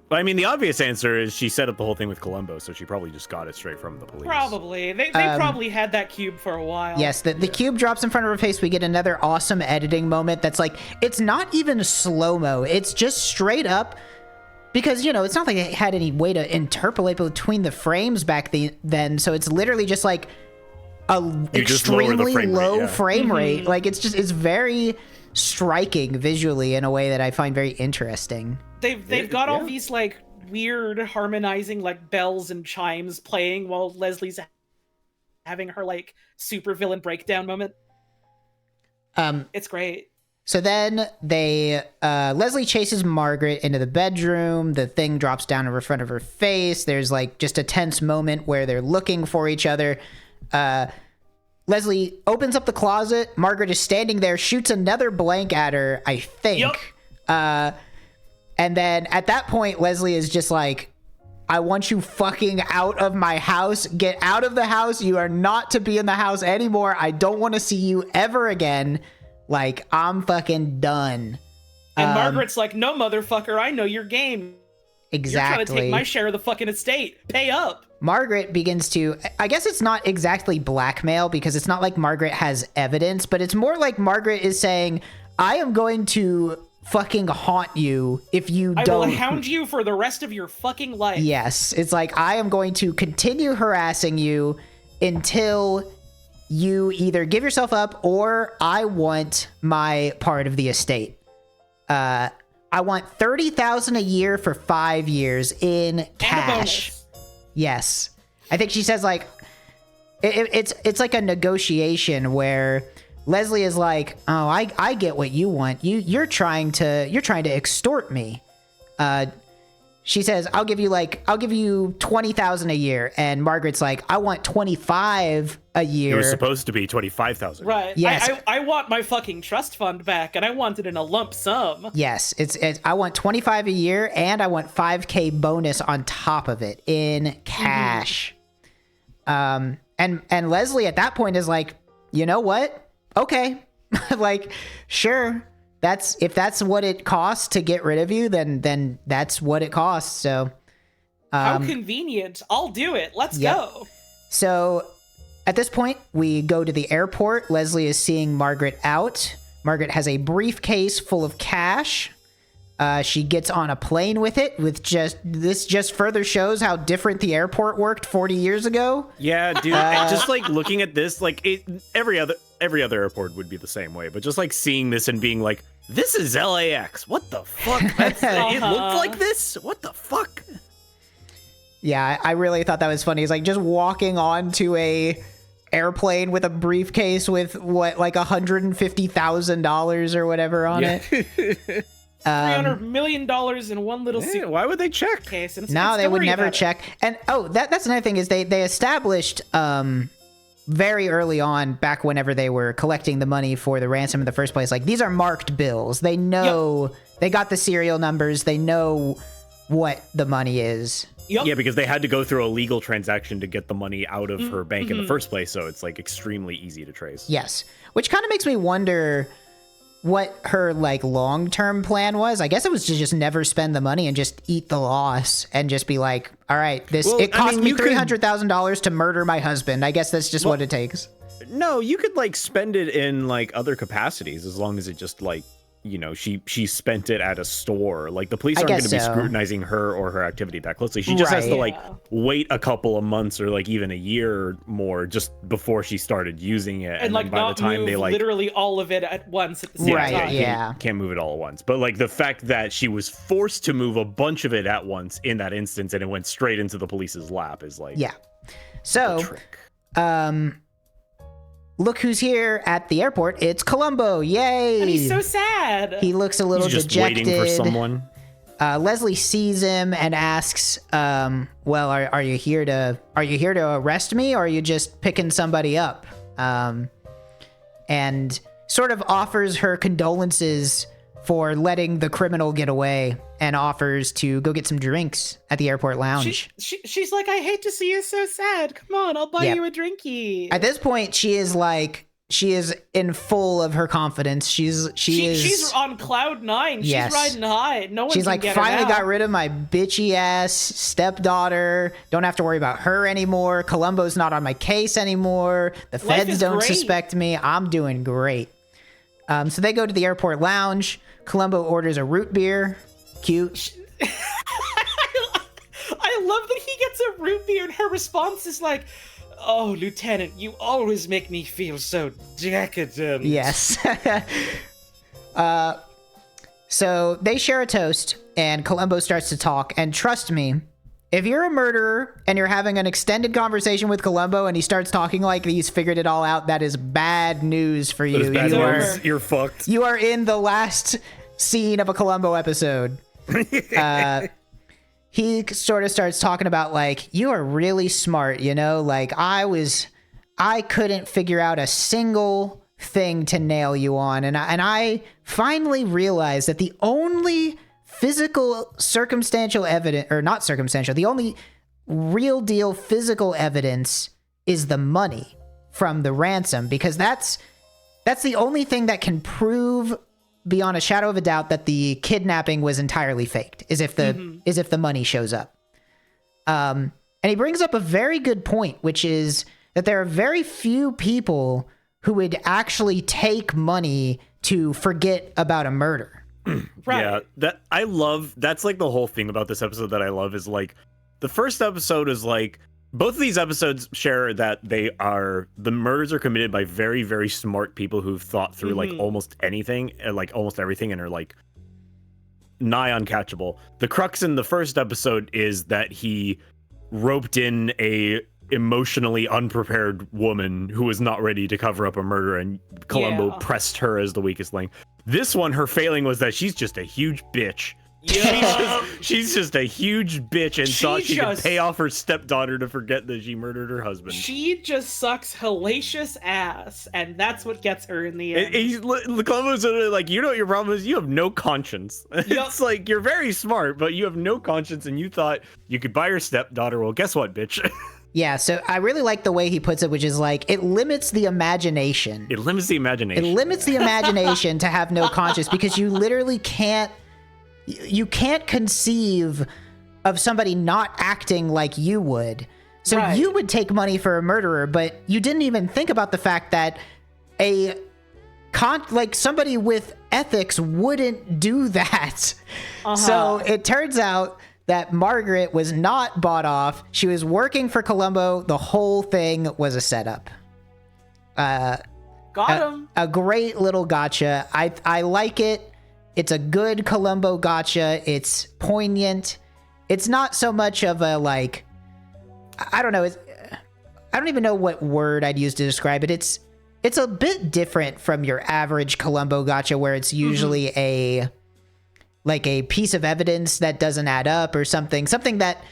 But I mean, the obvious answer is she set up the whole thing with Columbo, so she probably just got it straight from the police. Probably. They probably had that cube for a while. Yes, the cube drops in front of her face. We get another awesome editing moment that's like, it's not even slow-mo. It's just straight up, because, you know, it's not like it had any way to interpolate between the frames back then, so it's literally just like You just lower the extremely frame rate, low yeah. frame rate. Like, it's very striking visually in a way that I find very interesting. They've got all these like weird harmonizing like bells and chimes playing while Leslie's having her like super villain breakdown moment. It's great. So then Leslie chases Margaret into the bedroom. The thing drops down in front of her face. There's like just a tense moment where they're looking for each other. Leslie opens up the closet. Margaret is standing there, shoots another blank at her, I think. Yep. And then at that point, Leslie is just like, I want you fucking out of my house. Get out of the house. You are not to be in the house anymore. I don't want to see you ever again. Like, I'm fucking done. And Margaret's like, no, motherfucker, I know your game. Exactly. You're trying to take my share of the fucking estate. Pay up. Margaret begins to, I guess it's not exactly blackmail because it's not like Margaret has evidence, but it's more like Margaret is saying, I am going to fucking haunt you if you I don't. will hound you for the rest of your fucking life. Yes, it's like, I am going to continue harassing you until you either give yourself up or I want my part of the estate. I want $30,000 a year for 5 years in cash. Yes. I think she says like it's like a negotiation where Leslie is like, "Oh, I get what you want. You're trying to extort me." She says, "I'll give you $20,000 a year." And Margaret's like, "I want 25 a year." It was supposed to be 25,000. Right. Yes. I want my fucking trust fund back, and I want it in a lump sum. Yes, it's I want 25 a year, and I want 5K bonus on top of it in cash. And Leslie at that point is like, you know what? Okay, like, sure. If that's what it costs to get rid of you, then that's what it costs. So, how convenient! I'll do it. Let's go. So, at this point, we go to the airport. Leslie is seeing Margaret out. Margaret has a briefcase full of cash. She gets on a plane with it. This just further shows how different the airport worked 40 years ago. Yeah, dude. Just like looking at this, like every other airport would be the same way, but just like seeing this and being like, this is LAX. What the fuck? It looked like this? What the fuck? Yeah, I really thought that was funny. It's like just walking onto a airplane with a briefcase with like $150,000 or whatever on it. $300 million in one little suit. Why would they check? Case, and No, they would never check. And that's another thing is they established very early on, back whenever they were collecting the money for the ransom in the first place, like, these are marked bills. They know, they got the serial numbers. They know what the money is. Yep. Yeah, because they had to go through a legal transaction to get the money out of her bank in the first place, so it's like extremely easy to trace. Yes, which kind of makes me wonder what her like long-term plan was. I guess it was to just never spend the money and just eat the loss and just be like, all right, it cost me $300,000 to murder my husband. I guess that's just what it takes. No, you could like spend it in like other capacities as long as it just like, you know, she spent it at a store. Like the police aren't going to be scrutinizing her or her activity that closely. She just has to like wait a couple of months or like even a year or more just before she started using it. And like by not the time move they like literally all of it at once at the same time. Yeah. Can't move it all at once. But like the fact that she was forced to move a bunch of it at once in that instance and it went straight into the police's lap is like So trick. Look who's here at the airport. It's Columbo. Yay! And he's so sad. He looks a little He's just dejected. waiting for someone. Leslie sees him and asks, well, are you here to arrest me, or are you just picking somebody up? And sort of offers her condolences for letting the criminal get away and offers to go get some drinks at the airport lounge. She's like, I hate to see you so sad. Come on, I'll buy you a drinky. At this point, she is in full of her confidence. She's on cloud nine. Yes. She's riding high. No one She's can like, get her finally now. got rid of my bitchy ass stepdaughter. Don't have to worry about her anymore. Columbo's not on my case anymore. The feds don't suspect me. I'm doing great. So they go to the airport lounge. Columbo orders a root beer. Cute. I love that he gets a root beer and her response is like, oh, Lieutenant, you always make me feel so decadent. Yes. So they share a toast, and Columbo starts to talk. And trust me, if you're a murderer and you're having an extended conversation with Columbo and he starts talking like he's figured it all out, that is bad news for you. You're fucked. You are in the last scene of a Columbo episode. He sort of starts talking about like, you are really smart, you know, like I couldn't figure out a single thing to nail you on. And I finally realized that the only physical circumstantial evidence, or not circumstantial, the only real deal physical evidence is the money from the ransom, because that's the only thing that can prove beyond a shadow of a doubt that the kidnapping was entirely faked, is if the money shows up. And he brings up a very good point, which is that there are very few people who would actually take money to forget about a murder. Right. Yeah, that's like the whole thing about this episode that I love is like the first episode is like both of these episodes share that the murders are committed by very, very smart people who've thought through like almost anything, like almost everything, and are like nigh uncatchable. The crux in the first episode is that he roped in a emotionally unprepared woman who was not ready to cover up a murder, and Columbo pressed her as the weakest link. This one, her failing was that she's just a huge bitch. Yeah. She's just a huge bitch and thought she could pay off her stepdaughter to forget that she murdered her husband. She just sucks hellacious ass, and that's what gets her in the end. Columbo's like, you know what your problem is? You have no conscience. It's like, you're very smart, but you have no conscience, and you thought you could buy your stepdaughter. Well, guess what, bitch? Yeah, so I really like the way he puts it, which is like, it limits the imagination. It limits the imagination. It limits the imagination to have no conscience, because you literally can't conceive of somebody not acting like you would. So you would take money for a murderer, but you didn't even think about the fact that somebody with ethics wouldn't do that. So it turns out that Margaret was not bought off. She was working for Columbo. The whole thing was a setup. Got him. A great little gotcha. I like it. It's a good Columbo gotcha. It's poignant. It's not so much of a, like, I don't know. I don't even know what word I'd use to describe it. It's a bit different from your average Columbo gotcha, where it's usually a piece of evidence that doesn't add up, or something that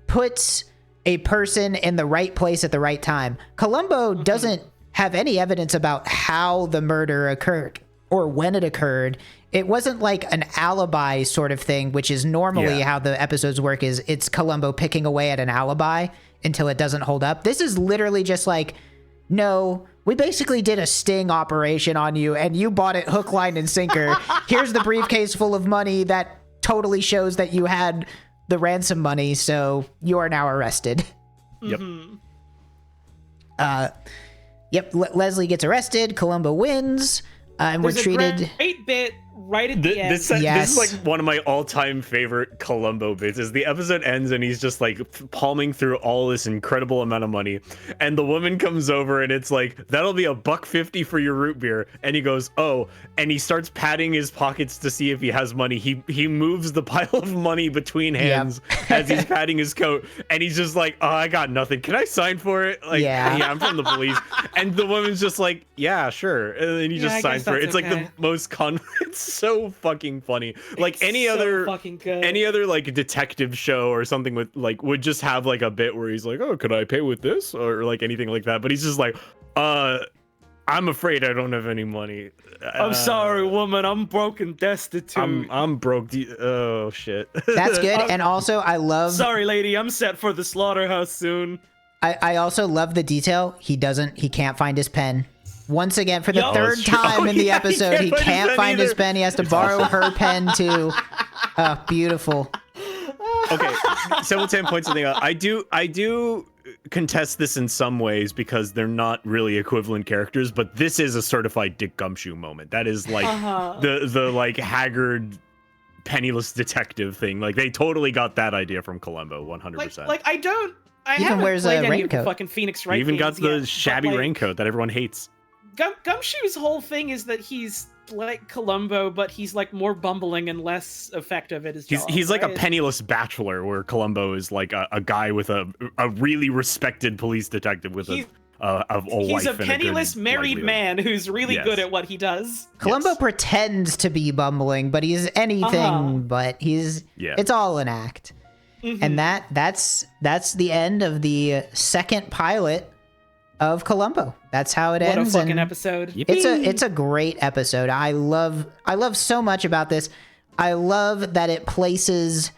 puts a person in the right place at the right time. Columbo doesn't have any evidence about how the murder occurred or when it occurred. It wasn't like an alibi sort of thing, which is normally how the episodes work, is it's Columbo picking away at an alibi until it doesn't hold up. This is literally just like, no, we basically did a sting operation on you and you bought it hook, line, and sinker. Here's the briefcase full of money that totally shows that you had the ransom money, so you are now arrested. Yep. Leslie gets arrested. Columbo wins. And There's we're treated. A great bit right at the end. This is like one of my all-time favorite Columbo bits. Is the episode ends and he's just like palming through all this incredible amount of money, and the woman comes over and it's like, that'll be $1.50 for your root beer, and he goes, oh, and he starts patting his pockets to see if he has money. He moves the pile of money between hands as he's patting his coat, and he's just like, oh, I got nothing. Can I sign for it? Like, yeah, I'm from the police. And the woman's just like, yeah, sure. And then he just signs for it. It's like the most it's so fucking funny. Like any other like detective show or something with like would just have like a bit where he's like, oh, could I pay with this, or like anything like that. But he's just like, I'm afraid I don't have any money. I'm sorry, woman. I'm broke and destitute. I'm broke. Oh shit. That's good. And also, I love. Sorry, lady. I'm set for the slaughterhouse soon. I also love the detail. He can't find his pen. Once again, for the third time in the episode, he can't find his pen. He has to borrow her pen too. Beautiful. Okay, so 10 points something out. I do contest this in some ways because they're not really equivalent characters, but this is a certified Dick Gumshoe moment. That is like the like haggard, penniless detective thing. Like they totally got that idea from Columbo, 100%. Like I even haven't wears played a any of the raincoat. fucking Phoenix Wright He even got games the yet, shabby but, like, raincoat that everyone hates. Gumshoe's whole thing is that he's like Columbo, but he's like more bumbling and less effective at his job. He's like a penniless bachelor, where Columbo is like a guy with a really respected police detective with a wife. He's a and penniless good married livelihood. man who's really good at what he does. Columbo pretends to be bumbling, but he's anything but. It's all an act. And that's the end of the second pilot of Columbo. That's how it ends. What a fucking episode. It's a great episode. I love so much about this. I love that it places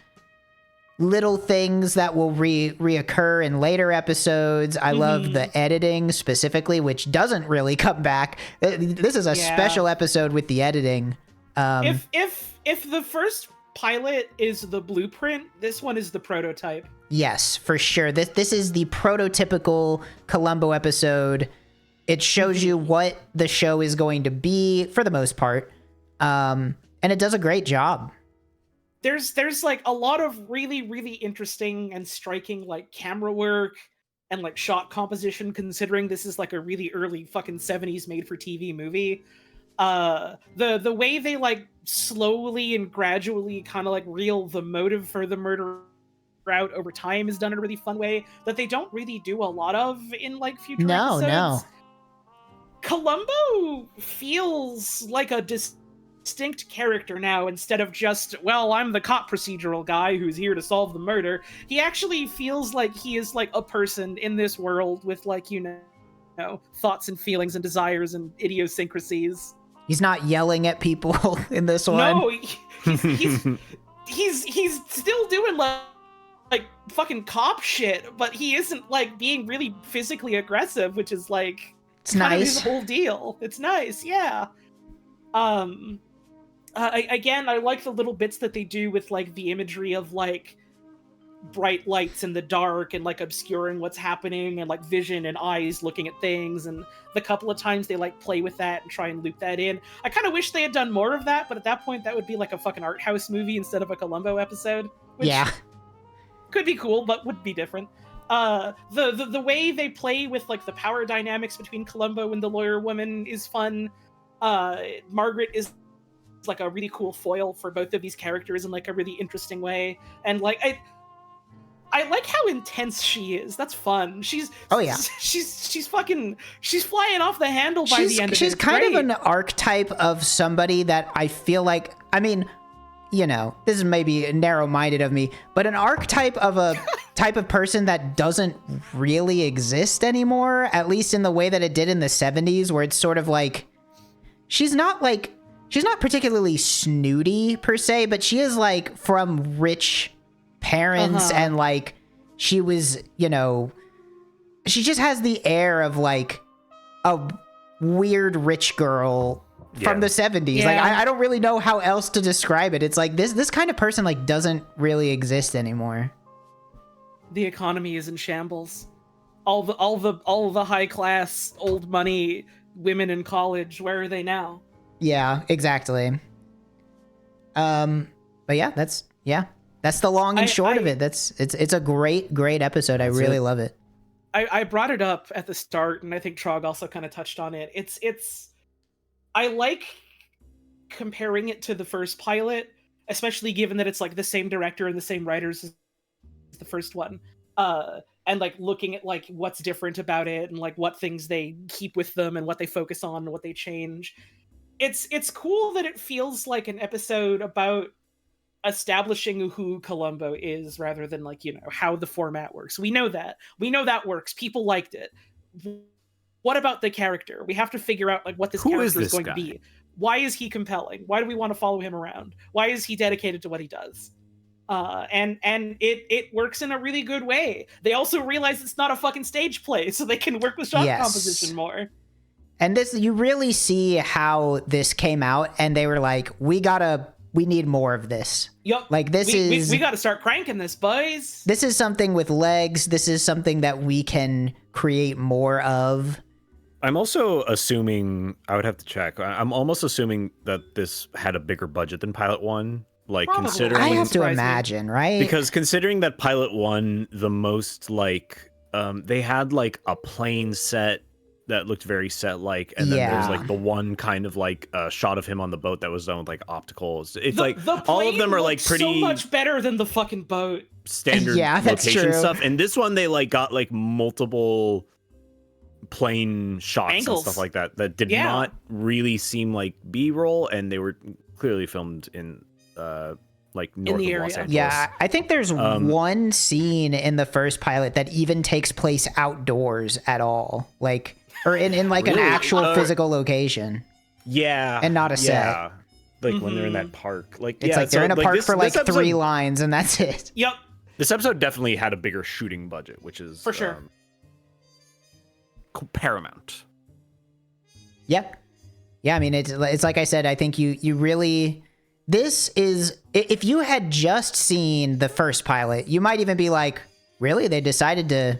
little things that will reoccur in later episodes. I love the editing specifically, which doesn't really come back. This is a special episode with the editing. If the first pilot is the blueprint, this one is the prototype. Yes, for sure. This is the prototypical Columbo episode. It shows you what the show is going to be for the most part. And it does a great job. There's like a lot of really, really interesting and striking like camera work and like shot composition, considering this is like a really early fucking 70s made for TV movie. The way they like slowly and gradually kind of like reel the motive for the murder out over time is done in a really fun way that they don't really do a lot of in like future episodes. No. Columbo feels like a distinct character now instead of just, well, I'm the cop procedural guy who's here to solve the murder. He actually feels like he is like a person in this world with like, you know, thoughts and feelings and desires and idiosyncrasies. He's not yelling at people in this one. No, he's still doing like fucking cop shit, but he isn't like being really physically aggressive, which is like it's nice. His whole deal. It's nice, yeah. Again, I like the little bits that they do with like the imagery of like bright lights in the dark and like obscuring what's happening and like vision and eyes looking at things, and the couple of times they like play with that and try and loop that in. I kind of wish they had done more of that, but at that point that would be like a fucking art house movie instead of a Columbo episode. Which yeah. Could be cool, but would be different. The way they play with like the power dynamics between Columbo and the lawyer woman is fun. Margaret is like a really cool foil for both of these characters in like a really interesting way, and like I like how intense she is. That's fun. She's fucking flying off the handle by the end of it. She's kind of an archetype of somebody that I feel like, I mean, you know, this is maybe narrow-minded of me, but an archetype of a type of person that doesn't really exist anymore, at least in the way that it did in the 70s, where it's sort of like, she's not particularly snooty per se, but she is like from rich parents, and like she was, you know, she just has the air of like a weird rich girl from the 70s. Like I don't really know how else to describe it. It's like this kind of person like doesn't really exist anymore. The economy is in shambles. All the high class old money women in college, where are they now? Yeah, exactly. But yeah, that's the long and short of it. It's a great episode. I really love it. I brought it up at the start, and I think Trog also kind of touched on it. I like comparing it to the first pilot, especially given that it's like the same director and the same writers as the first one. And like looking at like what's different about it and like what things they keep with them and what they focus on and what they change. It's cool that it feels like an episode about establishing who Columbo is rather than like, you know, how the format works. We know that works. People liked it. What about the character? We have to figure out like what this character is going to be. Why is he compelling? Why do we want to follow him around? Why is he dedicated to what he does? And it works in a really good way. They also realize it's not a fucking stage play, so they can work with shot composition more. And this, you really see how this came out, and they were like, we need more of this. Yep. Like we got to start cranking this, boys. This is something with legs. This is something that we can create more of. I'm also assuming, I would have to check, I'm almost assuming that this had a bigger budget than Pilot 1. Like, Probably. considering... I have to imagine, right? Because considering that Pilot 1, the most, like, they had, like, a plane set that looked very set-like, and then there's, like, the one kind of, like, shot of him on the boat that was done with, like, opticals. It's, like, all of them are, like, pretty... so much better than the fucking boat. Standard location stuff. And this one, they, like, got, like, multiple plane shots Angles. And stuff like that did not really seem like B-roll, and they were clearly filmed in like north of Los Angeles. Yeah, I think there's one scene in the first pilot that even takes place outdoors at all, like, or in like an actual physical location. Yeah, and not a set. Yeah, like when they're in that park, like it's like they're in a park for like 3 lines, and that's it. Yep. This episode definitely had a bigger shooting budget, which is for sure paramount. Yep. Yeah, I mean, it's like I said, I think you really, this is, if you had just seen the first pilot, you might even be like, really, they decided to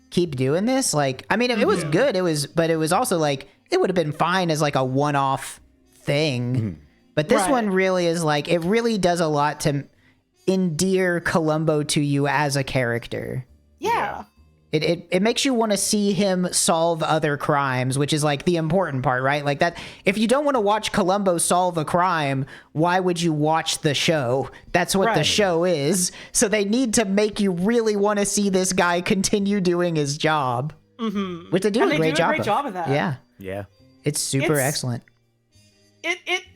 keep doing this? Like, I mean, it was good. But it was also like, it would have been fine as like a one-off thing. But this one really is like, it really does a lot to endear Columbo to you as a character. Yeah. It makes you want to see him solve other crimes, which is like the important part, right? Like that, if you don't want to watch Columbo solve a crime, why would you watch the show? That's what the show is. So they need to make you really want to see this guy continue doing his job. Mm-hmm. Which they do a great job of that. Yeah. Yeah. It's super excellent.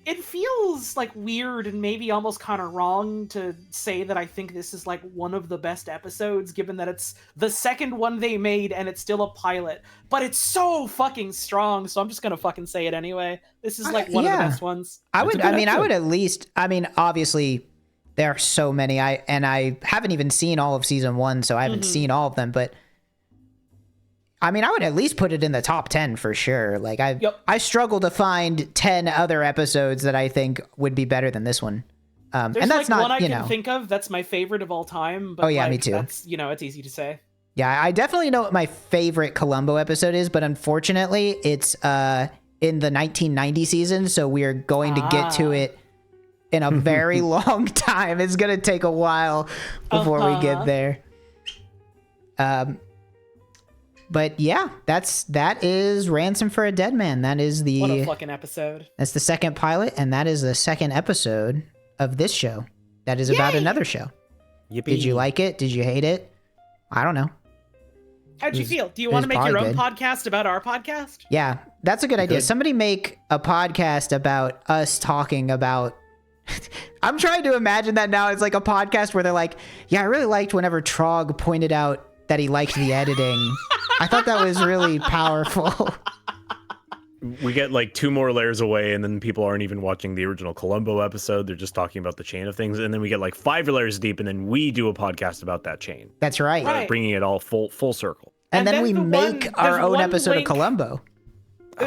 It feels like weird and maybe almost kind of wrong to say that I think this is like one of the best episodes, given that it's the second one they made and it's still a pilot. But it's so fucking strong, so I'm just gonna fucking say it anyway. This is like one of the best ones. I would at least. I mean, obviously, there are so many. I haven't even seen all of season 1, so I haven't seen all of them. But I mean, I would at least put it in the top 10 for sure. Like I struggle to find 10 other episodes that I think would be better than this one. There's and that's like not one I can think of that's my favorite of all time. But me too. That's, it's easy to say. Yeah, I definitely know what my favorite Columbo episode is, but unfortunately, it's in the 1990 season, so we are going to get to it in a very long time. It's gonna take a while before we get there. But yeah, that is Ransom for a Dead Man. That is What a fucking episode. That's the second pilot, and that is the second episode of this show. That is about another show. Yippee. Did you like it? Did you hate it? I don't know. How'd you feel? Do you want to make your own podcast about our podcast? Yeah, that's a good idea. Somebody make a podcast about us talking about... I'm trying to imagine that now. It's like a podcast where they're like, yeah, I really liked whenever Trog pointed out that he liked the editing. I thought that was really powerful. We get like 2 more layers away, and then people aren't even watching the original Columbo episode. They're just talking about the chain of things. And then we get like 5 layers deep, and then we do a podcast about that chain. That's right. Bringing it all full circle. And then we make our own episode of Columbo.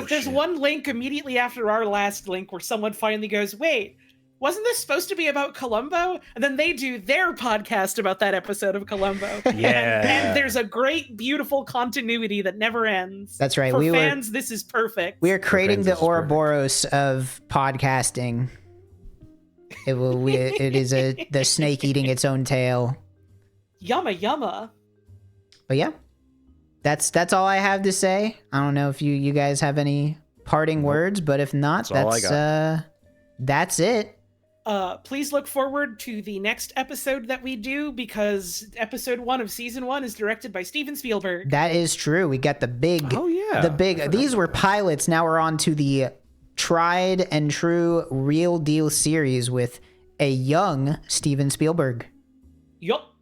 There's one link immediately after our last link where someone finally goes, wait, wasn't this supposed to be about Columbo? And then they do their podcast about that episode of Columbo. Yeah. And there's a great, beautiful continuity that never ends. That's right. For fans, this is perfect. We are creating the Ouroboros of podcasting. It is the snake eating its own tail. Yumma yumma. But yeah, that's all I have to say. I don't know if you guys have any parting words, but if not, that's it. Please look forward to the next episode that we do, because episode 1 of season 1 is directed by Steven Spielberg. That is true. We got the big. Oh yeah. These were pilots. Now we're on to the tried and true real deal series with a young Steven Spielberg. Yup.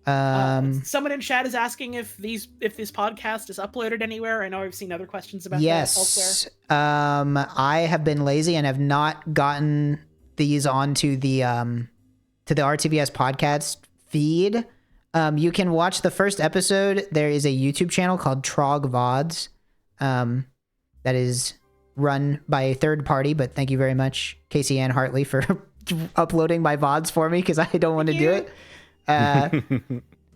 Someone in chat is asking if this podcast is uploaded anywhere. I know I've seen other questions about that elsewhere. I have been lazy and have not gotten these onto the to the RTVS podcast feed. You can watch the first episode. There is a YouTube channel called Trog VODs that is run by a third party, but thank you very much, Casey Ann Hartley, for uploading my VODs for me, because I don't want to do it.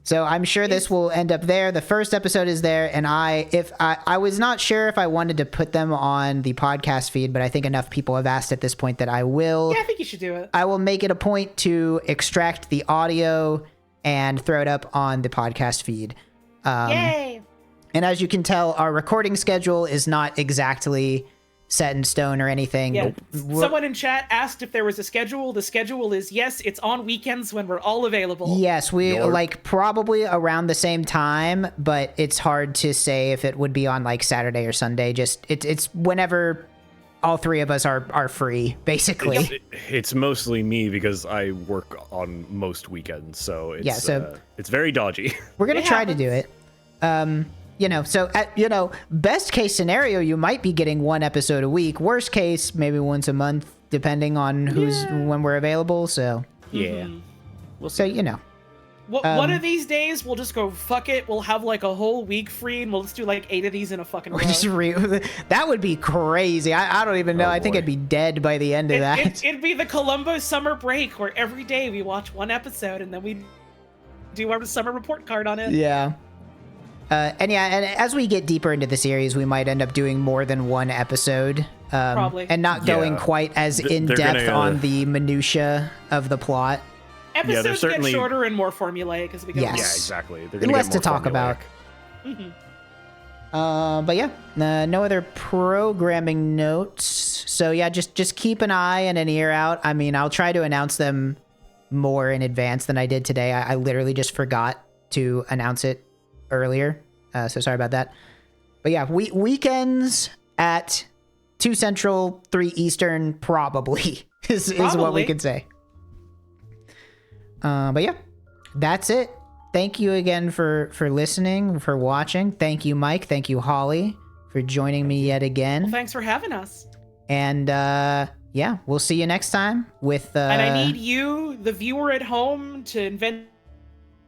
So I'm sure this will end up there. The first episode is there, and I was not sure if I wanted to put them on the podcast feed, but I think enough people have asked at this point that I will. Yeah, I think you should do it. I will make it a point to extract the audio and throw it up on the podcast feed. Yay! And as you can tell, our recording schedule is not exactly set in stone or anything. Yeah. Someone in chat asked if there was a schedule. The schedule is, yes, it's on weekends when we're all available. Yes, we like probably around the same time, but it's hard to say if it would be on like Saturday or Sunday. Just it's whenever all 3 of us are free, basically. It's mostly me because I work on most weekends, so it's very dodgy. We're gonna try to do it. Best case scenario, you might be getting 1 episode a week. Worst case, maybe once a month, depending on when we're available. So yeah, one of these days we'll just go fuck it. We'll have like a whole week free, and we'll just do like 8 of these in a fucking row. That would be crazy. I don't even know. I think I'd be dead by the end of that. It'd be the Columbo summer break where every day we watch 1 episode, and then we do our summer report card on it. Yeah. And as we get deeper into the series, we might end up doing more than one episode. Probably. And not going quite as in-depth on the minutia of the plot. Episodes get shorter and more formulaic as we go. Yes. Yeah, exactly. They're Less to talk about. But yeah, no other programming notes. So yeah, just keep an eye and an ear out. I mean, I'll try to announce them more in advance than I did today. I literally just forgot to announce it earlier. So sorry about that. But yeah, weekends at 2 Central, 3 Eastern, probably is what we could say. But yeah, that's it. Thank you again for listening, for watching. Thank you, Mike. Thank you, Holly, for joining me yet again. Well, thanks for having us. And yeah, we'll see you next time with... And I need you, the viewer at home, to invent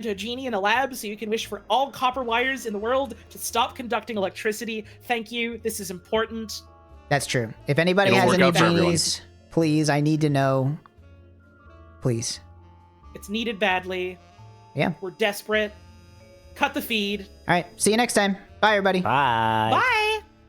a genie in a lab so you can wish for all copper wires in the world to stop conducting electricity. Thank you. This is important. That's true. If anybody has any genies, please, I need to know. Please. It's needed badly. Yeah. We're desperate. Cut the feed. All right. See you next time. Bye, everybody. Bye. Bye.